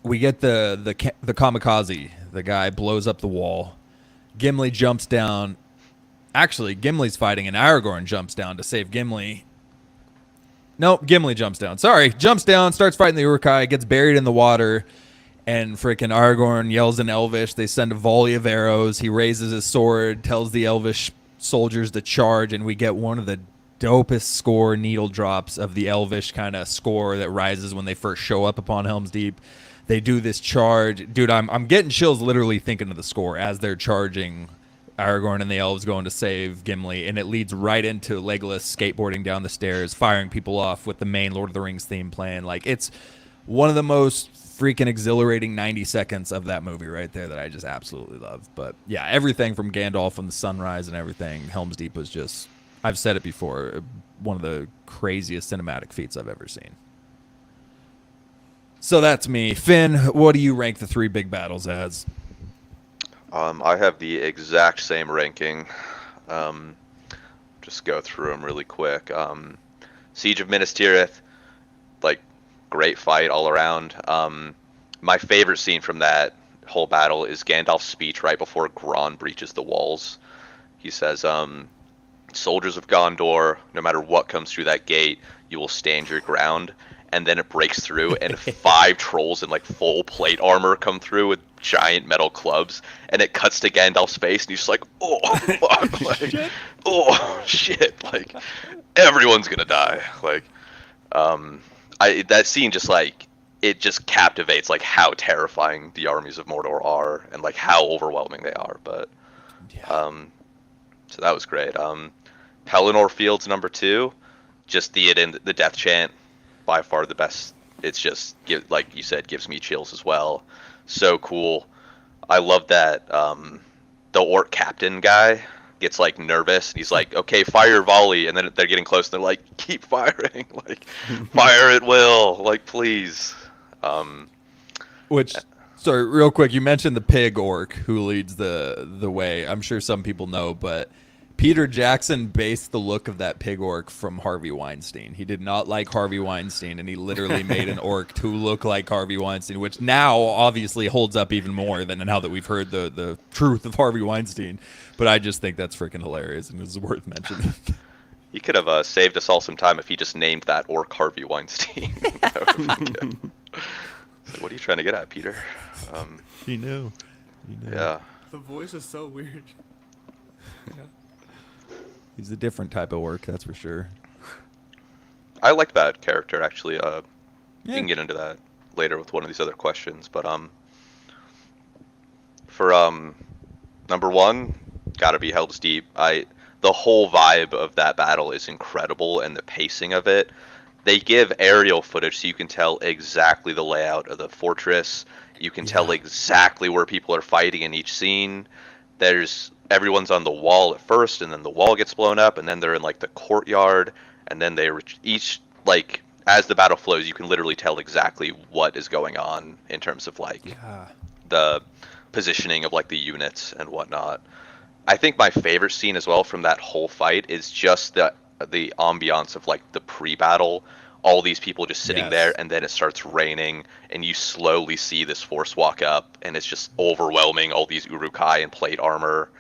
[SPEAKER 1] we get the kamikaze. The guy blows up the wall. Gimli jumps down. Actually, Gimli's fighting, and Aragorn jumps down to save Gimli. Nope, Gimli jumps down. Sorry, jumps down, starts fighting the Uruk-hai, gets buried in the water, and freaking Aragorn yells in Elvish. They send a volley of arrows. He raises his sword, tells the Elvish soldiers to charge, and we get one of the dopest score needle drops of the elvish kind of score that rises when they first show up upon Helm's Deep. They do this charge. Dude, I'm getting chills literally thinking of the score as they're charging Aragorn and the elves going to save Gimli, and it leads right into Legolas skateboarding down the stairs, firing people off with the main Lord of the Rings theme playing. Like, it's one of the most freaking exhilarating 90 seconds of that movie right there that I just absolutely love. But yeah, everything from Gandalf and the sunrise and everything, Helm's Deep was just, I've said it before, one of the craziest cinematic feats I've ever seen. So that's me. Finn, what do you rank the three big battles as?
[SPEAKER 2] I have the exact same ranking. Just go through them really quick. Siege of Minas Tirith, like, great fight all around. My favorite scene from that whole battle is Gandalf's speech right before Gron breaches the walls. He says, soldiers of Gondor, no matter what comes through that gate, you will stand your ground. And then it breaks through, and 5 trolls in like full plate armor come through with giant metal clubs, and it cuts to Gandalf's face, and he's just like, "Oh fuck!" Like, "Oh shit!" Like, everyone's gonna die. Like, that scene just like it just captivates like how terrifying the armies of Mordor are, and like how overwhelming they are. But, so that was great. Pelennor Fields number 2, just the death chant. By far the best. It's just, like you said, gives me chills as well. So cool. I love that the orc captain guy gets like nervous and he's like, okay, fire volley, and then they're getting close and they're like, keep firing, like, fire at will, like, please.
[SPEAKER 1] Which, sorry, real quick, you mentioned the pig orc who leads the way. I'm sure some people know, but Peter Jackson based the look of that pig orc from Harvey Weinstein. He did not like Harvey Weinstein, and he literally made an orc to look like Harvey Weinstein, which now obviously holds up even more than now that we've heard the truth of Harvey Weinstein. But I just think that's freaking hilarious, and it's worth mentioning.
[SPEAKER 2] He could have saved us all some time if he just named that orc Harvey Weinstein. So what are you trying to get at, Peter?
[SPEAKER 1] He knew.
[SPEAKER 2] Yeah.
[SPEAKER 3] The voice is so weird.
[SPEAKER 1] He's a different type of orc, that's for sure.
[SPEAKER 2] I like that character, actually. We
[SPEAKER 1] Yeah.
[SPEAKER 2] can get into that later with one of these other questions. But for number 1, gotta be Helm's Deep. The whole vibe of that battle is incredible, and the pacing of it. They give aerial footage so you can tell exactly the layout of the fortress. You can tell exactly where people are fighting in each scene. Everyone's on the wall at first, and then the wall gets blown up, and then they're in like the courtyard, and then each, like, as the battle flows, you can literally tell exactly what is going on in terms of like the positioning of like the units and whatnot. I think my favorite scene as well from that whole fight is just the ambiance of like the pre-battle, all these people just sitting there, and then it starts raining, and you slowly see this force walk up, and it's just overwhelming, all these Uruk-hai in plate armor.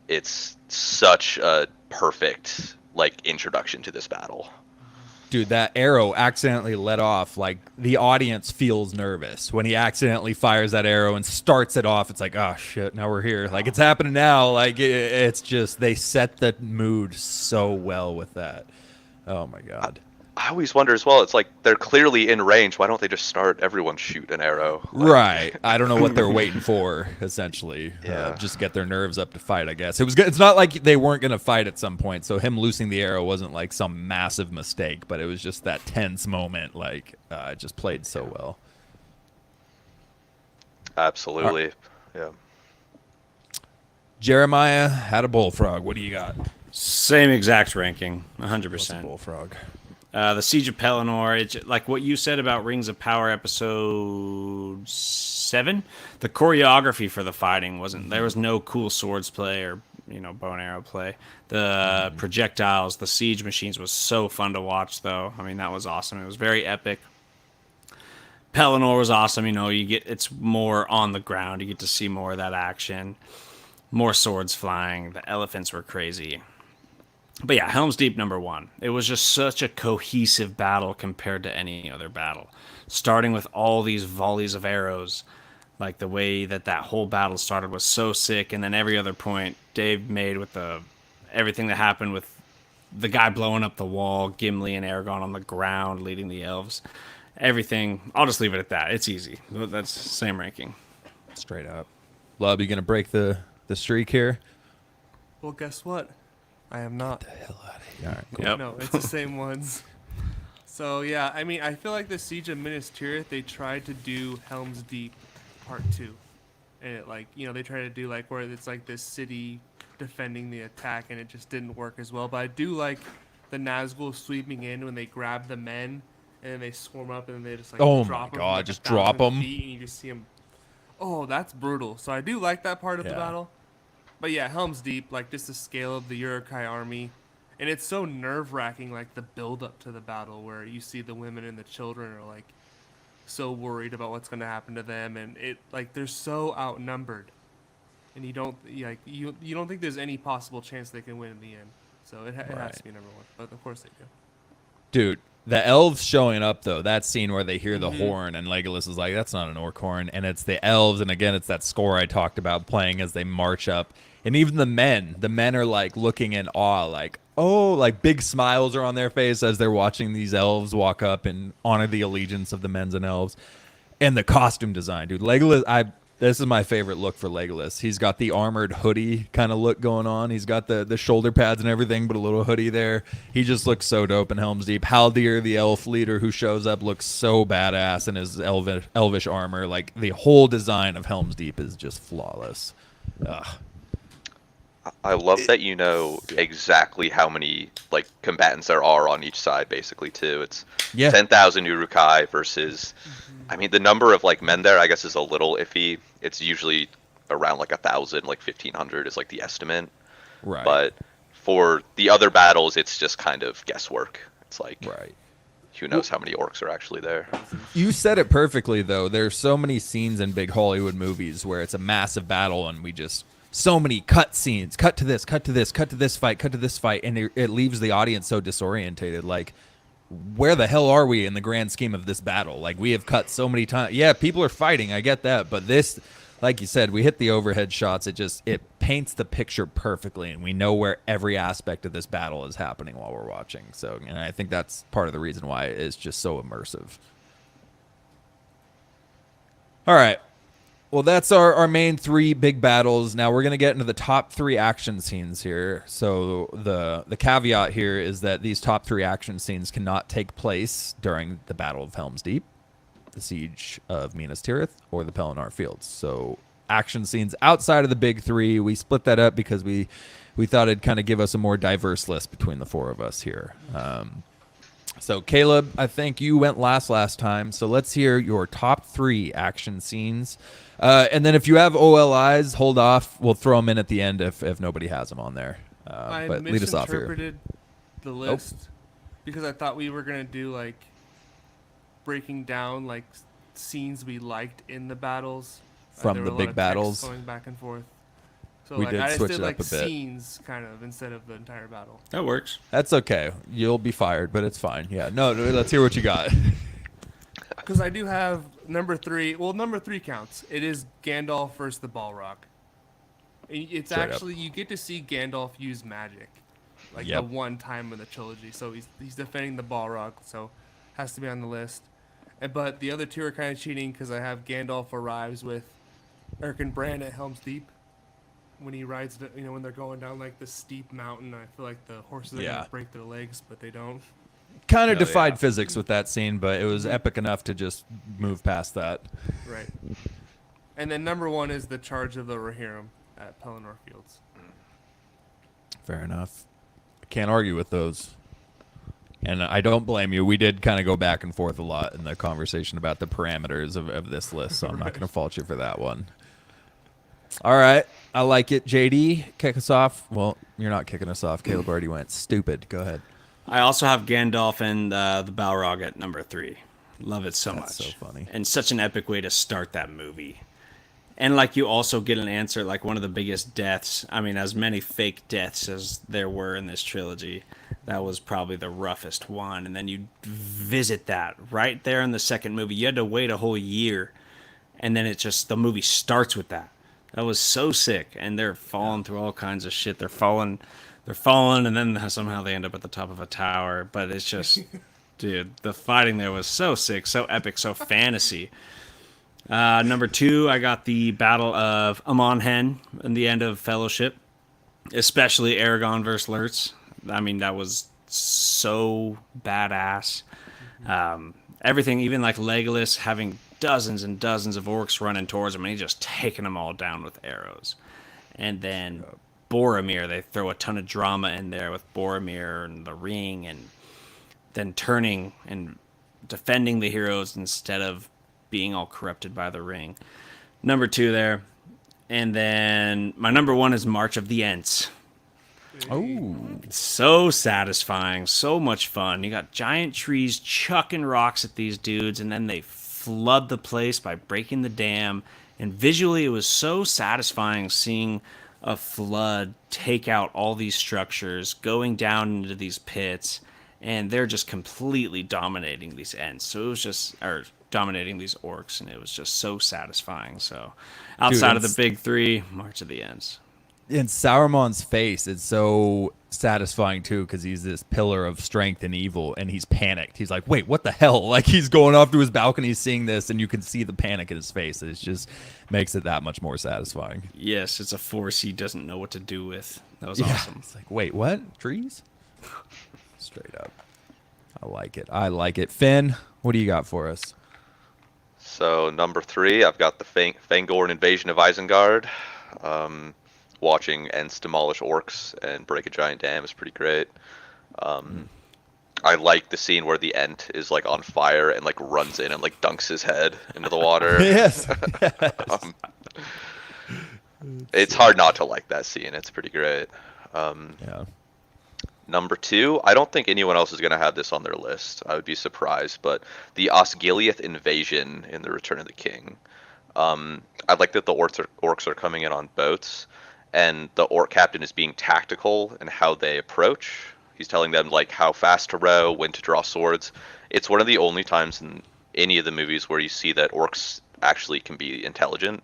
[SPEAKER 2] It's such a perfect like introduction to this battle.
[SPEAKER 1] Dude, that arrow accidentally let off. Like, the audience feels nervous when he accidentally fires that arrow and starts it off. It's like, oh shit, now we're here. Like, it's happening now. Like, it's just, they set the mood so well with that. Oh my god.
[SPEAKER 2] I always wonder as well, it's like they're clearly in range. Why don't they just start everyone shoot an arrow? Like,
[SPEAKER 1] Right. I don't know what they're waiting for, essentially.
[SPEAKER 2] Yeah.
[SPEAKER 1] Just get their nerves up to fight, I guess. It's not like they weren't going to fight at some point, so him loosing the arrow wasn't like some massive mistake, but it was just that tense moment. Like, it just played so well.
[SPEAKER 2] Absolutely. Yeah.
[SPEAKER 1] Jeremiah had a bullfrog. What do you got?
[SPEAKER 4] Same exact ranking,
[SPEAKER 1] What's a
[SPEAKER 4] 100%.
[SPEAKER 1] bullfrog?
[SPEAKER 4] The Siege of Pelennor, it's like what you said about Rings of Power episode 7. The choreography for the fighting there was no cool swords play or, bow and arrow play. The projectiles, the siege machines was so fun to watch, though. I mean, that was awesome. It was very epic. Pelennor was awesome. It's more on the ground. You get to see more of that action. More swords flying. The elephants were crazy. But yeah, Helm's Deep number 1. It was just such a cohesive battle compared to any other battle. Starting with all these volleys of arrows, like the way that whole battle started was so sick, and then every other point Dave made with everything that happened with the guy blowing up the wall, Gimli and Aragorn on the ground leading the elves. Everything. I'll just leave it at that. It's easy. That's same ranking.
[SPEAKER 1] Straight up. Lub, you gonna break the streak here?
[SPEAKER 3] Well, guess what? I am not.
[SPEAKER 1] Hell out of here. All right, cool.
[SPEAKER 4] Yep.
[SPEAKER 3] No, it's the same ones. So yeah, I mean, I feel like the Siege of Minas Tirith, they tried to do Helm's Deep Part 2. And it, like, you know, they tried to do like where it's like this city defending the attack, and it just didn't work as well. But I do like the Nazgul sweeping in when they grab the men, and then they swarm up, and then they just like
[SPEAKER 1] Oh
[SPEAKER 3] drop
[SPEAKER 1] my
[SPEAKER 3] them
[SPEAKER 1] God,
[SPEAKER 3] like
[SPEAKER 1] just
[SPEAKER 3] 1,000
[SPEAKER 1] drop 'em.
[SPEAKER 3] feet, and you just see them. Oh, that's brutal. So I do like that part of the
[SPEAKER 1] Yeah.
[SPEAKER 3] battle. But yeah, Helm's Deep, like just the scale of the Uruk-hai army. And it's so nerve-wracking, like the build-up to the battle, where you see the women and the children are like so worried about what's going to happen to them, and it like they're so outnumbered, and you don't think there's any possible chance they can win in the end. So it has
[SPEAKER 1] Right.
[SPEAKER 3] to be number one, but of course they do.
[SPEAKER 1] Dude, the elves showing up though, that scene where they hear the horn and Legolas is like, that's not an orc horn, and it's the elves, and again it's that score I talked about playing as they march up. And even the men are like looking in awe, like, oh, like big smiles are on their face as they're watching these elves walk up and honor the allegiance of the men's and elves. And the costume design, dude. Legolas, this is my favorite look for Legolas. He's got the armored hoodie kind of look going on. He's got the shoulder pads and everything, but a little hoodie there. He just looks so dope in Helm's Deep. Haldir, the elf leader who shows up, looks so badass in his elvish armor. Like, the whole design of Helm's Deep is just flawless. Ugh.
[SPEAKER 2] I love that you know exactly how many like combatants there are on each side, basically too. It's
[SPEAKER 1] Yeah.
[SPEAKER 2] 10,000 Uruk-hai versus, I mean, the number of like men there, I guess, is a little iffy. It's usually around like 1,000, like 1,500 is like the estimate.
[SPEAKER 1] Right.
[SPEAKER 2] But for the other battles, it's just kind of guesswork. It's like,
[SPEAKER 1] Right.
[SPEAKER 2] who knows how many orcs are actually there?
[SPEAKER 1] You said it perfectly, though. There's so many scenes in big Hollywood movies where it's a massive battle and we just so many cut scenes, cut to this, cut to this, cut to this fight, cut to this fight, and it leaves the audience so disorientated. Like, where the hell are we in the grand scheme of this battle? Like, we have cut so many times. Yeah, people are fighting, I get that, but this, like you said, we hit the overhead shots. It paints the picture perfectly, and we know where every aspect of this battle is happening while we're watching. So, and I think that's part of the reason why it is just so immersive. All right. Well, that's our main three big battles. Now we're going to get into the top three action scenes here. So the caveat here is that these top three action scenes cannot take place during the Battle of Helm's Deep, the Siege of Minas Tirith, or the Pelennor Fields. So action scenes outside of the big three, we split that up because we thought it'd kind of give us a more diverse list between the four of us here. So Caleb, I think you went last time. So let's hear your top three action scenes. And then if you have OLIs, hold off. We'll throw them in at the end if nobody has them on there.
[SPEAKER 3] I
[SPEAKER 1] But lead us off here.
[SPEAKER 3] misinterpreted the list because I thought we were gonna do like breaking down like scenes we liked in the battles
[SPEAKER 1] From
[SPEAKER 3] there
[SPEAKER 1] the
[SPEAKER 3] were a lot
[SPEAKER 1] big
[SPEAKER 3] of text
[SPEAKER 1] battles?
[SPEAKER 3] going back and forth. So
[SPEAKER 1] We
[SPEAKER 3] like,
[SPEAKER 1] did
[SPEAKER 3] I just
[SPEAKER 1] switch
[SPEAKER 3] did
[SPEAKER 1] it up
[SPEAKER 3] like
[SPEAKER 1] a bit.
[SPEAKER 3] scenes kind of instead of the entire battle.
[SPEAKER 4] That works.
[SPEAKER 1] That's okay. You'll be fired, but it's fine. Yeah. No, let's hear what you got.
[SPEAKER 3] Because I do have number three. Well, number three counts. It is Gandalf versus the Balrog. It's
[SPEAKER 1] Straight up.
[SPEAKER 3] actually you get to see Gandalf use magic, like
[SPEAKER 1] Yep.
[SPEAKER 3] the one time in the trilogy. So he's defending the Balrog, so has to be on the list. But the other two are kind of cheating because I have Gandalf arrives with Erkin Brand at Helm's Deep when he rides, when they're going down like the steep mountain. I feel like the horses are
[SPEAKER 1] Yeah.
[SPEAKER 3] gonna break their legs, but they don't.
[SPEAKER 1] Kind of
[SPEAKER 4] Hell
[SPEAKER 1] defied
[SPEAKER 4] yeah.
[SPEAKER 1] physics with that scene, but it was epic enough to just move past that.
[SPEAKER 3] Right. And then number one is the charge of the Rohirrim at Pelennor Fields.
[SPEAKER 1] Fair enough. Can't argue with those. And I don't blame you. We did kind of go back and forth a lot in the conversation about the parameters of this list, so I'm not going to fault you for that one. All right. I like it. JD, kick us off. Well, you're not kicking us off. Caleb already went. Stupid. Go ahead.
[SPEAKER 4] I also have Gandalf and the Balrog at number 3. Love it so
[SPEAKER 1] That's
[SPEAKER 4] much.
[SPEAKER 1] so funny.
[SPEAKER 4] And such an epic way to start that movie. And like you also get an answer, like one of the biggest deaths. I mean, as many fake deaths as there were in this trilogy, that was probably the roughest one. And then you visit that right there in the second movie. You had to wait a whole year. And then the movie starts with that. That was so sick. And they're falling through all kinds of shit. They're falling they're falling, and then somehow they end up at the top of a tower. But it's just, dude, the fighting there was so sick, so epic, so fantasy. Number 2, I got the Battle of Amon Hen in the end of Fellowship, especially Aragorn versus Lurtz. I mean, that was so badass. Everything, even like Legolas having dozens and dozens of orcs running towards him, and he just taking them all down with arrows. And then Boromir, they throw a ton of drama in there with Boromir and the ring, and then turning and defending the heroes instead of being all corrupted by the ring. Number 2 there. And then my number 1 is March of the Ents.
[SPEAKER 1] Oh,
[SPEAKER 4] So satisfying, so much fun. You got giant trees chucking rocks at these dudes, and then they flood the place by breaking the dam. And visually, it was so satisfying seeing a flood take out all these structures, going down into these pits, and they're just completely dominating these Ents. So it was just, or dominating these orcs, and it was just so satisfying. So outside of the big 3, March of the Ents.
[SPEAKER 1] in Sauron's face, it's so satisfying too, because he's this pillar of strength and evil, and he's panicked. He's like, "Wait, what the hell?" Like he's going off to his balcony, seeing this, and you can see the panic in his face. It just makes it that much more satisfying.
[SPEAKER 4] Yes, it's a force he doesn't know what to do with. That was
[SPEAKER 1] Yeah,
[SPEAKER 4] awesome.
[SPEAKER 1] it's like, wait, what? Trees? Straight up. I like it. I like it. Finn, what do you got for us?
[SPEAKER 2] So number 3, I've got the Fangorn invasion of Isengard. Watching Ents demolish orcs and break a giant dam is pretty great. I like the scene where the Ent is like on fire and like runs in and like dunks his head into the water.
[SPEAKER 1] Yes.
[SPEAKER 2] It's hard not to like that scene. It's pretty great.
[SPEAKER 1] Yeah.
[SPEAKER 2] Number 2, I don't think anyone else is going to have this on their list. I would be surprised, but the Osgiliath invasion in The Return of the King. I like that the orcs are coming in on boats, and the orc captain is being tactical in how they approach. He's telling them like how fast to row, when to draw swords. It's one of the only times in any of the movies where you see that orcs actually can be intelligent,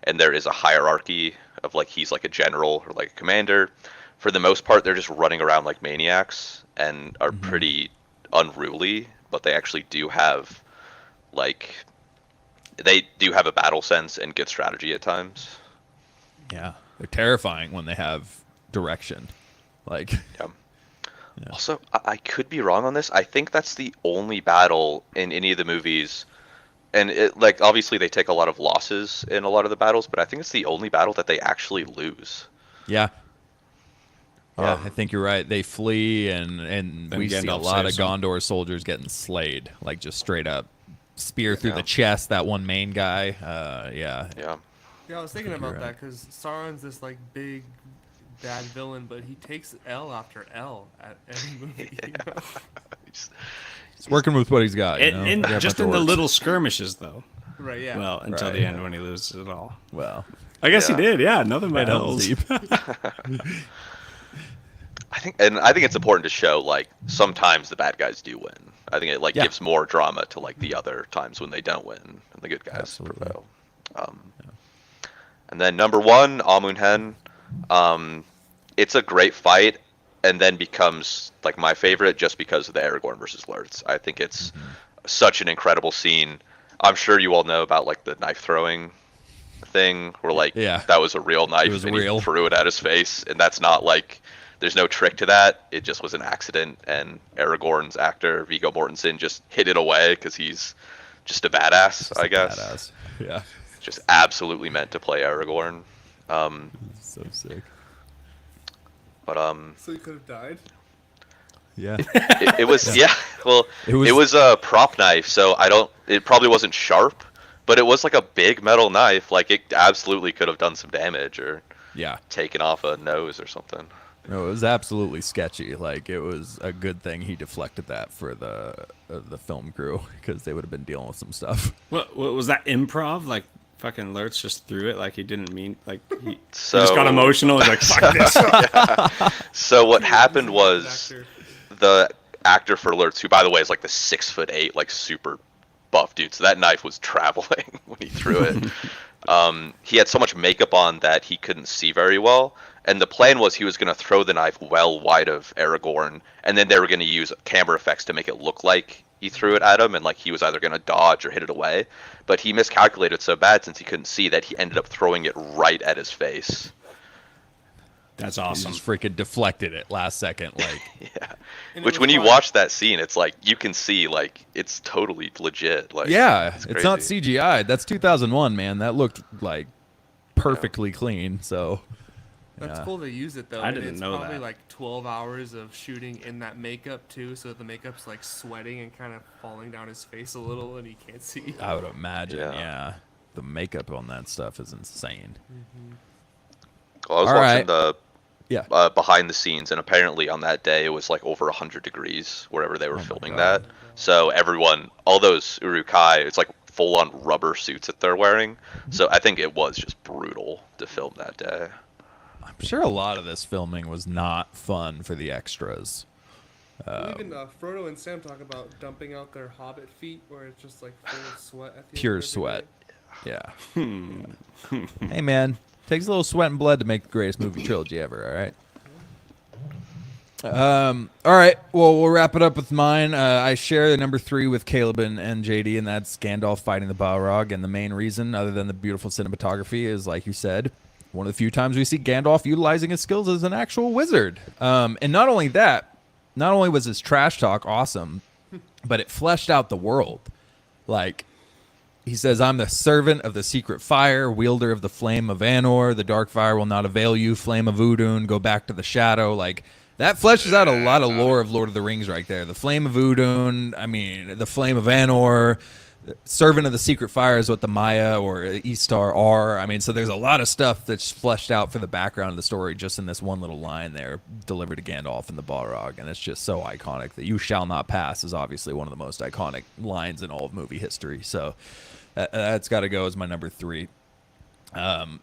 [SPEAKER 2] and there is a hierarchy of like he's like a general or like a commander. For the most part, they're just running around like maniacs and are pretty unruly, but they actually do have like they do have a battle sense and good strategy at times.
[SPEAKER 1] Yeah. They're terrifying when they have direction. Like,
[SPEAKER 2] Yeah. Also, I could be wrong on this. I think that's the only battle in any of the movies, and it, like obviously they take a lot of losses in a lot of the battles, but I think it's the only battle that they actually lose.
[SPEAKER 1] yeah. Yeah, I think you're right. They flee, and we see a
[SPEAKER 4] Gandalf
[SPEAKER 1] lot of
[SPEAKER 4] saves them.
[SPEAKER 1] Gondor soldiers getting slayed, like just straight up spear through the chest. That one main guy. Yeah.
[SPEAKER 2] Yeah.
[SPEAKER 3] Yeah, I was thinking
[SPEAKER 1] You're
[SPEAKER 3] about
[SPEAKER 1] right.
[SPEAKER 3] that because Sauron's this like big bad villain, but he takes L after L at every movie. You know?
[SPEAKER 1] He's working with what he's got. You know?
[SPEAKER 4] And
[SPEAKER 1] Got a
[SPEAKER 4] just
[SPEAKER 1] bunch
[SPEAKER 4] in
[SPEAKER 1] of
[SPEAKER 4] the
[SPEAKER 1] orcs.
[SPEAKER 4] little skirmishes, though.
[SPEAKER 3] Right? Yeah.
[SPEAKER 4] Well, until
[SPEAKER 1] Right.
[SPEAKER 4] the end when he loses it all.
[SPEAKER 1] Well,
[SPEAKER 4] I guess
[SPEAKER 2] Yeah.
[SPEAKER 4] he did, yeah. Nothing but
[SPEAKER 1] at Helm's
[SPEAKER 4] L's.
[SPEAKER 1] Deep.
[SPEAKER 2] I think it's important to show like sometimes the bad guys do win. I think it like
[SPEAKER 1] Yeah.
[SPEAKER 2] gives more drama to like the other times when they don't win and the good guys
[SPEAKER 1] Absolutely.
[SPEAKER 2] prevail. And then number 1, Amun-Hen. It's a great fight, and then becomes like my favorite just because of the Aragorn versus Lurtz. I think it's such an incredible scene. I'm sure you all know about like the knife throwing thing, where like
[SPEAKER 1] Yeah.
[SPEAKER 2] that was a real knife
[SPEAKER 1] was
[SPEAKER 2] and
[SPEAKER 1] real.
[SPEAKER 2] he threw it at his face, and that's not like there's no trick to that. It just was an accident, and Aragorn's actor Viggo Mortensen just hid it away because he's just a badass, I guess.
[SPEAKER 1] Badass. Yeah.
[SPEAKER 2] Just absolutely meant to play Aragorn.
[SPEAKER 1] So sick.
[SPEAKER 2] But
[SPEAKER 3] So he could have died.
[SPEAKER 1] Yeah.
[SPEAKER 2] it was yeah. Well,
[SPEAKER 1] It was-
[SPEAKER 2] it was a prop knife, so it probably wasn't sharp, but it was like a big metal knife. Like it absolutely could have done some damage or
[SPEAKER 1] Yeah.
[SPEAKER 2] taken off a nose or something.
[SPEAKER 1] No, it was absolutely sketchy. Like it was a good thing he deflected that for the film crew, because they would have been dealing with some stuff.
[SPEAKER 4] What was that improv? Like, fucking Lurtz just threw it like he didn't mean, like, he
[SPEAKER 2] So
[SPEAKER 4] just got emotional. He's like, fuck this.
[SPEAKER 2] So what happened
[SPEAKER 3] Good
[SPEAKER 2] was
[SPEAKER 3] actor.
[SPEAKER 2] the actor for Lurtz, who by the way is like the 6'8", like super buff dude. So that knife was traveling when he threw it. He had so much makeup on that he couldn't see very well, And the plan was he was going to throw the knife well wide of Aragorn, and then they were going to use camera effects to make it look like he threw it at him, and like he was either going to dodge or hit it away. But he miscalculated so bad since he couldn't see that he ended up throwing it right at his face.
[SPEAKER 4] That's
[SPEAKER 1] He
[SPEAKER 4] awesome.
[SPEAKER 1] just freaking deflected it last second. Like,
[SPEAKER 2] Yeah.
[SPEAKER 3] And it
[SPEAKER 2] Which
[SPEAKER 3] was
[SPEAKER 2] when you
[SPEAKER 3] fun.
[SPEAKER 2] watch that scene, it's like you can see like it's totally legit. Like
[SPEAKER 1] yeah, it's not
[SPEAKER 2] crazy.
[SPEAKER 1] CGI. That's 2001, man. That looked like perfectly clean. So
[SPEAKER 3] That's
[SPEAKER 1] yeah.
[SPEAKER 3] cool to use it though.
[SPEAKER 4] I
[SPEAKER 3] and
[SPEAKER 4] didn't
[SPEAKER 3] it's
[SPEAKER 4] know
[SPEAKER 3] probably
[SPEAKER 4] that.
[SPEAKER 3] like 12 hours of shooting in that makeup too, so the makeup's like sweating and kind of falling down his face a little, and he can't see.
[SPEAKER 1] I would imagine.
[SPEAKER 2] Yeah.
[SPEAKER 1] Yeah. The makeup on that stuff is insane.
[SPEAKER 2] Well, I was
[SPEAKER 1] All
[SPEAKER 2] watching
[SPEAKER 1] right.
[SPEAKER 2] the
[SPEAKER 1] Yeah.
[SPEAKER 2] behind the scenes, and apparently on that day it was like over 100 degrees wherever they were
[SPEAKER 1] my
[SPEAKER 2] filming
[SPEAKER 1] God.
[SPEAKER 2] that. So everyone, all those Uruk-hai, it's like full on rubber suits that they're wearing. So I think it was just brutal to film that day.
[SPEAKER 1] I'm sure a lot of this filming was not fun for the extras.
[SPEAKER 3] Even Frodo and Sam talk about dumping out their hobbit feet, where it's just like full of sweat at the
[SPEAKER 1] Pure
[SPEAKER 3] end of every
[SPEAKER 1] sweat.
[SPEAKER 3] day.
[SPEAKER 1] Yeah. Hey, man. Takes a little sweat and blood to make the greatest movie trilogy ever, all right? All right. Well, we'll wrap it up with mine. I share the number 3 with Caleb and JD, and that's Gandalf fighting the Balrog. And the main reason, other than the beautiful cinematography, is, like you said, one of the few times we see Gandalf utilizing his skills as an actual wizard. And not only that, not only was his trash talk awesome, but it fleshed out the world. Like, he says, I'm the servant of the secret fire, wielder of the flame of Anor. The dark fire will not avail you. Flame of Udun, go back to the shadow. Like, that fleshes out a lot of lore of Lord of the Rings right there. The flame of Udun, I mean, the flame of Anor. Servant of the secret fire is what the Maya or Istar are. I mean, so there's a lot of stuff that's fleshed out for the background of the story just in this one little line there delivered to Gandalf and the Balrog. And it's just so iconic that you shall not pass is obviously one of the most iconic lines in all of movie history. So that's got to go as my number 3.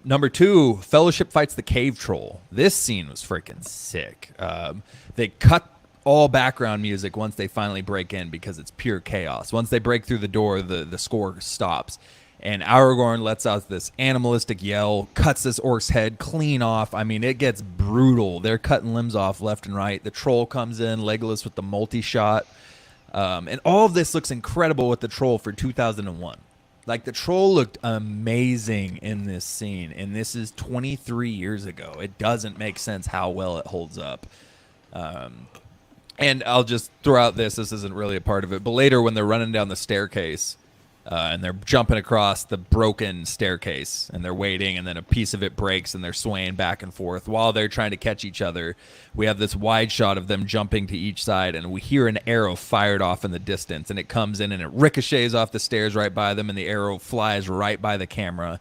[SPEAKER 1] Number 2, Fellowship fights the cave troll. This scene was freaking sick. They cut all background music once they finally break in because it's pure chaos. Once they break through the door, the score stops. And Aragorn lets out this animalistic yell, cuts this orc's head clean off. I mean, it gets brutal. They're cutting limbs off left and right. The troll comes in, Legolas with the multi-shot. And all of this looks incredible with the troll for 2001. Like, the troll looked amazing in this scene, and this is 23 years ago. It doesn't make sense how well it holds up. And I'll just throw out this isn't really a part of it, but later when they're running down the staircase and they're jumping across the broken staircase and they're waiting and then a piece of it breaks and they're swaying back and forth while they're trying to catch each other, we have this wide shot of them jumping to each side and we hear an arrow fired off in the distance and it comes in and it ricochets off the stairs right by them and the arrow flies right by the camera.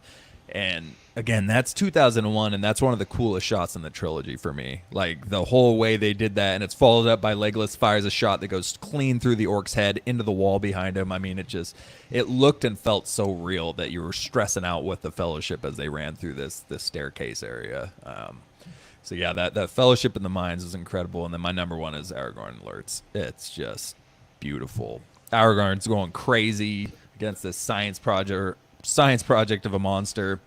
[SPEAKER 1] And again, that's 2001, and that's one of the coolest shots in the trilogy for me. Like, the whole way they did that, and it's followed up by Legolas fires a shot that goes clean through the orc's head into the wall behind him. I mean, it looked and felt so real that you were stressing out with the Fellowship as they ran through this staircase area. So yeah, that Fellowship in the Mines is incredible, and then my number 1 is Aragorn Alerts. It's just beautiful. Aragorn's going crazy against this science project of a monster,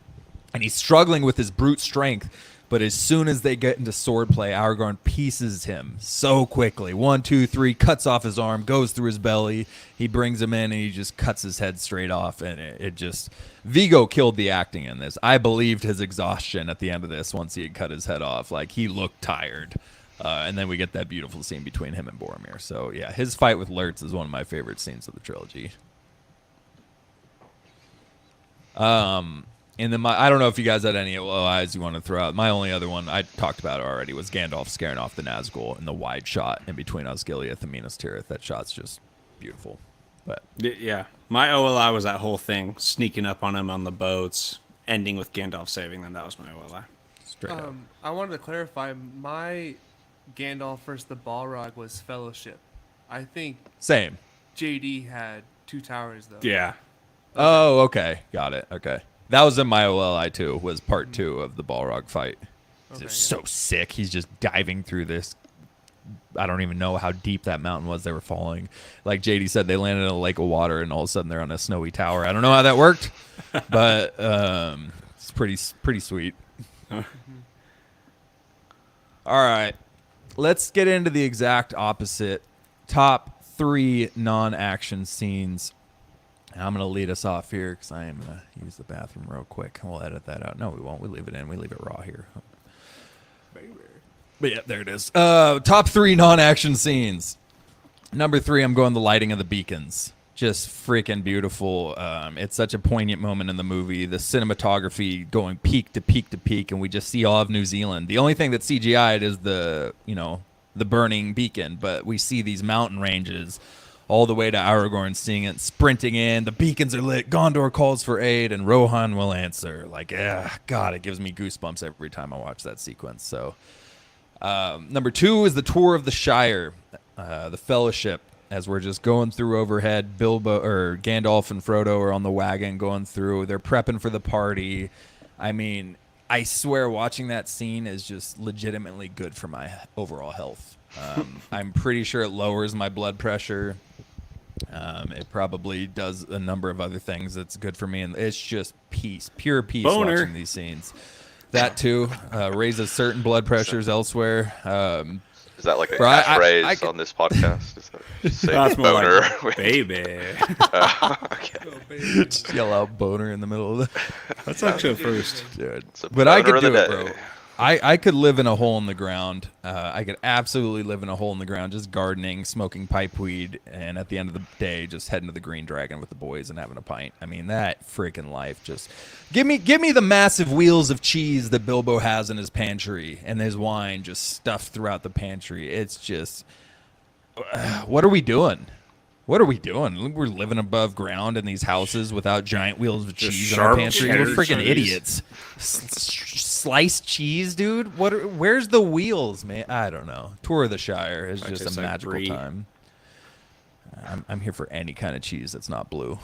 [SPEAKER 1] and he's struggling with his brute strength, but as soon as they get into swordplay, Aragorn pieces him so quickly. 1, 2, 3, cuts off his arm, goes through his belly, he brings him in, and he just cuts his head straight off, and it just... Viggo killed the acting in this. I believed his exhaustion at the end of this once he had cut his head off. Like, he looked tired. And then we get that beautiful scene between him and Boromir. So, yeah, his fight with Lurtz is one of my favorite scenes of the trilogy. And then I don't know if you guys had any eyes you want to throw out. My only other one, I talked about it already, was Gandalf scaring off the Nazgul in the wide shot in between Osgiliath and Minas Tirith. That shot's just beautiful. But
[SPEAKER 4] Yeah. My OLI was that whole thing, sneaking up on him on the boats, ending with Gandalf saving them. That was my OLI.
[SPEAKER 1] straight up.
[SPEAKER 3] I wanted to clarify, my Gandalf versus the Balrog was Fellowship. I think
[SPEAKER 1] Same.
[SPEAKER 3] JD had 2 towers though.
[SPEAKER 4] Yeah.
[SPEAKER 1] Oh, okay. Got it. Okay. That was in my OLI too, was part 2 of the Balrog fight.
[SPEAKER 3] Okay,
[SPEAKER 1] It's so sick. He's just diving through this. I don't even know how deep that mountain was they were falling. Like JD said, they landed in a lake of water and all of a sudden they're on a snowy tower. I don't know how that worked, but it's pretty sweet. All right. Let's get into the exact opposite. Top 3 non-action scenes. And I'm going to lead us off here because I am going to use the bathroom real quick. We'll edit that out. No, we won't. We leave it in. We leave it raw here. But yeah, there it is. Top 3 non-action scenes. Number 3, I'm going the lighting of the beacons. Just freaking beautiful. It's such a poignant moment in the movie. The cinematography going peak to peak to peak, and we just see all of New Zealand. The only thing that's CGI'd is the burning beacon, but we see these mountain ranges all the way to Aragorn seeing it, sprinting in. The beacons are lit. Gondor calls for aid, and Rohan will answer. Like, God, it gives me goosebumps every time I watch that sequence. So, number 2 is the tour of the Shire, the Fellowship. As we're just going through overhead, Gandalf and Frodo are on the wagon going through. They're prepping for the party. I mean, I swear watching that scene is just legitimately good for my overall health. I'm pretty sure it lowers my blood pressure. It probably does a number of other things that's good for me. And it's just peace, pure peace watching these scenes. That, too, raises certain blood pressures elsewhere.
[SPEAKER 2] Is that like a catchphrase on this podcast? Is that just say boner?
[SPEAKER 4] Like, baby.
[SPEAKER 2] Okay.
[SPEAKER 1] Just yell out boner in the middle of the...
[SPEAKER 4] That's actually a first.
[SPEAKER 1] Dude. But I could do it, bro. I could live in a hole in the ground. I could absolutely live in a hole in the ground, just gardening, smoking pipe weed, and at the end of the day, just heading to the Green Dragon with the boys and having a pint. I mean, that freaking life. Just give me the massive wheels of cheese that Bilbo has in his pantry and his wine just stuffed throughout the pantry. It's just, what are we doing? What are we doing? We're living above ground in these houses without giant wheels of cheese in our pantry. We're freaking idiots. Sliced cheese, dude? Where's the wheels, man? I don't know. Tour of the Shire is just a magical time. I'm here for any kind of cheese that's not blue.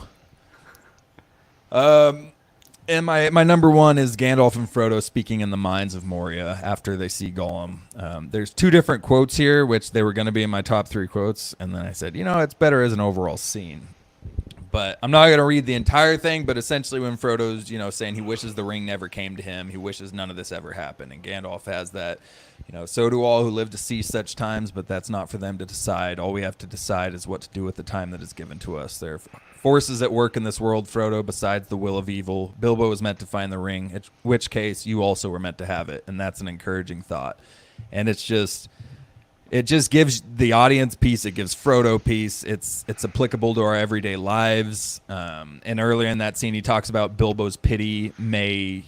[SPEAKER 1] And my number 1 is Gandalf and Frodo speaking in the mines of Moria after they see Gollum. There's 2 different quotes here, which they were going to be in my top 3 quotes. And then I said, it's better as an overall scene. But I'm not going to read the entire thing, but essentially when Frodo's, saying he wishes the ring never came to him, he wishes none of this ever happened. And Gandalf has that, so do all who live to see such times, but that's not for them to decide. All we have to decide is what to do with the time that is given to us. There are forces at work in this world, Frodo, besides the will of evil. Bilbo was meant to find the ring, in which case you also were meant to have it. And that's an encouraging thought. And it just gives the audience peace. It gives Frodo peace. It's applicable to our everyday lives. And earlier in that scene, he talks about Bilbo's pity may,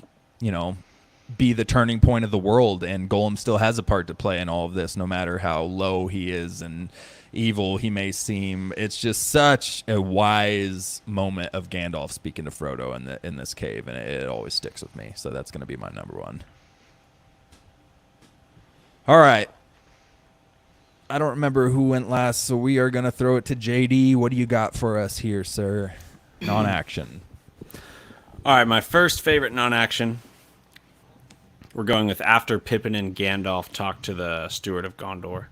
[SPEAKER 1] be the turning point of the world. And Gollum still has a part to play in all of this, no matter how low he is and evil he may seem. It's just such a wise moment of Gandalf speaking to Frodo in this cave, and it always sticks with me. So that's going to be my number 1. All right. I don't remember who went last, so we are going to throw it to JD. What do you got for us here, sir? Non-action.
[SPEAKER 4] All right, my first favorite non-action. We're going with after Pippin and Gandalf talk to the Steward of Gondor.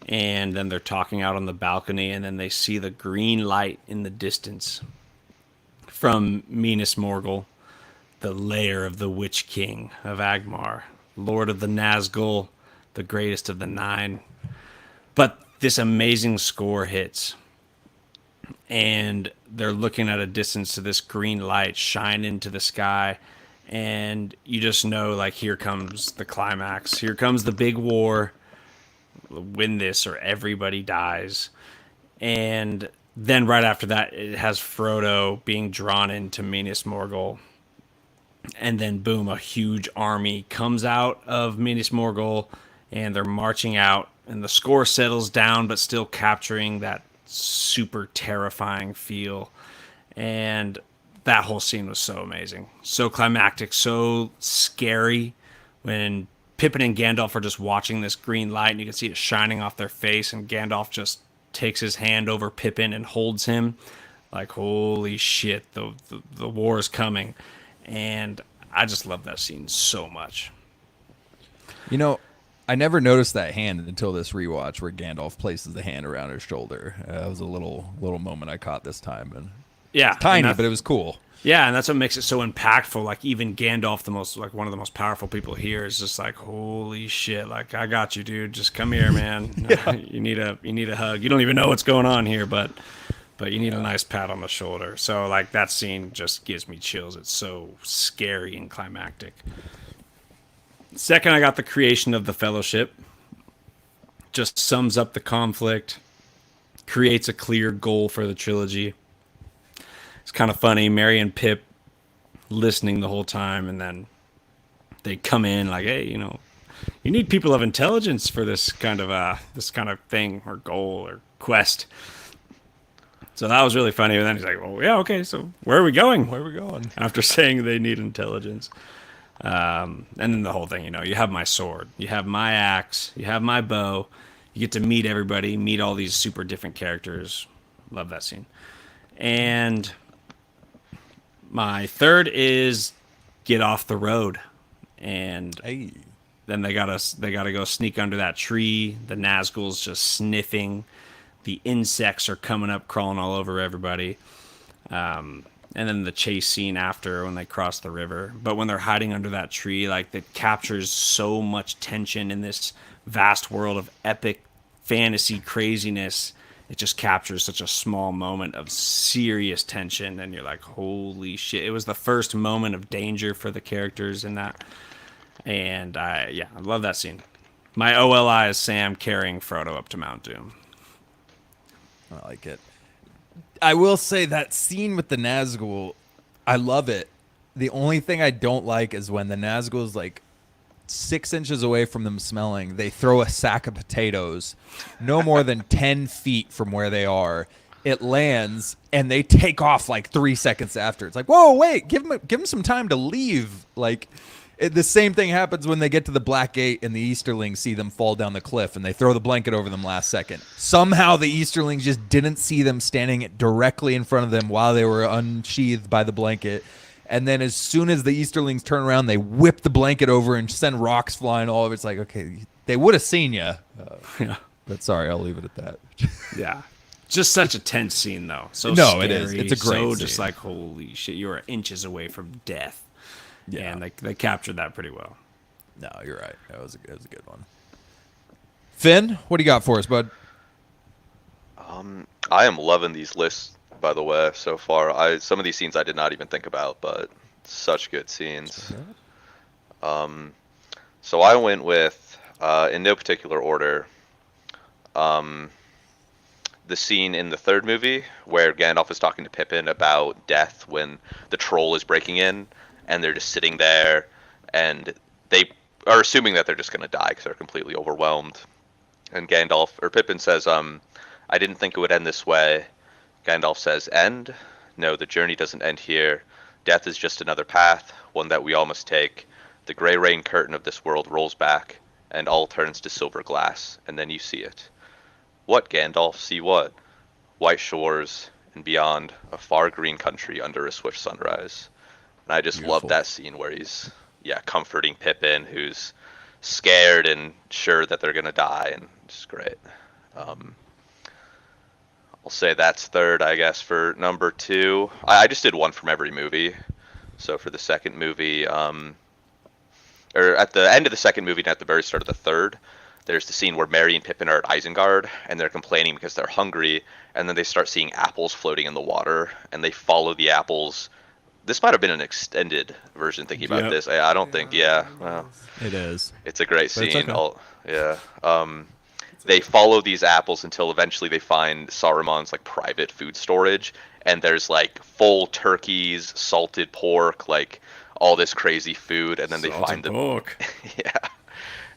[SPEAKER 4] And then they're talking out on the balcony, and then they see the green light in the distance from Minas Morgul, the lair of the Witch King of Agmar, Lord of the Nazgul, the greatest of the 9. But this amazing score hits, and they're looking at a distance to this green light shine into the sky, and you just know, like, here comes the climax. Here comes the big war. Win this or everybody dies. And then right after that, it has Frodo being drawn into Minas Morgul. And then, boom, a huge army comes out of Minas Morgul, and they're marching out. And the score settles down, but still capturing that super terrifying feel. And that whole scene was so amazing. So climactic, so scary. When Pippin and Gandalf are just watching this green light, and you can see it shining off their face, and Gandalf just takes his hand over Pippin and holds him. Like, holy shit, the war is coming. And I just love that scene so much.
[SPEAKER 1] I never noticed that hand until this rewatch where Gandalf places the hand around her shoulder. That was a little moment I caught this time, and
[SPEAKER 4] Yeah,
[SPEAKER 1] Tiny, but it was cool.
[SPEAKER 4] Yeah, and that's what makes it so impactful. Like even Gandalf, one of the most powerful people here, is just like, holy shit! Like I got you, dude. Just come here, man. You need a hug. You don't even know what's going on here, but you need a nice pat on the shoulder. So like that scene just gives me chills. It's so scary and climactic. Second, I got the creation of the Fellowship. Just sums up the conflict, creates a clear goal for the trilogy. It's kind of funny. Merry and Pip listening the whole time, and then they come in like, "Hey, you need people of intelligence for this kind of thing or goal or quest." So that was really funny. And then he's like, "Well, yeah, okay. So where are we going?
[SPEAKER 1] Where are we going?
[SPEAKER 4] After saying they need intelligence, and then the whole thing. You have my sword, you have my axe, you have my bow. You get to meet everybody, meet all these super different characters. Love that scene. And my third is get off the road, and
[SPEAKER 1] Hey.
[SPEAKER 4] then they gotta go sneak under that tree. The Nazgul's just sniffing. The insects are coming up, crawling all over everybody. And then the chase scene after when they cross the river. But when they're hiding under that tree, like that captures so much tension in this vast world of epic fantasy craziness. It just captures such a small moment of serious tension, and you're like, holy shit. It was the first moment of danger for the characters in that. And I love that scene. My OLI is Sam carrying Frodo up to Mount Doom.
[SPEAKER 1] I like it. I will say that scene with the Nazgul, I love it. The only thing I don't like is when the Nazgul's like 6 inches away from them smelling, they throw a sack of potatoes no more than 10 feet from where they are. It lands, and they take off like 3 seconds after. It's like, whoa, wait, give them some time to leave. Like, the same thing happens when they get to the Black Gate and the Easterlings see them fall down the cliff, and they throw the blanket over them last second. Somehow the Easterlings just didn't see them standing directly in front of them while they were unsheathed by the blanket. And then as soon as the Easterlings turn around, they whip the blanket over and send rocks flying all over. It's like, okay, they would have seen you.
[SPEAKER 4] Yeah.
[SPEAKER 1] But sorry, I'll leave it at that.
[SPEAKER 4] Yeah. Just such a tense scene, though. So
[SPEAKER 1] No,
[SPEAKER 4] scary,
[SPEAKER 1] it is. It's a great
[SPEAKER 4] so
[SPEAKER 1] scene.
[SPEAKER 4] just like, holy shit, you are inches away from death.
[SPEAKER 1] Yeah.
[SPEAKER 4] And they captured that pretty well.
[SPEAKER 1] No, you're right. That was a good one. Finn, what do you got for us, bud?
[SPEAKER 2] I am loving these lists, by the way, so far. Some of these scenes I did not even think about, but such good scenes. So I went with, in no particular order, the scene in the third movie where Gandalf is talking to Pippin about death when the troll is breaking in, and they're just sitting there, and they are assuming that they're just going to die because they're completely overwhelmed. And Pippin says, I didn't think it would end this way. Gandalf says, end? No, the journey doesn't end here. Death is just another path, one that we all must take. The gray rain curtain of this world rolls back, and all turns to silver glass, and then you see it. What, Gandalf? See what? White shores, and beyond, a far green country under a swift sunrise. And I just love that scene where he's, comforting Pippin, who's scared and sure that they're going to die, and it's great. I'll say that's third, I guess, for number two. I just did one from every movie. So for the second movie, or at the end of the second movie and at the very start of the third, there's the scene where Merry and Pippin are at Isengard, and they're complaining because they're hungry, and then they start seeing apples floating in the water, and they follow the apples. This might have been an extended version thinking about this. I don't think, well,
[SPEAKER 1] It is.
[SPEAKER 2] it's a great
[SPEAKER 1] But it's
[SPEAKER 2] scene.
[SPEAKER 1] okay.
[SPEAKER 2] They follow these apples until eventually they find Saruman's like private food storage, and there's like full turkeys, salted pork, like all this crazy food, and then they find the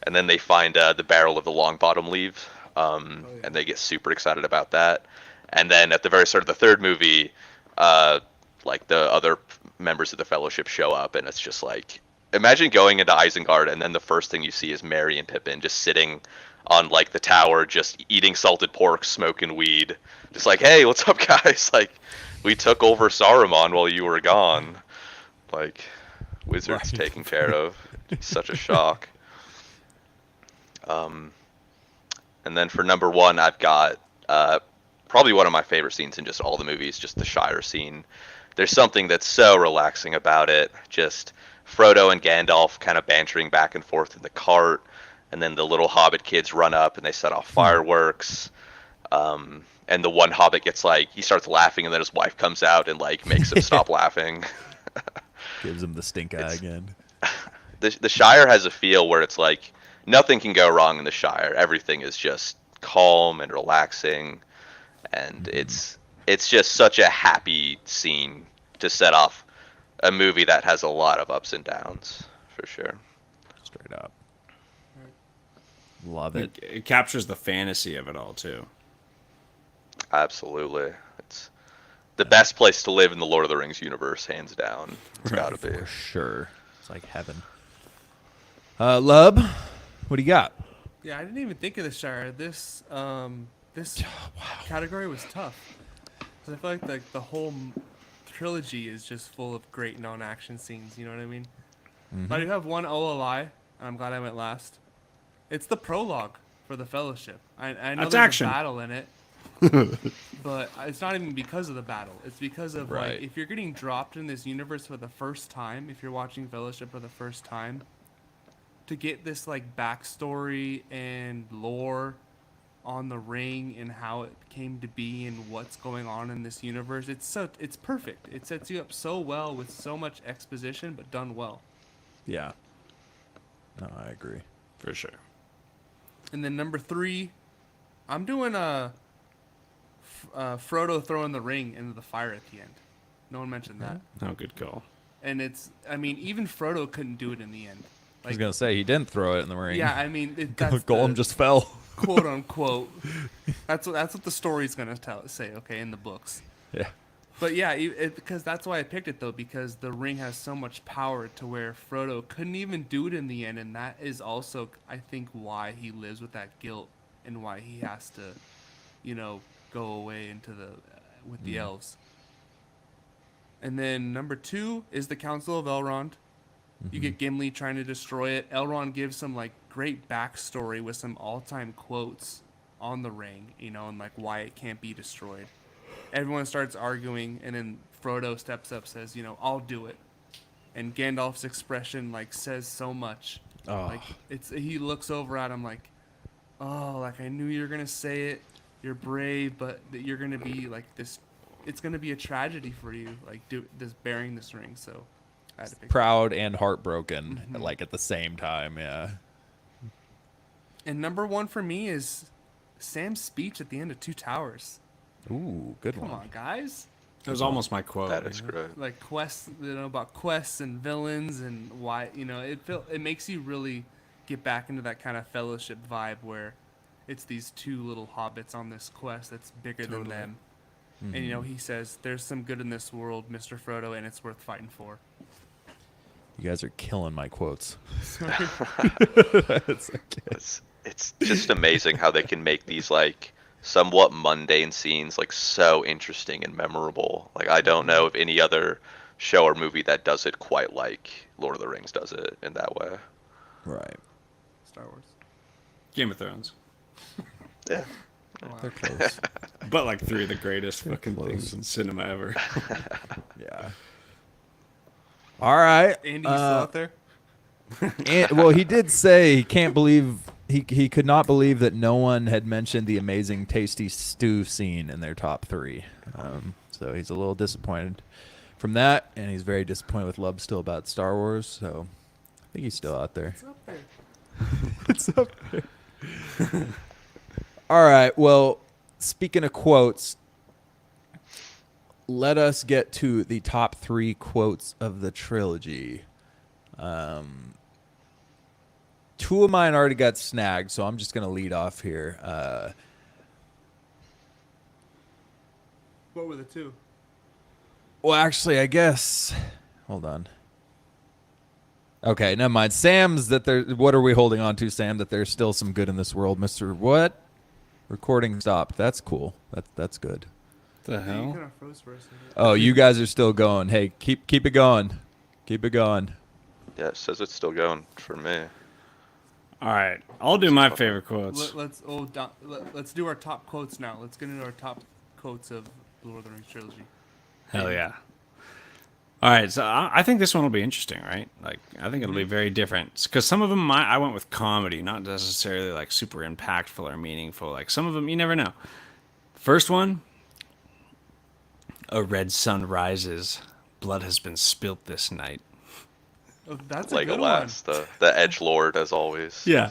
[SPEAKER 2] and then they find the barrel of the Longbottom leaves, and they get super excited about that. And then at the very start of the third movie, like the other members of the Fellowship show up, and it's just like, imagine going into Isengard and then the first thing you see is Merry and Pippin just sitting on like the tower, just eating salted pork, smoking weed, just like, hey, what's up, guys? Like, we took over Saruman while you were gone. Like, wizards taken care of. Such a shock. And then for number one, I've got probably one of my favorite scenes in just all the movies, just the Shire scene. There's something that's so relaxing about it. Just Frodo and Gandalf kind of bantering back and forth in the cart, and then the little Hobbit kids run up and they set off fireworks. And the one Hobbit gets like, he starts laughing, and then his wife comes out and like makes him stop laughing.
[SPEAKER 1] Gives him the stink eye again.
[SPEAKER 2] The Shire has a feel where it's like nothing can go wrong in the Shire. Everything is just calm and relaxing, and it's just such a happy scene to set off a movie that has a lot of ups and downs, for sure.
[SPEAKER 1] Straight up. Love it.
[SPEAKER 4] It captures the fantasy of it all too.
[SPEAKER 2] Absolutely. It's the best place to live in the Lord of the Rings universe, hands down. It's gotta be.
[SPEAKER 1] For sure. It's like heaven. Lub, what do you got?
[SPEAKER 3] Yeah, I didn't even think of the Shire. This category was tough. 'Cause I feel like the whole trilogy is just full of great non-action scenes. You know what I mean? But I do have one OLI, and I'm glad I went last. It's the prologue for the Fellowship. I know
[SPEAKER 4] That's
[SPEAKER 3] there's
[SPEAKER 4] action.
[SPEAKER 3] a battle in it, but it's not even because of the battle. It's because of
[SPEAKER 1] Right.
[SPEAKER 3] like if you're getting dropped in this universe for the first time, if you're watching Fellowship for the first time, to get this like backstory and lore on the ring and how it came to be and what's going on in this universe, it's perfect. It sets you up so well with so much exposition, but done well.
[SPEAKER 1] Yeah. No, I agree.
[SPEAKER 4] For sure.
[SPEAKER 3] And then number 3, I'm doing Frodo throwing the ring into the fire at the end. No one mentioned that.
[SPEAKER 4] Oh, good call.
[SPEAKER 3] And even Frodo couldn't do it in the end.
[SPEAKER 1] I was gonna say he didn't throw it in the ring.
[SPEAKER 3] Yeah, I mean, that's
[SPEAKER 1] Golem just fell.
[SPEAKER 3] quote unquote. That's what the story's gonna say. Okay, in the books.
[SPEAKER 1] Yeah.
[SPEAKER 3] But yeah, because that's why I picked it though, because the ring has so much power to where Frodo couldn't even do it in the end, and that is also, I think, why he lives with that guilt and why he has to, go away into with the elves. And then number 2 is the Council of Elrond. You get Gimli trying to destroy it. Elrond gives some like great backstory with some all-time quotes on the ring, and like why it can't be destroyed. Everyone starts arguing, and then Frodo steps up, says, I'll do it. And Gandalf's expression like says so much.
[SPEAKER 1] Oh.
[SPEAKER 3] Like he looks over at him like, oh, like I knew you were gonna say it. You're brave, but that you're gonna be like this. It's gonna be a tragedy for you, like bearing this ring. So I had to pick.
[SPEAKER 1] Proud and heartbroken, like at the same time. Yeah.
[SPEAKER 3] And number 1 for me is Sam's speech at the end of Two Towers.
[SPEAKER 1] Ooh, good
[SPEAKER 3] Come
[SPEAKER 1] one.
[SPEAKER 3] on, guys.
[SPEAKER 4] That was almost my quote.
[SPEAKER 2] That is great.
[SPEAKER 3] Like quests, about quests and villains and why, it makes you really get back into that kind of Fellowship vibe where it's these 2 little hobbits on this quest that's bigger than them. And he says, "There's some good in this world, Mr. Frodo, and it's worth fighting for."
[SPEAKER 1] You guys are killing my quotes.
[SPEAKER 2] It's just amazing how they can make these like somewhat mundane scenes like so interesting and memorable. Like I don't know of any other show or movie that does it quite like Lord of the Rings does it in that way.
[SPEAKER 1] Right.
[SPEAKER 3] Star Wars.
[SPEAKER 4] Game of Thrones.
[SPEAKER 2] Yeah.
[SPEAKER 1] They're close.
[SPEAKER 4] But like 3 of the greatest fucking
[SPEAKER 1] close.
[SPEAKER 4] things in cinema ever.
[SPEAKER 1] Yeah. All right.
[SPEAKER 3] Andy, you still out there?
[SPEAKER 1] Well, he did say he can't believe he could not believe that no one had mentioned the amazing tasty stew scene in their top 3. So he's a little disappointed from that, and he's very disappointed with Lub still about Star Wars. So I think he's still out there.
[SPEAKER 3] It's up there.
[SPEAKER 1] It's up there. All right. Well, speaking of quotes, let us get to the top 3 quotes of the trilogy. 2 of mine already got snagged, so I'm just going to lead off here.
[SPEAKER 3] What were the 2?
[SPEAKER 1] Well, actually, I guess. Hold on. Okay, never mind. Sam's that there. What are we holding on to, Sam? That there's still some good in this world, Mister. What? Recording stopped. That's cool. That's good.
[SPEAKER 4] The
[SPEAKER 3] You
[SPEAKER 4] hell?
[SPEAKER 3] kind of froze for a second.
[SPEAKER 1] Oh, you guys are still going. Hey, keep it going. Keep it going.
[SPEAKER 2] Yeah, it says it's still going for me.
[SPEAKER 4] All right, I'll do my favorite quotes.
[SPEAKER 3] Let's do our top quotes now. Let's get into our top quotes of the Lord of the Rings trilogy.
[SPEAKER 4] Hell yeah. All right, so I think this one will be interesting, right? Like, I think it'll be very different because some of them I went with comedy, not necessarily like super impactful or meaningful. Like some of them, you never know. First one, a red sun rises, blood has been spilt this night.
[SPEAKER 3] Oh, that's a good one.
[SPEAKER 2] Legolas, the edge lord as always.
[SPEAKER 4] Yeah,
[SPEAKER 3] I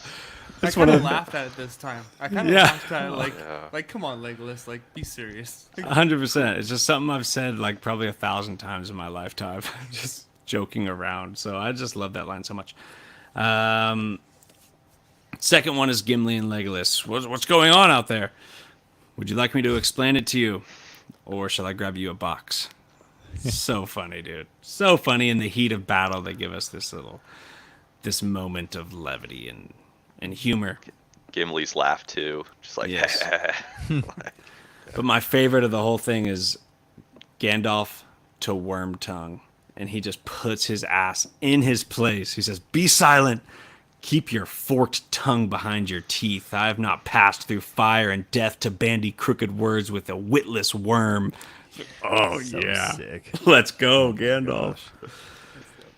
[SPEAKER 4] that's
[SPEAKER 3] kind
[SPEAKER 4] one
[SPEAKER 3] of
[SPEAKER 4] of
[SPEAKER 3] laughed at it this time. I kind of
[SPEAKER 4] Yeah.
[SPEAKER 3] laughed at it
[SPEAKER 2] Yeah.
[SPEAKER 3] like, come on, Legolas, like, be serious.
[SPEAKER 4] 100%. It's just something I've said like probably 1,000 times in my lifetime, just joking around. So I just love that line so much. Second one is Gimli and Legolas. What's going on out there? Would you like me to explain it to you, or shall I grab you a box? So funny, dude. So funny. In the heat of battle, they give us this moment of levity and humor.
[SPEAKER 2] Gimli's laugh too, just like
[SPEAKER 4] Yes. But my favorite of the whole thing is Gandalf to Wormtongue, and he just puts his ass in his place. He says, "Be silent. Keep your forked tongue behind your teeth. I have not passed through fire and death to bandy crooked words with a witless worm." Oh,
[SPEAKER 1] So
[SPEAKER 4] yeah.
[SPEAKER 1] sick.
[SPEAKER 4] Let's go, Gandalf.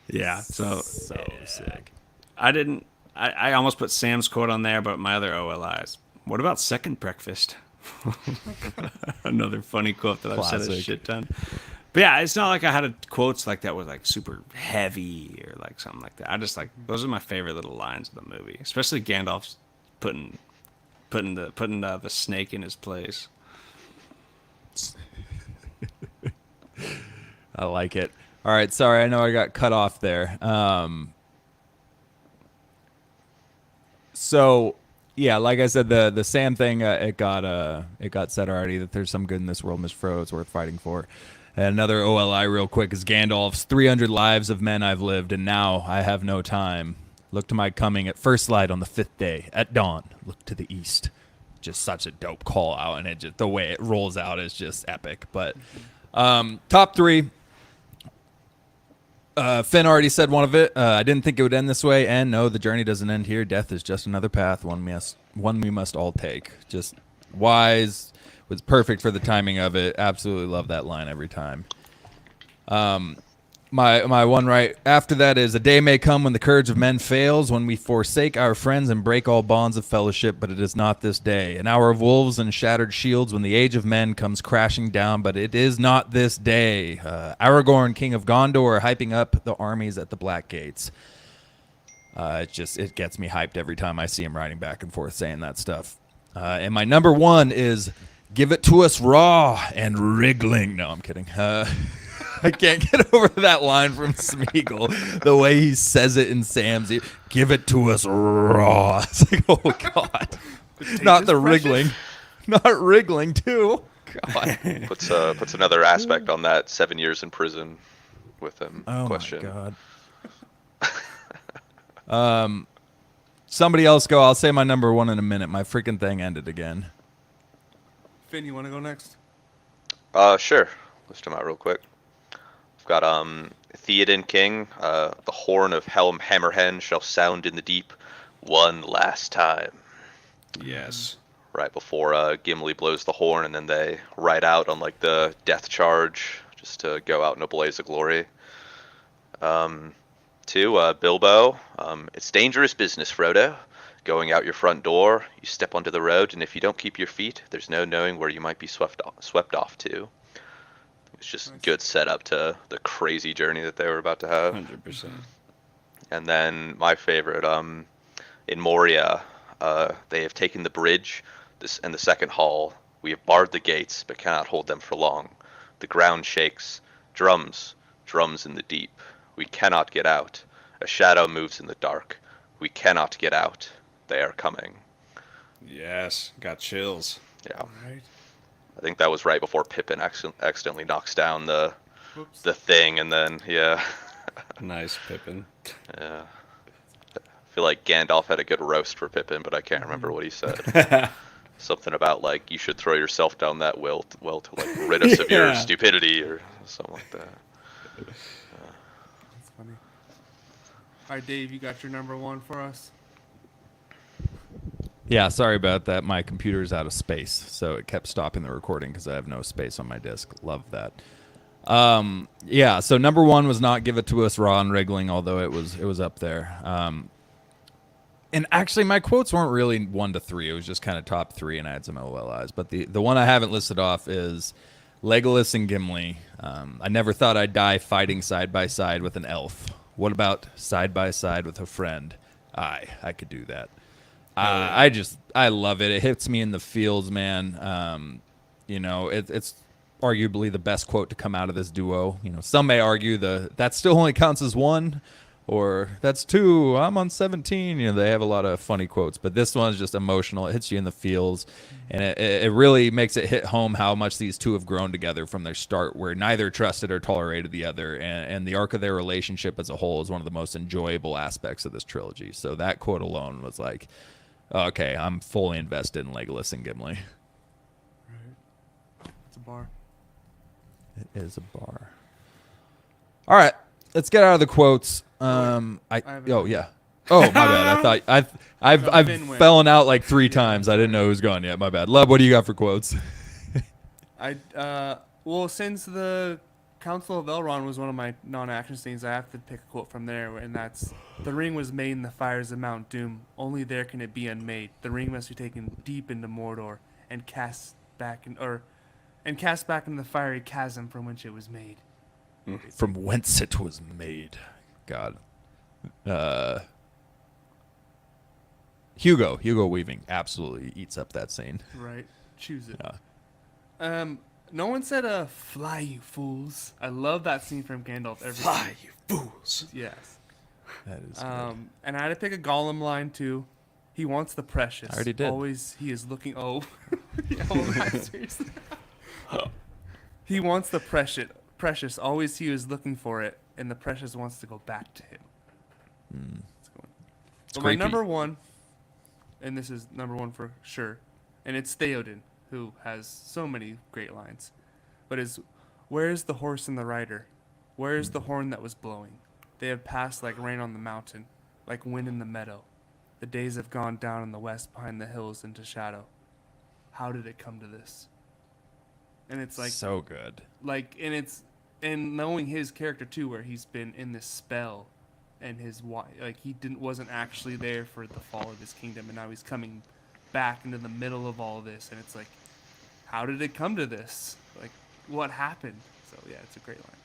[SPEAKER 4] Yeah, so
[SPEAKER 1] sick.
[SPEAKER 4] I almost put Sam's quote on there, but my other OLIs. What about second breakfast? Another funny quote that I've said a
[SPEAKER 1] Classic.
[SPEAKER 4] shit ton. But yeah, it's not like I had quotes like that was like super heavy or like something like that. I just like those are my favorite little lines of the movie, especially Gandalf's putting the snake in his place.
[SPEAKER 1] I like it. All right, sorry, I know I got cut off there. So yeah, like I said, the Sam thing, it got said already that there's some good in this world, Miss Fro. It's worth fighting for. And another OLI real quick is Gandalf's 300 lives of men I've lived, and now I have no time. Look to my coming at first light on the 5th day at dawn. Look to the east. Just such a dope call out, and it just the way it rolls out is just epic. But top three. Finn already said one of it. I didn't think it would end this way, and no, the journey doesn't end here. Death is just another path, one we must all take. Just wise, was perfect for the timing of it. Absolutely love that line every time. My one right after that is: a day may come when the courage of men fails, when we forsake our friends and break all bonds of fellowship, but it is not this day. An hour of wolves and shattered shields when the age of men comes crashing down, but it is not this day. Aragorn, king of Gondor, hyping up the armies at the Black Gates. It gets me hyped every time I see him riding back and forth saying that stuff. And my number one is: give it to us raw and wriggling. No, I'm kidding. I can't get over that line from Smeagol. The way he says it in Sam's ear. Give it to us raw. It's like, oh, God. Not the wriggling. Not wriggling, too. God.
[SPEAKER 2] puts another aspect on that 7 years in prison with him
[SPEAKER 1] Oh,
[SPEAKER 2] question.
[SPEAKER 1] my God. Somebody else go. I'll say my number one in a minute. My freaking thing ended again.
[SPEAKER 3] Finn, you want to go next?
[SPEAKER 2] Sure. List them out real quick. I've got Theoden King. The horn of Helm Hammerhen shall sound in the deep one last time.
[SPEAKER 4] Yes.
[SPEAKER 2] Right before Gimli blows the horn, and then they ride out on like the death charge just to go out in a blaze of glory. Two, Bilbo. It's dangerous business, Frodo. Going out your front door, you step onto the road, and if you don't keep your feet, there's no knowing where you might be swept off to. It's just good setup to the crazy journey that they were about to have.
[SPEAKER 4] 100%.
[SPEAKER 2] And then my favorite, in Moria, they have taken the bridge and the second hall. We have barred the gates, but cannot hold them for long. The ground shakes. Drums in the deep. We cannot get out. A shadow moves in the dark. We cannot get out. They are coming.
[SPEAKER 4] Yes. Got chills.
[SPEAKER 2] Yeah.
[SPEAKER 3] Right.
[SPEAKER 2] I think that was right before Pippin accidentally knocks down the
[SPEAKER 3] Whoops.
[SPEAKER 2] thing, and then, yeah.
[SPEAKER 4] Nice, Pippin.
[SPEAKER 2] Yeah. I feel like Gandalf had a good roast for Pippin, but I can't remember what he said. Something about, like, you should throw yourself down that well to like, rid us of your
[SPEAKER 4] Yeah.
[SPEAKER 2] stupidity, or something like that.
[SPEAKER 3] That's funny. All right, Dave, you got your number one for us?
[SPEAKER 1] Yeah, sorry about that. My computer's out of space, so it kept stopping the recording because I have no space on my disk. Love that. Yeah, so number one was not Give It To Us Raw and Wriggling, although it was up there. And actually, my quotes weren't really 1 to 3. It was just kind of top 3, and I had some LOLIs. But the one I haven't listed off is Legolas and Gimli. I never thought I'd die fighting side by side with an elf. What about side by side with a friend? I could do that. I love it. It hits me in the feels, man. It's arguably the best quote to come out of this duo. Some may argue that still only counts as one, or that's two. I'm on 17. They have a lot of funny quotes, but this one is just emotional. It hits you in the feels, and it really makes it hit home how much these two have grown together from their start, where neither trusted or tolerated the other, and the arc of their relationship as a whole is one of the most enjoyable aspects of this trilogy. So that quote alone was like, okay, I'm fully invested in Legolas and Gimli.
[SPEAKER 3] It's a bar.
[SPEAKER 1] It is a bar. All right, let's get out of the quotes.
[SPEAKER 3] have
[SPEAKER 1] Oh yeah. Oh my bad. I thought I've
[SPEAKER 3] Finn went.
[SPEAKER 1] fallen out like 3 times. I didn't know who's gone yet. My bad. Love, what do you got for quotes?
[SPEAKER 3] Well, since the Council of Elrond was one of my non-action scenes, I have to pick a quote from there, and that's: "The ring was made in the fires of Mount Doom. Only there can it be unmade. The ring must be taken deep into Mordor and cast back into the fiery chasm from which it was made."
[SPEAKER 1] From whence it was made. God. Hugo Weaving absolutely eats up that scene.
[SPEAKER 3] Right. Choose it.
[SPEAKER 1] Yeah.
[SPEAKER 3] No one said, "Fly, you fools." I love that scene from Gandalf.
[SPEAKER 4] Fly, you fools.
[SPEAKER 3] Yes.
[SPEAKER 1] That is good.
[SPEAKER 3] And I had to pick a Gollum line too. He wants the precious.
[SPEAKER 1] I already did.
[SPEAKER 3] Always he is looking. Oh, yeah, well, seriously. He wants the precious. Precious. Always he is looking for it, and the precious wants to go back to him. It's going. But my
[SPEAKER 1] creepy.
[SPEAKER 3] number one, and this is number one for sure, and it's Theoden, who has so many great lines, but is, "Where is the horse and the rider? Where is the horn that was blowing? They have passed like rain on the mountain, like wind in the meadow. The days have gone down in the west behind the hills into shadow. How did it come to this?" And it's like,
[SPEAKER 1] so good.
[SPEAKER 3] and knowing his character too, where he's been in this spell, and he wasn't actually there for the fall of his kingdom, and now he's coming back into the middle of all this, and it's like, how did it come to this? Like, what happened? So yeah, it's a great line.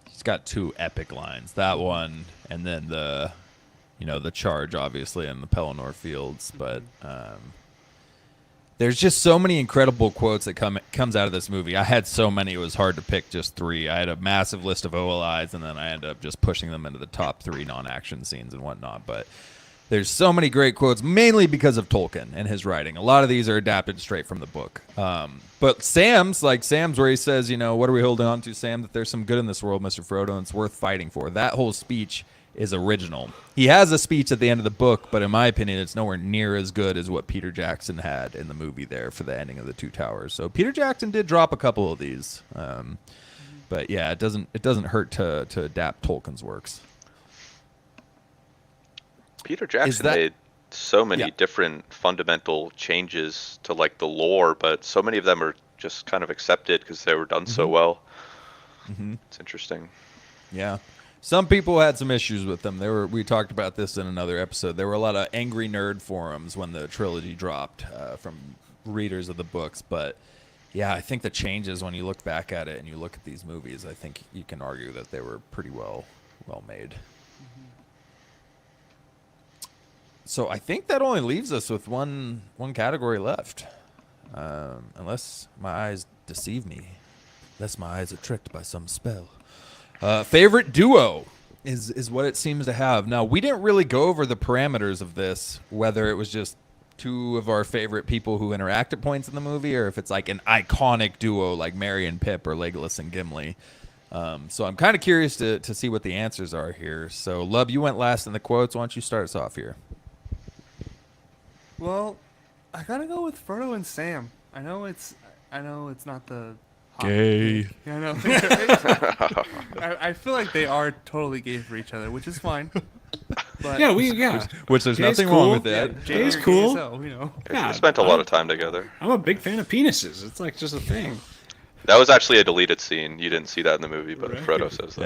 [SPEAKER 1] He's got 2 epic lines. That one, and then the charge, obviously, in the Pelennor Fields. But there's just so many incredible quotes that comes out of this movie. I had so many, it was hard to pick just 3. I had a massive list of OLIs, and then I ended up just pushing them into the top 3 non-action scenes and whatnot. But there's so many great quotes, mainly because of Tolkien and his writing. A lot of these are adapted straight from the book. But Sam's where he says, "What are we holding on to, Sam? That there's some good in this world, Mr. Frodo, and it's worth fighting for." That whole speech is original. He has a speech at the end of the book, but in my opinion, it's nowhere near as good as what Peter Jackson had in the movie there for the ending of the Two Towers. So Peter Jackson did drop a couple of these. But yeah, it doesn't hurt to adapt Tolkien's works.
[SPEAKER 2] Peter Jackson made so many different fundamental changes to like the lore, but so many of them are just kind of accepted because they were done so well. It's interesting.
[SPEAKER 1] Yeah. Some people had some issues with them. We talked about this in another episode. There were a lot of angry nerd forums when the trilogy dropped from readers of the books. But yeah, I think the changes, when you look back at it and you look at these movies, I think you can argue that they were pretty well made. So I think that only leaves us with one category left, unless my eyes deceive me, unless my eyes are tricked by some spell. Favorite duo is what it seems to have. Now, we didn't really go over the parameters of this, whether it was just 2 of our favorite people who interact at points in the movie, or if it's like an iconic duo like Merry and Pip or Legolas and Gimli. So I'm kind of curious to see what the answers are here. So, Lub, you went last in the quotes. Why don't you start us off here?
[SPEAKER 3] Well, I gotta go with Frodo and Sam. I know it's not the hot
[SPEAKER 1] Gay.
[SPEAKER 3] pick. I know. I feel like they are totally gay for each other, which is fine. But
[SPEAKER 4] yeah.
[SPEAKER 1] Which there's
[SPEAKER 4] Jay's
[SPEAKER 1] nothing
[SPEAKER 4] cool.
[SPEAKER 1] wrong with
[SPEAKER 3] yeah,
[SPEAKER 1] that.
[SPEAKER 3] Jay
[SPEAKER 4] It's
[SPEAKER 3] or
[SPEAKER 4] cool.
[SPEAKER 3] KSL, you know.
[SPEAKER 4] Yeah,
[SPEAKER 2] We spent a
[SPEAKER 4] I
[SPEAKER 2] lot
[SPEAKER 4] don't-
[SPEAKER 2] of time together.
[SPEAKER 4] I'm a big fan of penises. It's like just a thing.
[SPEAKER 2] That was actually a deleted scene. You didn't see that in the movie, but
[SPEAKER 3] Right.
[SPEAKER 2] Frodo says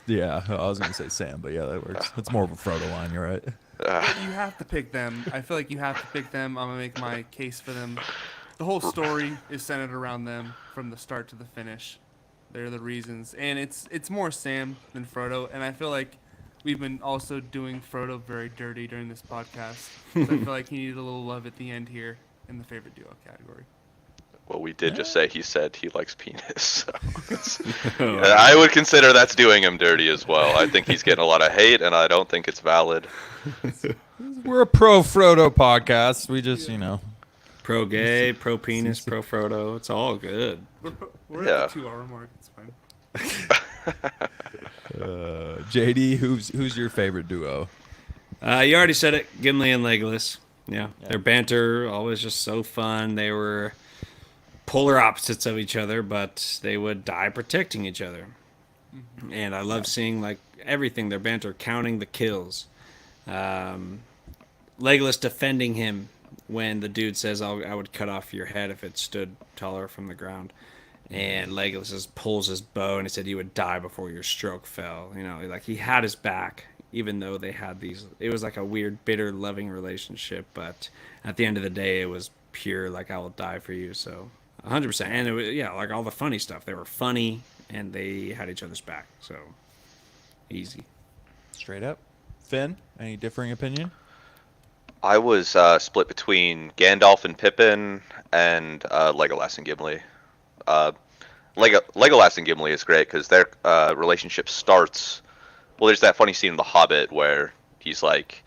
[SPEAKER 1] Yeah,
[SPEAKER 2] that.
[SPEAKER 1] I was gonna say Sam, but yeah, that works. It's more of a Frodo line. You're right.
[SPEAKER 3] But you have to pick them. I feel like you have to pick them. I'm gonna make my case for them. The whole story is centered around them from the start to the finish. They're the reasons, and it's more Sam than Frodo. And I feel like we've been also doing Frodo very dirty during this podcast. So I feel like he needed a little love at the end here in the favorite duo category.
[SPEAKER 2] Well, we did just say he said he likes penis. So
[SPEAKER 4] Oh,
[SPEAKER 2] I would consider that's doing him dirty as well. I think he's getting a lot of hate, and I don't think it's valid.
[SPEAKER 1] We're a pro Frodo podcast. We just,
[SPEAKER 4] pro gay, pro penis, pro Frodo. It's all good.
[SPEAKER 3] We're
[SPEAKER 2] Yeah.
[SPEAKER 3] at the 2 hour mark. It's fine.
[SPEAKER 1] JD, who's your favorite duo?
[SPEAKER 4] You already said it. Gimli and Legolas. Yeah, their banter always just so fun. They were polar opposites of each other, but they would die protecting each other. And I love seeing like everything. Their banter, counting the kills. Legolas defending him when the dude says, I would cut off your head if it stood taller from the ground. And Legolas just pulls his bow and he said, you would die before your stroke fell. You know, like he had his back, even though they had these. It was like a weird, bitter, loving relationship. But at the end of the day, it was pure, like, I will die for you. So 100%. And it was, yeah, like all the funny stuff. They were funny and they had each other's back. So easy.
[SPEAKER 1] Straight up. Finn, any differing opinion?
[SPEAKER 2] I was split between Gandalf and Pippin and Legolas and Gimli. Legolas and Gimli is great because their relationship starts. Well, there's that funny scene in The Hobbit where he's like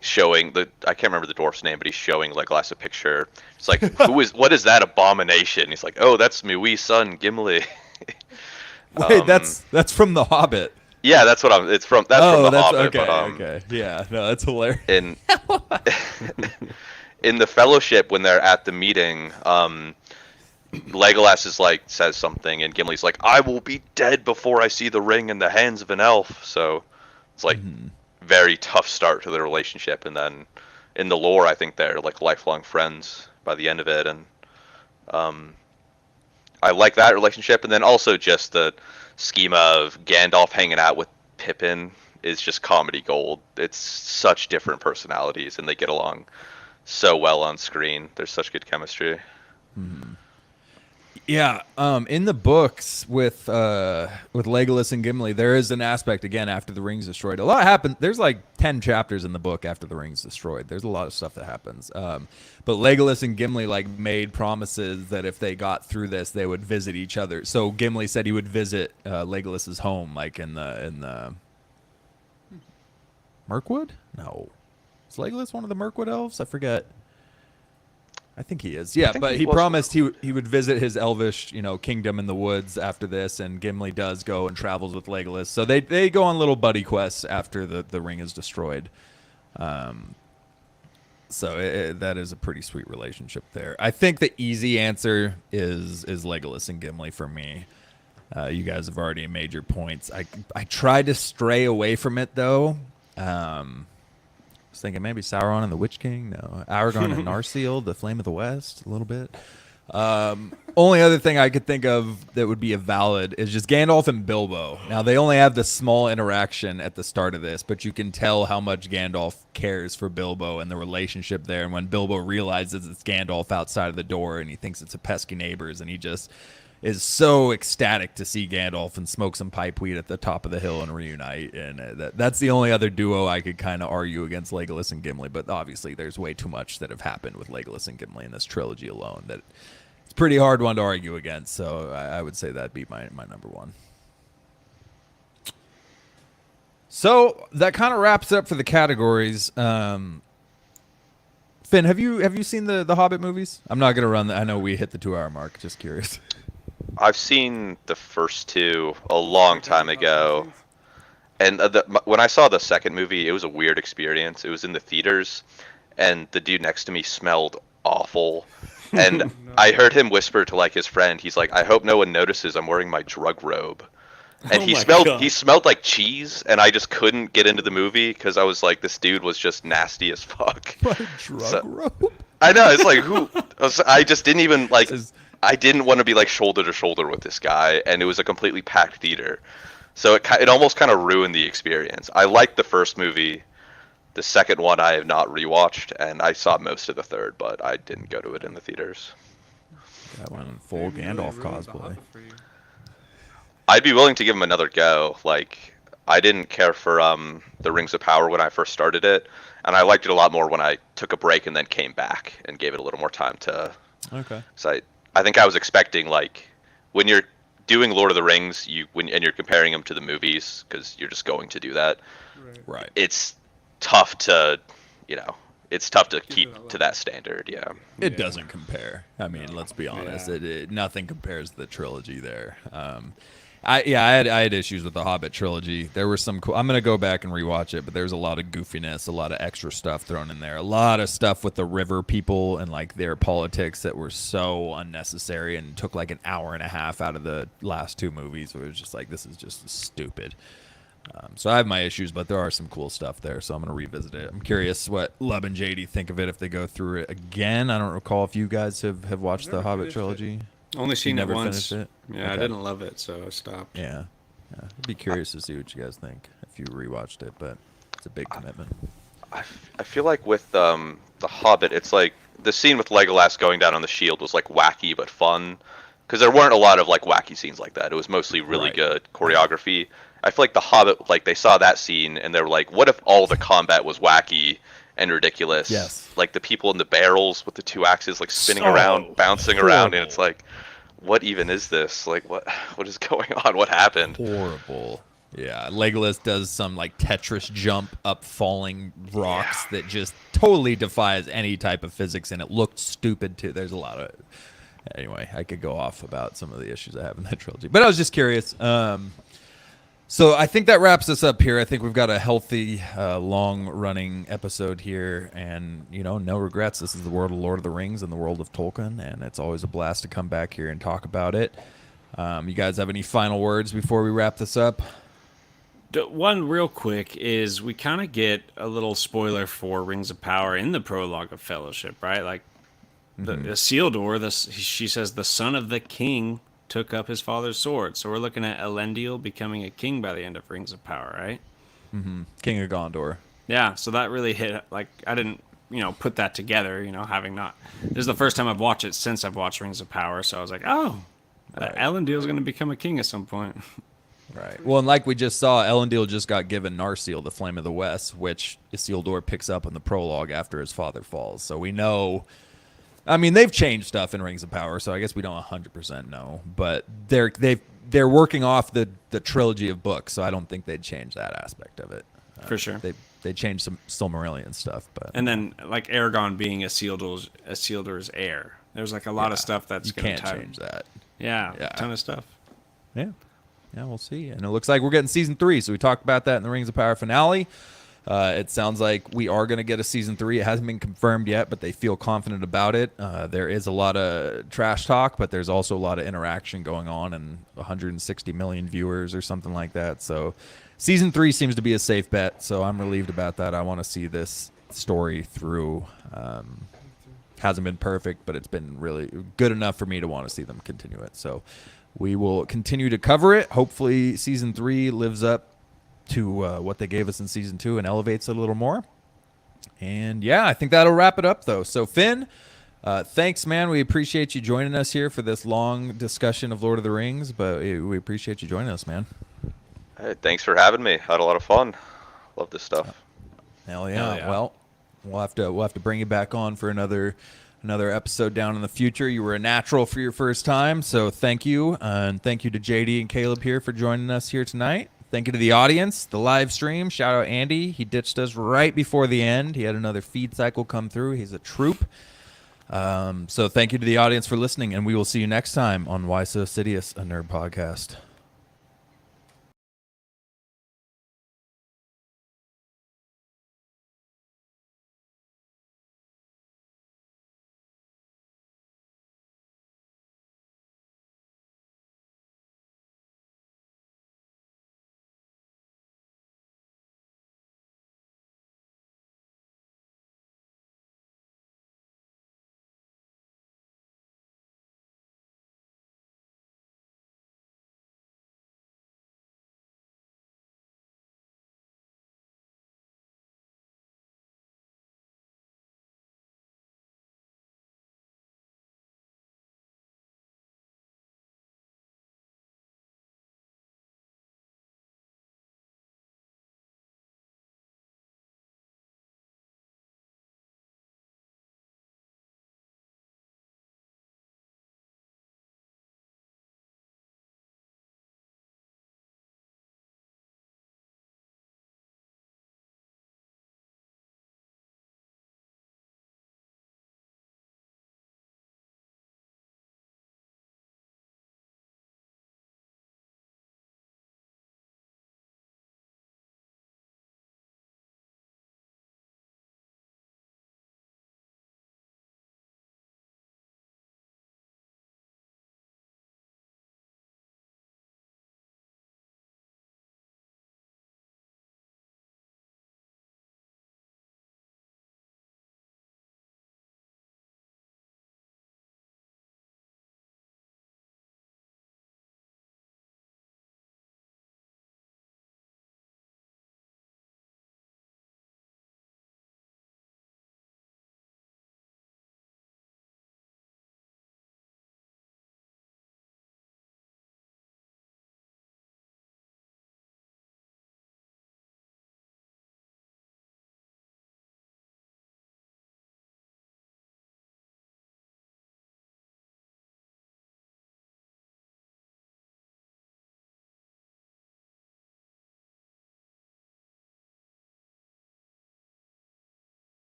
[SPEAKER 2] showing I can't remember the dwarf's name, but he's showing Legolas a picture. It's like, what is that abomination? He's like, oh, that's my wee son Gimli.
[SPEAKER 1] Wait, that's from The Hobbit.
[SPEAKER 2] Yeah, that's what it's from. That's from The Hobbit.
[SPEAKER 1] Okay,
[SPEAKER 2] but,
[SPEAKER 1] okay. Yeah, no, that's hilarious.
[SPEAKER 2] in in the Fellowship when they're at the meeting, Legolas is like says something, and Gimli's like, "I will be dead before I see the ring in the hands of an elf." So it's like very tough start to the relationship, and then in the lore, I think they're like lifelong friends by the end of it, and I like that relationship, and then also just the schema of Gandalf hanging out with Pippin is just comedy gold. It's such different personalities, and they get along so well on screen. There's such good chemistry.
[SPEAKER 1] Yeah, in the books with Legolas and Gimli, there is an aspect again after the ring's destroyed. A lot happened. There's like 10 chapters in the book after the ring's destroyed. There's a lot of stuff that happens. But Legolas and Gimli like made promises that if they got through this, they would visit each other. So Gimli said he would visit Legolas's home, like in the Mirkwood. No, is Legolas one of the Mirkwood elves? I forget. I think he is. Yeah, but he promised he would visit his elvish, kingdom in the woods after this, and Gimli does go and travels with Legolas. So they go on little buddy quests after the ring is destroyed. So that is a pretty sweet relationship there. I think the easy answer is Legolas and Gimli for me. You guys have already made your points. I tried to stray away from it though. I was thinking maybe Sauron and the Witch King. No, Aragorn and Narsil, the Flame of the West, a little bit. Only other thing I could think of that would be a valid is just Gandalf and Bilbo. Now, they only have this small interaction at the start of this, but you can tell how much Gandalf cares for Bilbo and the relationship there. And when Bilbo realizes it's Gandalf outside of the door and he thinks it's a pesky neighbors, and he just is so ecstatic to see Gandalf and smoke some pipe weed at the top of the hill and reunite. And that's the only other duo I could kind of argue against Legolas and Gimli. But obviously, there's way too much that have happened with Legolas and Gimli in this trilogy alone that it's a pretty hard one to argue against. So I would say that'd be my number one. So that kind of wraps up for the categories. Finn, have you seen the Hobbit movies? I'm not gonna run. I know we hit the 2-hour mark. Just curious.
[SPEAKER 2] I've seen the first two a long time ago, and when I saw the second movie, it was a weird experience. It was in the theaters, and the dude next to me smelled awful, and I heard him whisper to like his friend. He's like, "I hope no one notices I'm wearing my drug robe," and
[SPEAKER 4] Oh
[SPEAKER 2] he
[SPEAKER 4] my
[SPEAKER 2] smelled
[SPEAKER 4] God.
[SPEAKER 2] he smelled like cheese, and I just couldn't get into the movie because I was like, this dude was just nasty as fuck.
[SPEAKER 1] What a drug
[SPEAKER 2] So-
[SPEAKER 1] rope.
[SPEAKER 2] I know, it's like I just didn't even like.
[SPEAKER 1] This is-
[SPEAKER 2] I didn't want to be like shoulder to shoulder with this guy, and it was a completely packed theater, so it almost kind of ruined the experience. I liked the first movie. The second one I have not rewatched, and I saw most of the third, but I didn't go to it in the theaters.
[SPEAKER 1] That went in full
[SPEAKER 3] Maybe really
[SPEAKER 1] Gandalf
[SPEAKER 3] ruined The
[SPEAKER 1] cosplay.
[SPEAKER 3] Hobbit for you.
[SPEAKER 2] I'd be willing to give him another go. Like, I didn't care for the Rings of Power when I first started it, and I liked it a lot more when I took a break and then came back and gave it a little more time to.
[SPEAKER 1] Okay.
[SPEAKER 2] So I think I was expecting, like, when you're doing Lord of the Rings, and you're comparing them to the movies, because you're just going to do that.
[SPEAKER 1] Right.
[SPEAKER 2] It's tough to, it's tough to
[SPEAKER 3] to
[SPEAKER 2] keep
[SPEAKER 3] that
[SPEAKER 2] to
[SPEAKER 3] level.
[SPEAKER 2] that standard. Yeah.
[SPEAKER 1] It doesn't compare. I mean, let's be honest.
[SPEAKER 4] Yeah.
[SPEAKER 1] Nothing compares to the trilogy there. I had issues with the Hobbit trilogy. There were some cool. I'm gonna go back and rewatch it, but there's a lot of goofiness, a lot of extra stuff thrown in there, a lot of stuff with the river people and like their politics that were so unnecessary and took like an hour and a half out of the last two movies. Where it was just like, this is just stupid. So I have my issues, but there are some cool stuff there, so I'm going to revisit it. I'm curious what Lub and JD think of it if they go through it again. I don't recall if you guys have watched the
[SPEAKER 3] never
[SPEAKER 1] Hobbit
[SPEAKER 3] finished it.
[SPEAKER 1] trilogy.
[SPEAKER 4] Only seen it
[SPEAKER 1] never
[SPEAKER 4] once.
[SPEAKER 1] finished it?
[SPEAKER 4] Yeah, I
[SPEAKER 1] Okay.
[SPEAKER 4] didn't love it, so I stopped.
[SPEAKER 1] Yeah. I'd be curious to see what you guys think if you rewatched it, but it's a big commitment.
[SPEAKER 2] I feel like with the Hobbit, it's like the scene with Legolas going down on the shield was like wacky but fun, because there weren't a lot of like wacky scenes like that. It was mostly really
[SPEAKER 1] Right.
[SPEAKER 2] good choreography. I feel like the Hobbit, like they saw that scene and they were like, what if all the combat was wacky and ridiculous?
[SPEAKER 1] Yes.
[SPEAKER 2] Like the people in the barrels with the two axes like spinning
[SPEAKER 4] So
[SPEAKER 2] around, bouncing around, and
[SPEAKER 1] horrible.
[SPEAKER 2] it's like, what even is this? Like what is going on? What happened?
[SPEAKER 1] Horrible. Yeah, Legolas does some like Tetris jump up falling rocks that just totally defies any type of physics, and it looked stupid too. There's a lot of. Anyway, I could go off about some of the issues I have in that trilogy, but I was just curious. So I think that wraps us up here. I think we've got a healthy, long-running episode here, and no regrets. This is the world of Lord of the Rings and the world of Tolkien, and it's always a blast to come back here and talk about it. You guys have any final words before we wrap this up?
[SPEAKER 4] One real quick is we kind of get a little spoiler for Rings of Power in the prologue of Fellowship, right? Like the Isildur, she says the son of the king took up his father's sword. So we're looking at Elendil becoming a king by the end of Rings of Power, right?
[SPEAKER 1] King of Gondor.
[SPEAKER 4] Yeah, so that really hit, like, I didn't, put that together, having not. This is the first time I've watched it since I've watched Rings of Power, so I was like, oh,
[SPEAKER 1] Right.
[SPEAKER 4] Elendil's going to become a king at some point.
[SPEAKER 1] Right. Well, and like we just saw, Elendil just got given Narsil, the Flame of the West, which Isildur picks up in the prologue after his father falls. So we know. I mean, they've changed stuff in Rings of Power, so I guess we don't 100% know. But they're working off the trilogy of books, so I don't think they'd change that aspect of it.
[SPEAKER 4] For sure.
[SPEAKER 1] They changed some Silmarillion stuff, but
[SPEAKER 4] And then, like, Aragorn being Isildur's heir. There's, like, a lot of stuff that's
[SPEAKER 1] you
[SPEAKER 4] going
[SPEAKER 1] can't
[SPEAKER 4] to
[SPEAKER 1] change that.
[SPEAKER 4] Yeah,
[SPEAKER 1] Yeah.
[SPEAKER 4] a ton of stuff.
[SPEAKER 1] Yeah. Yeah, we'll see. And it looks like we're getting season 3. So we talked about that in the Rings of Power finale. It sounds like we are going to get a season 3. It hasn't been confirmed yet, but they feel confident about it. There is a lot of trash talk, but there's also a lot of interaction going on, and 160 million viewers or something like that. So season 3 seems to be a safe bet. So I'm relieved about that. I want to see this story through. Hasn't been perfect, but it's been really good enough for me to want to see them continue it. So we will continue to cover it. Hopefully season 3 lives up to what they gave us in season 2 and elevates it a little more. And yeah, I think that'll wrap it up though. So Finn, thanks, man. We appreciate you joining us here for this long discussion of Lord of the Rings, but we appreciate you joining us, man.
[SPEAKER 2] Hey, thanks for having me. Had a lot of fun. Love this stuff.
[SPEAKER 1] Hell yeah.
[SPEAKER 4] Hell yeah.
[SPEAKER 1] Well, we'll have to bring you back on for another episode down in the future. You were a natural for your first time, so thank you. And thank you to JD and Caleb here for joining us here tonight. Thank you to the audience, the live stream. Shout out Andy. He ditched us right before the end. He had another feed cycle come through. He's a troop. So thank you to the audience for listening, and we will see you next time on Why So Sidious, a nerd podcast.